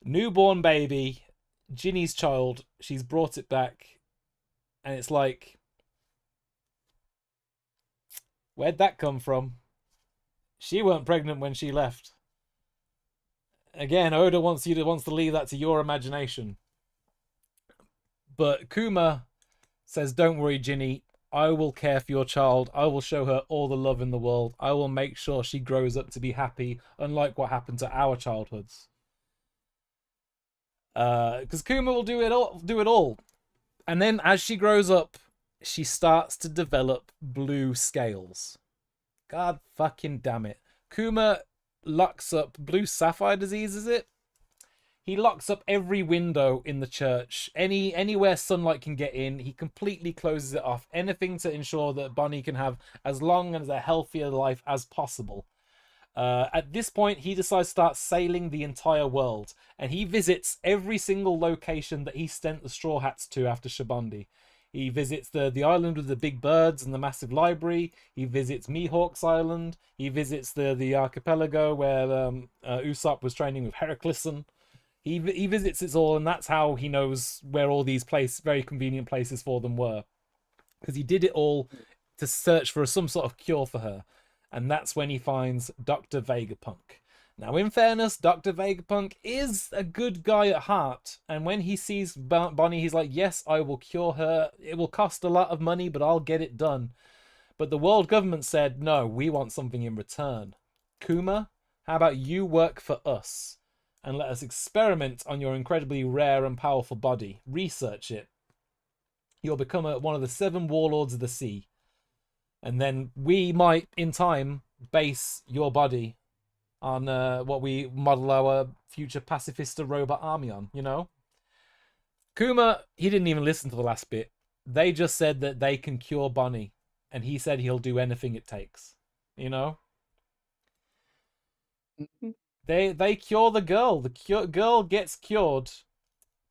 Newborn baby, Ginny's child. She's brought it back. And it's like, where'd that come from? She weren't pregnant when she left. Again, Oda wants to leave that to your imagination. But Kuma says, don't worry, Ginny. I will care for your child. I will show her all the love in the world. I will make sure she grows up to be happy, unlike what happened to our childhoods. Because Kuma will do it all. And then as she grows up, she starts to develop blue scales. God fucking damn it. Kuma locks up blue sapphire disease, is it? He locks up every window in the church. Anywhere sunlight can get in, he completely closes it off. Anything to ensure that Bonnie can have as long and as a healthier life as possible. At this point, he decides to start sailing the entire world. And he visits every single location that he sent the Straw Hats to after Shibondi. He visits the island with the big birds and the massive library. He visits Mihawk's Island. He visits the archipelago where Usopp was training with Heraclison. He visits it all, and that's how he knows where all these very convenient places for them were. Because he did it all to search for some sort of cure for her. And that's when he finds Dr. Vegapunk. Now, in fairness, Dr. Vegapunk is a good guy at heart. And when he sees Bonnie, he's like, yes, I will cure her. It will cost a lot of money, but I'll get it done. But the world government said, no, we want something in return. Kuma, how about you work for us? And let us experiment on your incredibly rare and powerful body. Research it. You'll become one of the 7 warlords of the sea. And then we might, in time, base your body on what we model our future pacifista robot army on, you know? Kuma, he didn't even listen to the last bit. They just said that they can cure Bonnie. And he said he'll do anything it takes. You know? Mm-hmm. They cure the girl. The girl gets cured.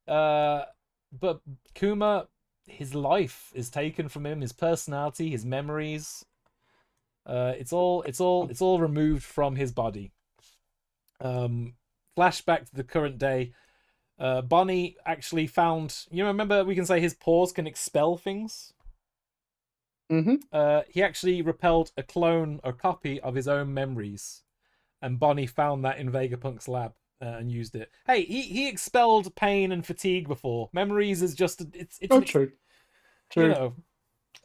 But Kuma, his life is taken from him. His personality, his memories. It's all removed from his body. Flashback to the current day. Bonnie actually found. You remember we can say his paws can expel things. Mm-hmm. He actually repelled a clone or copy of his own memories. And Bonnie found that in Vegapunk's lab and used it. Hey, he expelled pain and fatigue before. Memories is just it's True. You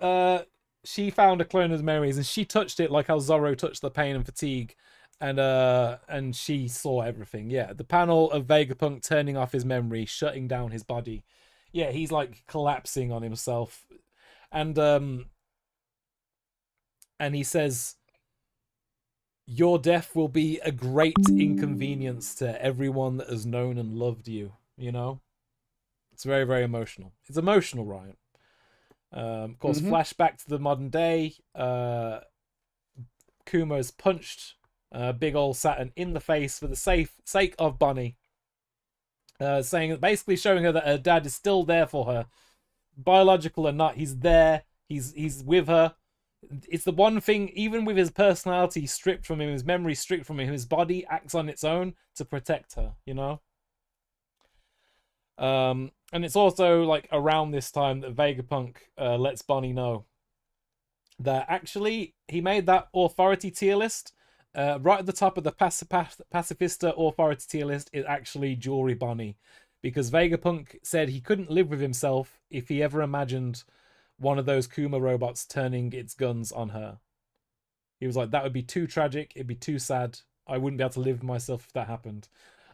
know, she found a clone of memories and she touched it like how Zorro touched the pain and fatigue, and she saw everything. Yeah, the panel of Vegapunk turning off his memory, shutting down his body. Yeah, he's like collapsing on himself, and he says, your death will be a great inconvenience to everyone that has known and loved you. You know? It's very, very emotional. It's emotional, Ryan. Of course, flashback to the modern day. Kuma's punched big old Saturn in the face for the sake of Bonnie. Saying, basically showing her that her dad is still there for her. Biological or not, he's there. He's with her. It's the one thing, even with his personality stripped from him, his memory stripped from him, his body acts on its own to protect her, you know? And it's also like around this time that Vegapunk lets Bonnie know that actually he made that authority tier list. Right at the top of the pacifista authority tier list is actually Jewelry Bonnie. Because Vegapunk said he couldn't live with himself if he ever imagined one of those Kuma robots turning its guns on her. He was like, that would be too tragic. It'd be too sad. I wouldn't be able to live with myself if that happened.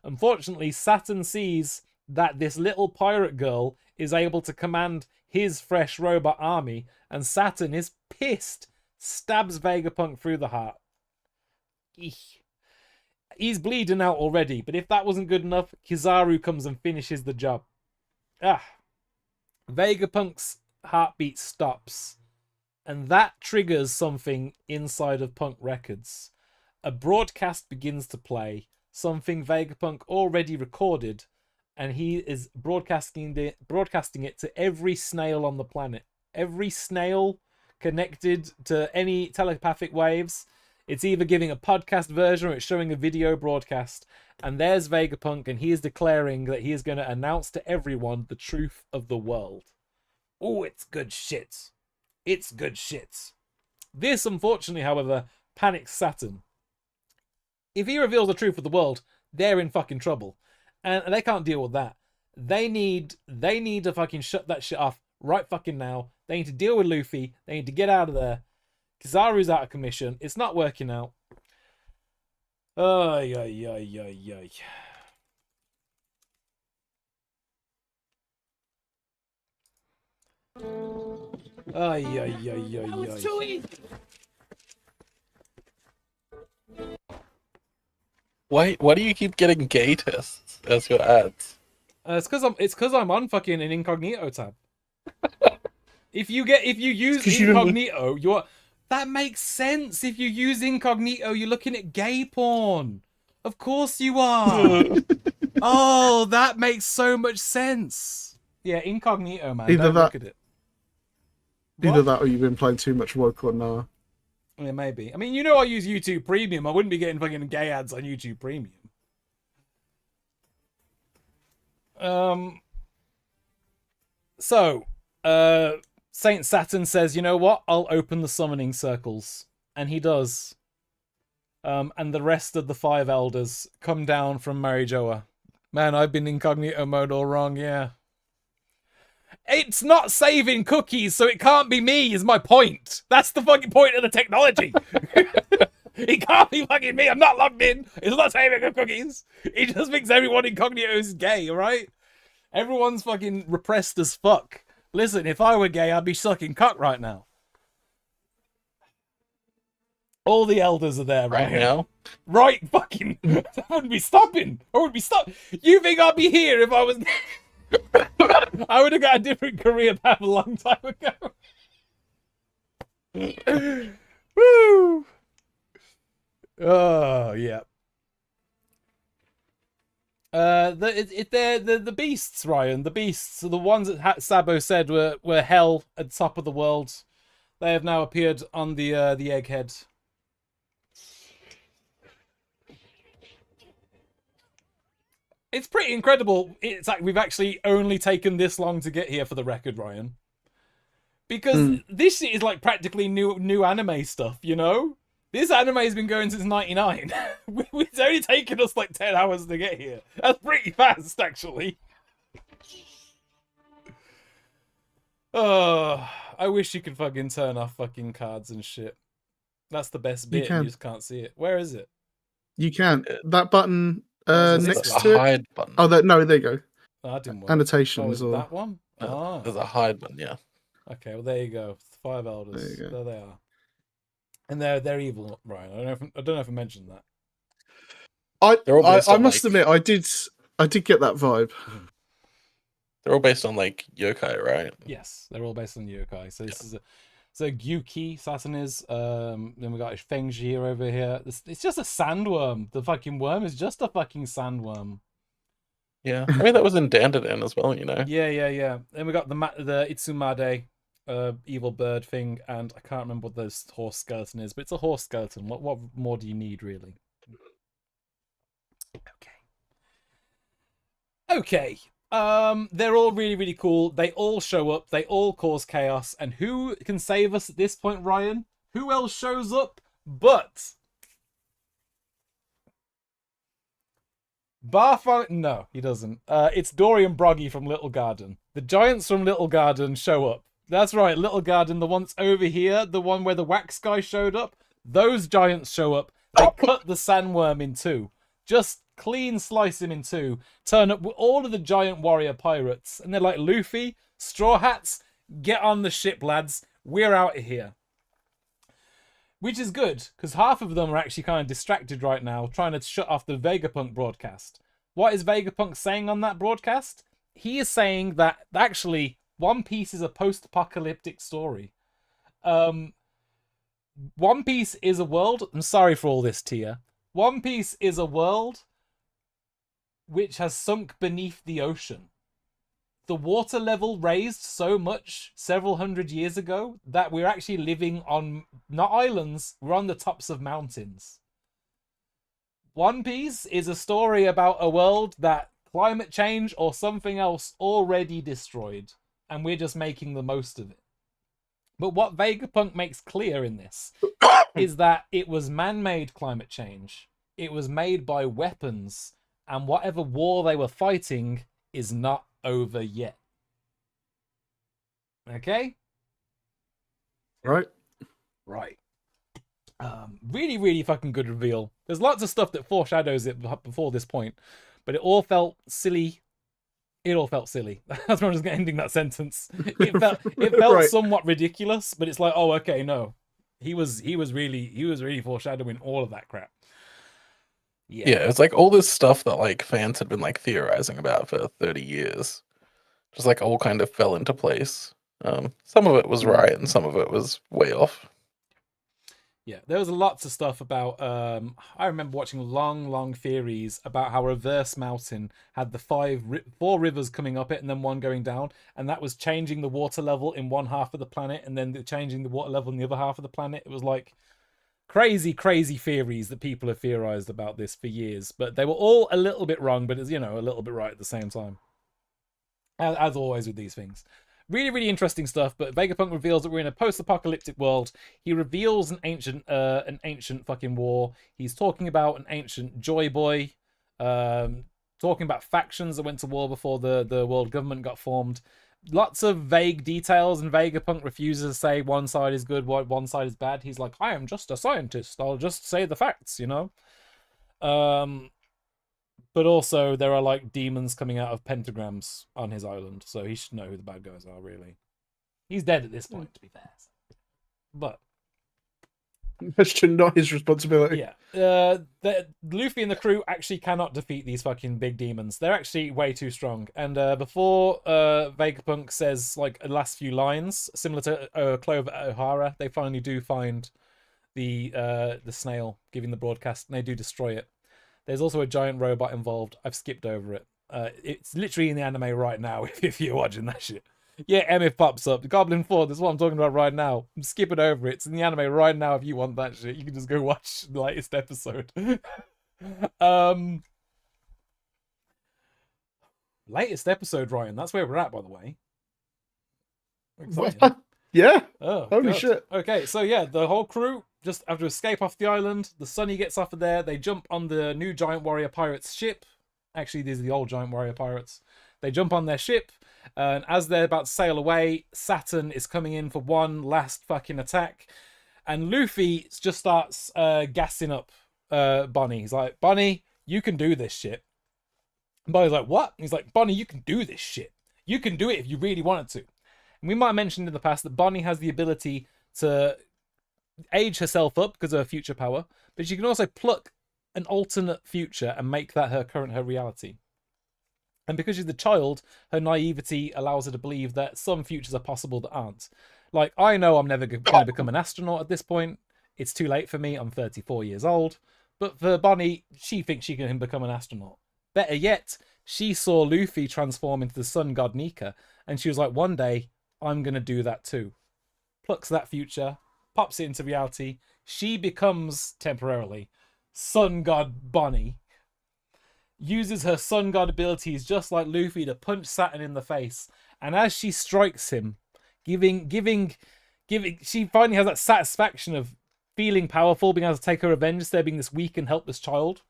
Unfortunately, Saturn sees that this little pirate girl is able to command his fresh robot army, and Saturn is pissed, stabs Vegapunk through the heart. Eesh. He's bleeding out already, but if that wasn't good enough, Kizaru comes and finishes the job. Vegapunk's heartbeat stops, and that triggers something inside of Punk Records. A broadcast begins to play, something Vegapunk already recorded, and he is broadcasting it to every snail on the planet. Every snail connected to any telepathic waves. It's either giving a podcast version or it's showing a video broadcast. And there's Vegapunk, and he is declaring that he is going to announce to everyone the truth of the world. Oh, it's good shit. It's good shit. This, unfortunately, however, panics Saturn. If he reveals the truth of the world, they're in fucking trouble. And they can't deal with that. They need to fucking shut that shit off right fucking now. They need to deal with Luffy. They need to get out of there. Kizaru's out of commission. It's not working out. Ay, ay, ay, ay, ay. Ay, ay, ay, ay, That was ay. too easy. Why do you keep getting gay tests as your ads? It's because I'm on fucking an incognito tab. If you use 'cause you- incognito, that makes sense. If you use incognito, you're looking at gay porn. Of course you are. Oh, that makes so much sense. Yeah, incognito, man. Either Don't that- look at it. Either What? that or you've been playing too much woke or nah. Yeah, maybe. I mean, you know I use YouTube Premium. I wouldn't be getting fucking gay ads on YouTube Premium. So, Saint Saturn says, you know what? I'll open the summoning circles. And he does. And the rest of the 5 elders come down from Marijoa. Man, I've been incognito mode all wrong, yeah. It's not saving cookies, so it can't be me, is my point. That's the fucking point of the technology. It can't be fucking me. I'm not logged in. It's not saving the cookies. It just thinks everyone incognito is gay, alright? Everyone's fucking repressed as fuck. Listen, if I were gay, I'd be sucking cock right now. All the elders are there Right now? Right fucking... I wouldn't be stopping. I wouldn't be stopping. You think I'd be here if I was... I would have got a different career path a long time ago. Woo! Oh, yeah. They're the beasts, Ryan. The beasts, the ones that Sabo said were hell at the top of the world. They have now appeared on the egghead. It's pretty incredible. It's like we've actually only taken this long to get here, for the record, Ryan. Because this shit is like practically new anime stuff, you know? This anime has been going since '99. It's only taken us like 10 hours to get here. That's pretty fast, actually. Oh, I wish you could fucking turn off fucking cards and shit. That's the best bit. You just can't see it. Where is it? You can. That button Is this next the to it. hide button. Oh, no, there you go. Oh, that didn't work. Annotations Oh, or that one? Oh. There's a hide button, yeah. Okay, well there you go. 5 elders. There you go. There they are. And they're evil, Ryan. I don't know if I mentioned that. They're all I based on, must like- admit, I did get that vibe. They're all based on like yokai, right? Yes, they're all based on yokai. So this is so Gyuki Saturn is. Then we got Fengji over here. It's just a sandworm. The fucking worm is just a fucking sandworm. Yeah. I mean that was in Dandadan as well, you know. Yeah. Then we got the Itsumade, evil bird thing, and I can't remember what this horse skeleton is, but it's a horse skeleton. What more do you need, really? Okay. They're all really, really cool. They all show up. They all cause chaos. And who can save us at this point, Ryan? Who else shows up but Barfang? No, he doesn't. It's Dorian Broggy from Little Garden. The giants from Little Garden show up. That's right, Little Garden, the ones over here, the one where the wax guy showed up. Those giants show up. They cut the sandworm in two. Just clean slice him in two. Turn up with all of the giant warrior pirates. And they're like, Luffy, Straw Hats, get on the ship, lads. We're out of here. Which is good, because half of them are actually kind of distracted right now, trying to shut off the Vegapunk broadcast. What is Vegapunk saying on that broadcast? He is saying that, actually, One Piece is a post-apocalyptic story. One Piece is a world... I'm sorry for all this, Tia. One Piece is a world which has sunk beneath the ocean. the water level raised so much several hundred years ago that we're actually living on not islands, we're on the tops of mountains. One Piece is a story about a world that climate change or something else already destroyed, and we're just making the most of it. But what Vegapunk makes clear in this is that it was man-made climate change. It was made by weapons, and whatever war they were fighting is not over yet. Okay? Right. Right. Really, really fucking good reveal. There's lots of stuff that foreshadows it before this point, but it all felt silly. It all felt silly. That's why I'm just ending that sentence. It felt Right. somewhat ridiculous, but it's like, oh, okay, no. He was really foreshadowing all of that crap. Yeah, it's like all this stuff that like fans had been like theorizing about for 30 years. Just like all kind of fell into place. Some of it was right and some of it was way off. Yeah, there was lots of stuff about. I remember watching long theories about how Reverse Mountain had the four rivers coming up it and then one going down, and that was changing the water level in one half of the planet and then changing the water level in the other half of the planet. It was like crazy theories that people have theorized about this for years, but they were all a little bit wrong, but it's, a little bit right at the same time. As always with these things. Really, really interesting stuff, but Vegapunk reveals that we're in a post-apocalyptic world. He reveals an ancient fucking war. He's talking about an ancient Joy Boy, talking about factions that went to war before the world government got formed. Lots of vague details, and Vegapunk refuses to say one side is good, one side is bad. He's like, I am just a scientist. I'll just say the facts, But also, there are like demons coming out of pentagrams on his island, so he should know who the bad guys are, really. He's dead at this point, to be fair. But That's not his responsibility. yeah. Luffy and the crew actually cannot defeat these fucking big demons. They're actually way too strong. And before Vegapunk says like the last few lines, similar to Clover O'Hara, they finally do find the snail giving the broadcast, and they do destroy it. There's also a giant robot involved. I've skipped over it. It's literally in the anime right now, if you're watching that shit. Yeah, MF pops up. Goblin 4, this is what I'm talking about right now. I'm skipping over it. It's in the anime right now if you want that shit. You can just go watch the latest episode. Latest episode, Ryan. That's where we're at, by the way. Exciting. Yeah. Oh, Holy God. shit. Okay, so yeah, the whole crew just have to escape off the island. The Sunny gets off of there. They jump on the new Giant Warrior Pirates ship. Actually, these are the old Giant Warrior Pirates. They jump on their ship, and as they're about to sail away, Saturn is coming in for one last fucking attack. And Luffy just starts gassing up Bonnie. He's like, Bonnie, you can do this shit. And Bonnie's like, what? He's like, Bonnie, you can do this shit. You can do it if you really wanted to. And we might have mentioned in the past that Bonnie has the ability to age herself up because of her future power, but she can also pluck an alternate future and make that her reality. And because she's the child, her naivety allows her to believe that some futures are possible that aren't. Like, I know I'm never going to become an astronaut at this point. It's too late for me. I'm 34 years old. But for Bonnie, she thinks she can become an astronaut. Better yet, she saw Luffy transform into the sun god Nika, and she was like, one day, I'm going to do that too. Plucks that future, pops it into reality. She becomes, temporarily, sun god Bonnie. Uses her sun god abilities just like Luffy to punch Saturn in the face. And as she strikes him, giving, she finally has that satisfaction of feeling powerful, being able to take her revenge instead of being this weak and helpless child.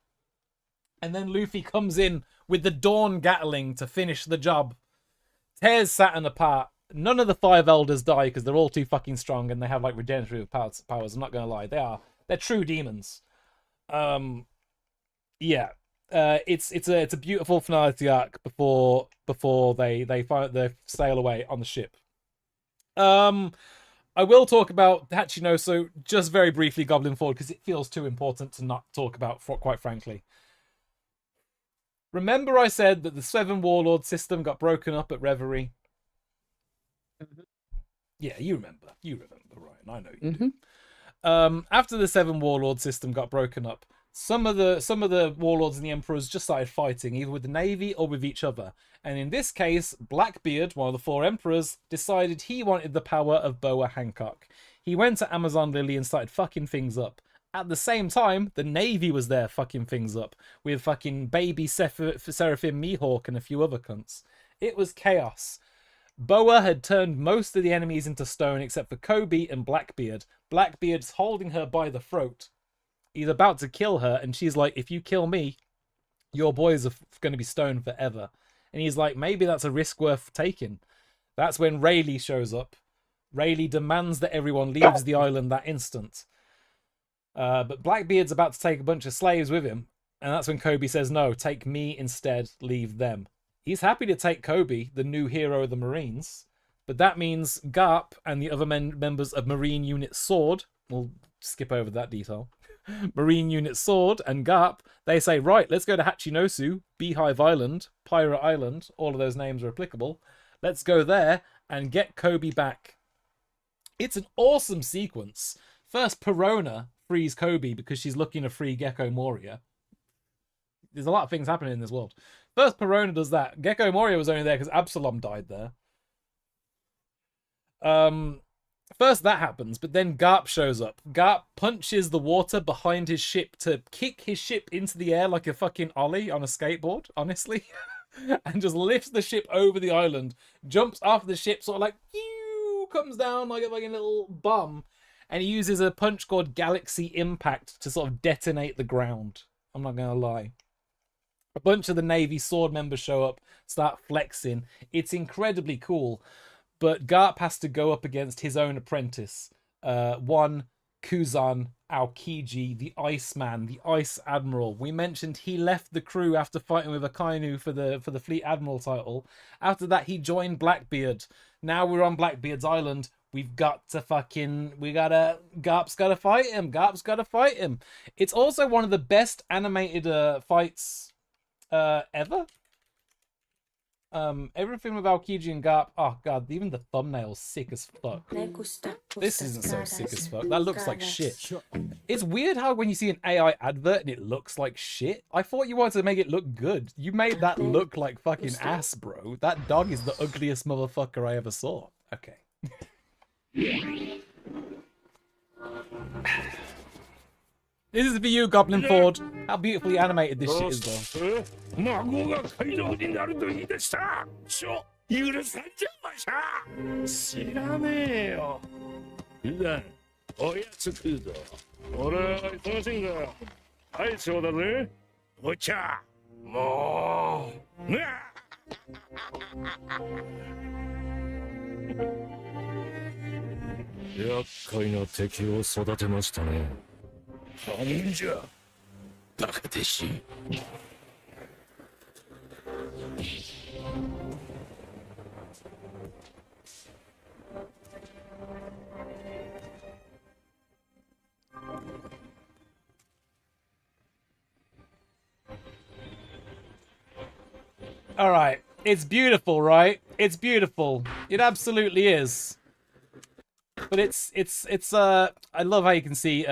And then Luffy comes in with the Dawn Gatling to finish the job. Tears Saturn apart. None of the 5 elders die because they're all too fucking strong and they have like regenerative powers. I'm not gonna lie, they're true demons. Yeah. It's a beautiful finality arc before they sail away on the ship. I will talk about Hachinoso just very briefly, Goblin Forward, because it feels too important to not talk about, quite frankly. Remember I said that the 7 Warlord system got broken up at Reverie? Mm-hmm. Yeah, you remember, Ryan. I know you do. After the 7 Warlord system got broken up, some of the warlords and the emperors just started fighting either with the navy or with each other. And in this case, Blackbeard, one of the 4 emperors, decided he wanted the power of Boa Hancock. He went to Amazon Lily and started fucking things up. At the same time, the navy was there fucking things up with fucking baby Seraphim Mihawk and a few other cunts. It was chaos. Boa had turned most of the enemies into stone except for Kobe and Blackbeard. Blackbeard's holding her by the throat. He's about to kill her, and she's like, if you kill me, your boys are going to be stoned forever. And he's like, maybe that's a risk worth taking. That's when Rayleigh shows up. Rayleigh demands that everyone leaves the island that instant. But Blackbeard's about to take a bunch of slaves with him, and that's when Kobe says, no, take me instead, leave them. He's happy to take Kobe, the new hero of the Marines, but that means Garp and the other members of Marine Unit Sword, we'll skip over that detail, Marine Unit Sword and Garp, they say, right, let's go to Hachinosu, Beehive Island, Pirate Island, all of those names are applicable. Let's go there and get Kobe back. It's an awesome sequence. First, Perona frees Kobe because she's looking to free Gecko Moria. There's a lot of things happening in this world. First, Perona does that. Gecko Moria was only there because Absalom died there. First that happens, but then Garp shows up. Garp punches the water behind his ship to kick his ship into the air like a fucking ollie on a skateboard, honestly. And just lifts the ship over the island, jumps off the ship, sort of like, comes down like a fucking little bum, and he uses a punch called Galaxy Impact to sort of detonate the ground. I'm not going to lie. A bunch of the Navy sword members show up, start flexing. It's incredibly cool. But Garp has to go up against his own apprentice. One, Kuzan Aokiji, the Iceman, the Ice Admiral. We mentioned he left the crew after fighting with Akainu for the Fleet Admiral title. After that, he joined Blackbeard. Now we're on Blackbeard's island. Garp's gotta fight him. Garp's gotta fight him. It's also one of the best animated fights ever. Everything with Aokiji and Garp, oh god, even the thumbnail's sick as fuck. This isn't so sick as fuck. That looks like shit. It's weird how when you see an AI advert and it looks like shit, I thought you wanted to make it look good. You made that look like fucking ass, bro. That dog is the ugliest motherfucker I ever saw. Okay. This is for you, Goblin Ford. How beautifully animated this shit is, though. 孫が海賊になると言い出した。許さんじゃましゃ。知らねえよ。普段おやつ食うぞ。俺は忙しいんだ。大将だぜ。お茶。もう。なあ。厄介な敵を育てましたね。なんじゃ。バカ弟子。All right, it's beautiful, right? It's beautiful. It absolutely is. But it's I love how you can see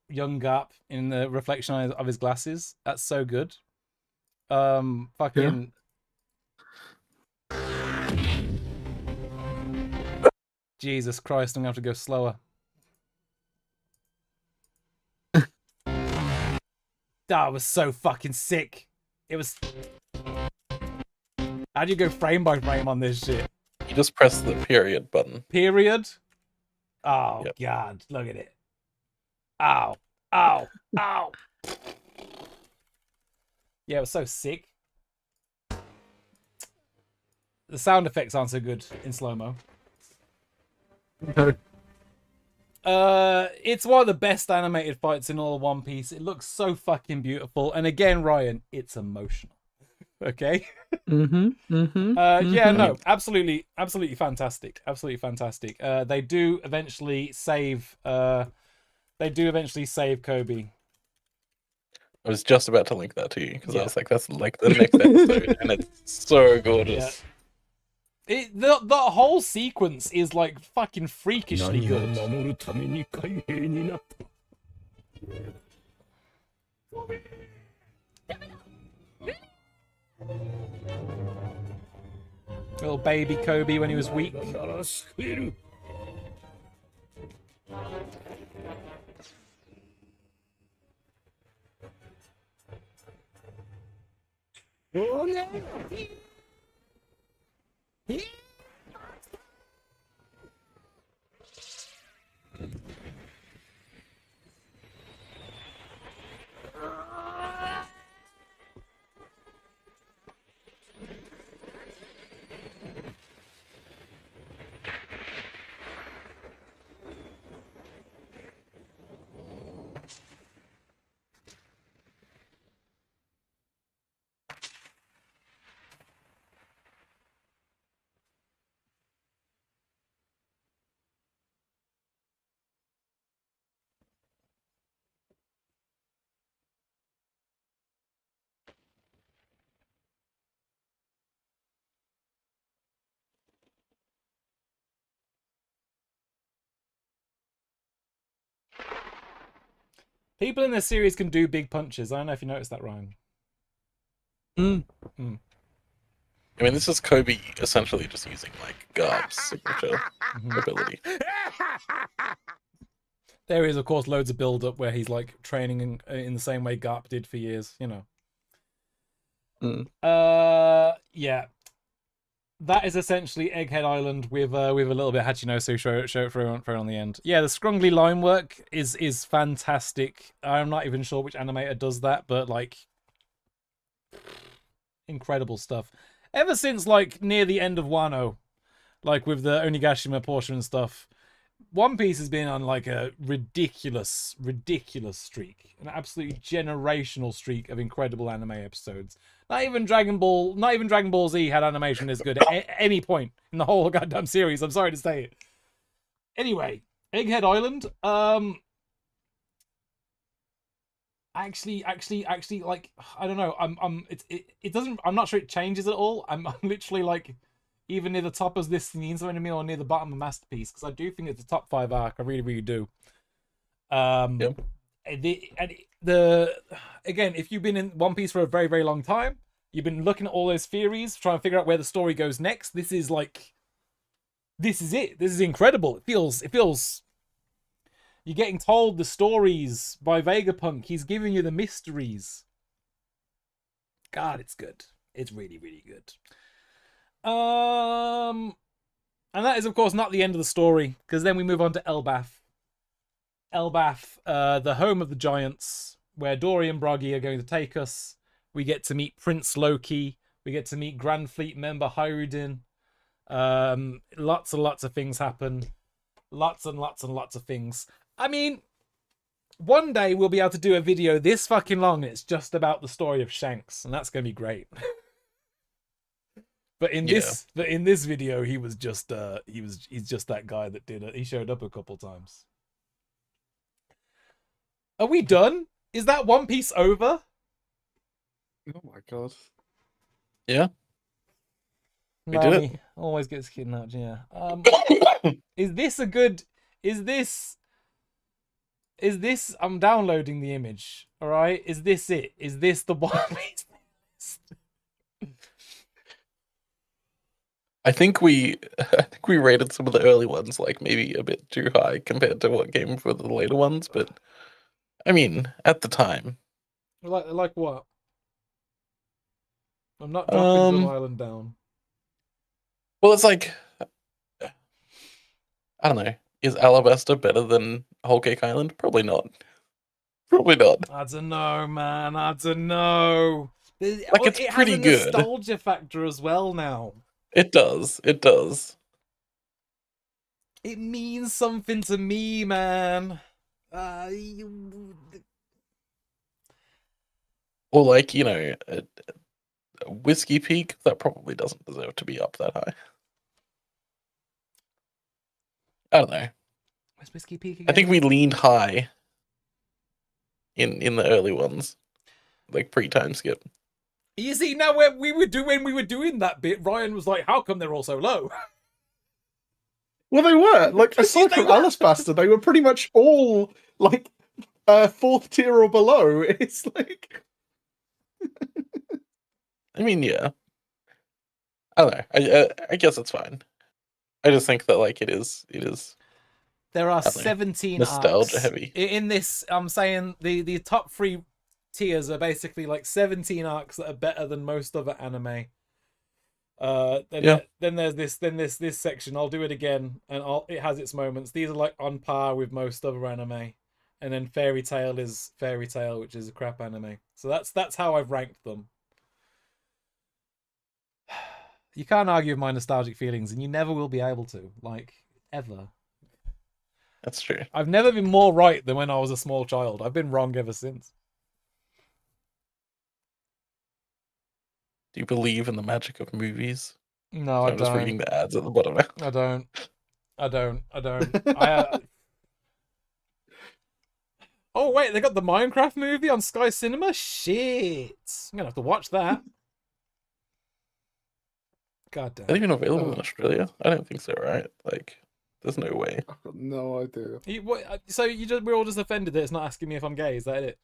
young Garp in the reflection of his glasses. That's so good. Fucking Jesus Christ, I'm gonna have to go slower. That was so fucking sick. It was. How do you go frame by frame on this shit? You just press the period button. Period? Oh, yep. God. Look at it. Ow. Ow. Ow. Yeah, it was so sick. The sound effects aren't so good in slow-mo. No. It's one of the best animated fights in all of One Piece. It looks so fucking beautiful. And again, Ryan, it's emotional. Okay. Yeah, no, absolutely fantastic. Absolutely fantastic. They do eventually save Kobe. I was just about to link that to you because I was like, that's like the next episode, and it's so gorgeous. Yeah. The whole sequence is like fucking freakishly good. Little baby Kobe when he was weak. なら救える。おね。People in this series can do big punches. I don't know if you noticed that, Ryan. I mean, this is Kobe essentially just using like Garb's signature ability. There is, of course, loads of build-up where he's like training in the same way Garp did for years, you know. Yeah. That is essentially Egghead Island with a little bit of Hachinosu show for on the end. Yeah, the scrungly line work is fantastic. I'm not even sure which animator does that, but like incredible stuff. Ever since like near the end of Wano, like with the Onigashima portion and stuff, One Piece has been on like a ridiculous streak, an absolutely generational streak of incredible anime episodes. Not even Dragon Ball Z had animation as good at any point in the whole goddamn series. I'm sorry to say it. Anyway, Egghead Island. Actually, like I don't know. It doesn't. I'm not sure it changes at all. I'm literally like either near the top of this Ninja Enemy or near the bottom of Masterpiece, because I do think it's a top 5 arc. I really do. Yep. Again, if you've been in One Piece for a very long time, you've been looking at all those theories, trying to figure out where the story goes next. This is it. This is incredible. It feels. You're getting told the stories by Vegapunk. He's giving you the mysteries. God, it's good. It's really good. And that is, of course, not the end of the story, because then we move on to Elbaf. Elbaf, the home of the giants, where Dory and Broggy are going to take us. We get to meet Prince Loki. We get to meet Grand Fleet member Hyrudin. Lots and lots of things happen. Lots and lots of things. I mean, one day we'll be able to do a video this fucking long and it's just about the story of Shanks, and that's going to be great. But in this video, he was just he's just that guy that did it. He showed up a couple times. Are we done? Is that One Piece over? Oh my god. Yeah. We did it. Always gets kidnapped, yeah. Is this I'm downloading the image, alright? Is this it? Is this the One Piece list? I think we rated some of the early ones like maybe a bit too high compared to what came for the later ones, but I mean, at the time. Like what? I'm not dropping Drill Island down. Well, it's like I don't know. Is Alabasta better than Whole Cake Island? Probably not. Probably not. I don't know, man. I don't know. Like, it's pretty good. It has a nostalgia factor as well now. It does. It does. It means something to me, man. Or like, you know, Whiskey Peak, that probably doesn't deserve to be up that high. I don't know. Where's Whiskey Peak again? I think we leaned high in the early ones, like pre-time skip. You see, now when we were doing that bit, Ryan was like, "How come they're all so low?" Well, they were like aside from Alice Bastard, they were pretty much all like fourth tier or below. It's like, I mean, yeah. I don't know. I guess it's fine. I just think that like it is. There are I don't know, 17 nostalgia arcs. heavy. In this, I'm saying the top 3 tiers are basically like 17 arcs that are better than most other anime. Then there's this section. I'll do it again, and it has its moments. These are like on par with most other anime, and then Fairy Tail is Fairy Tail, which is a crap anime. So that's how I've ranked them. You can't argue with my nostalgic feelings, and you never will be able to, like, ever. That's true. I've never been more right than when I was a small child. I've been wrong ever since. Do you believe in the magic of movies? No, I'm just reading the ads at the bottom now. I don't. Oh, wait, they got the Minecraft movie on Sky Cinema? Shit. I'm going to have to watch that. God damn. Are they even available in Australia? I don't think so, right? Like, there's no way. I've got no idea. So we're all just offended that it's not asking me if I'm gay, is that it?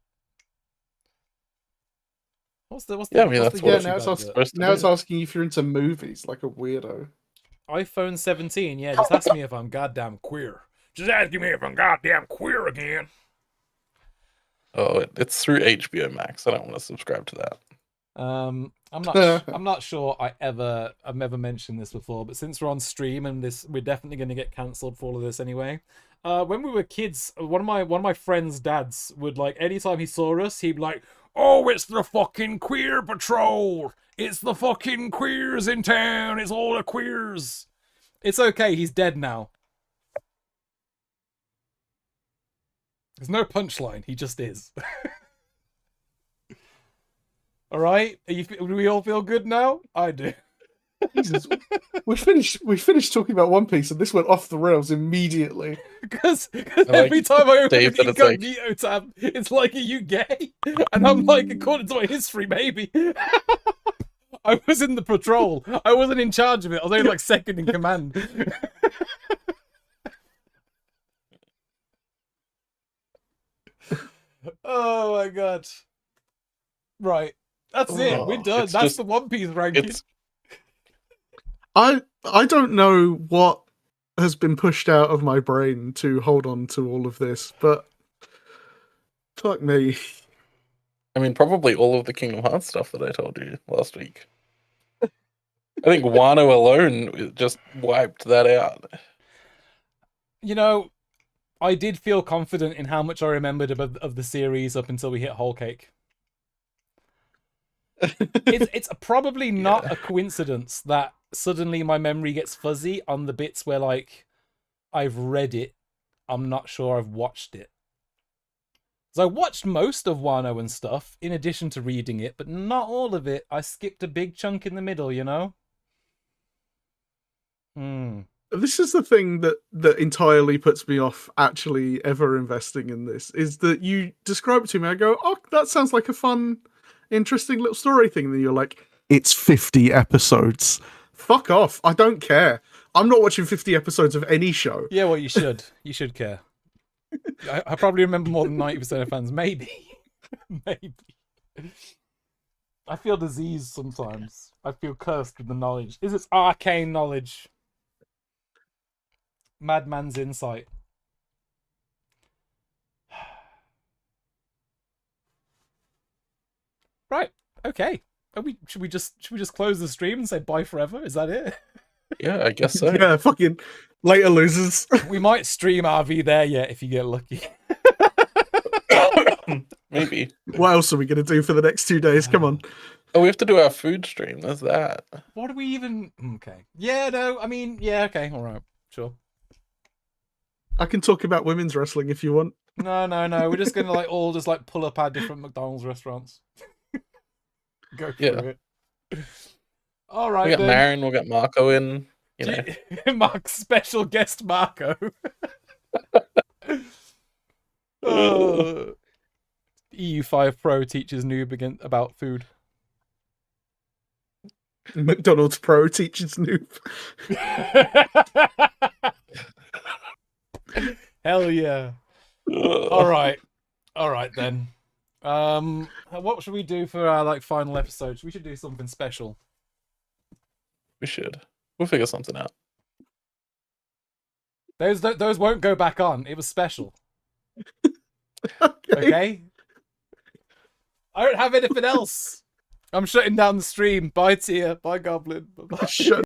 What's the Yeah, I mean, that's what now it's it's asking if you're into movies, like a weirdo. iPhone 17, yeah, just ask me if I'm goddamn queer. Just asking me if I'm goddamn queer again. Oh, it's through HBO Max. I don't want to subscribe to that. I'm not sure I've ever mentioned this before, but since we're on stream and we're definitely going to get cancelled for all of this anyway. When we were kids, one of my friends' dads would, like, anytime he saw us, he'd be like, "Oh, it's the fucking queer patrol! It's the fucking queers in town! It's all the queers!" It's okay, he's dead now. There's no punchline, he just is. Alright? Do we all feel good now? I do. Jesus. We finished talking about One Piece and this went off the rails immediately. Because every time I open the incognito tab, it's like, "Are you gay?" And I'm like, according to my history, maybe. I was in the patrol. I wasn't in charge of it. I was only like second in command. Oh my god. Right. That's it. We're done. That's the One Piece ranking. I don't know what has been pushed out of my brain to hold on to all of this, but fuck me. I mean, probably all of the Kingdom Hearts stuff that I told you last week. I think Wano alone just wiped that out. You know, I did feel confident in how much I remembered of the series up until we hit Whole Cake. It's probably not a coincidence that suddenly my memory gets fuzzy on the bits where, like, I've read it. I'm not sure I've watched it. So I watched most of Wano and stuff in addition to reading it, but not all of it. I skipped a big chunk in the middle, you know? This is the thing that entirely puts me off actually ever investing in this, is that you describe it to me, I go, "Oh, that sounds like a fun, interesting little story thing." And then you're like, "It's 50 episodes. Fuck off. I don't care. I'm not watching 50 episodes of any show." Yeah, well, you should. You should care. I probably remember more than 90% of fans. Maybe. Maybe. I feel diseased sometimes. I feel cursed with the knowledge. Is it arcane knowledge? Madman's insight. Right. Okay. Should we just close the stream and say bye forever? Is that it? Yeah, I guess so. Yeah, fucking later, losers. We might stream RV there yet if you get lucky. Maybe. What else are we going to do for the next 2 days? Come on. Oh, we have to do our food stream. There's that. What do we even... Okay. Yeah, no, I mean, yeah, okay, all right, sure. I can talk about women's wrestling if you want. No. We're just going to, like, all just, like, pull up our different McDonald's restaurants. Go through it. All right, we got Marin, we'll get Marco in. You know. Mark, special guest Marco. EU5 Pro teaches noob about food. McDonald's Pro teaches noob. Hell yeah. All right. All right then. What should we do for our like final episode? We should do something special. We should. We'll figure something out. Those won't go back on. It was special. Okay. Okay. I don't have anything else. I'm shutting down the stream. Bye, Tia. Bye, Goblin. Bye-bye. Shut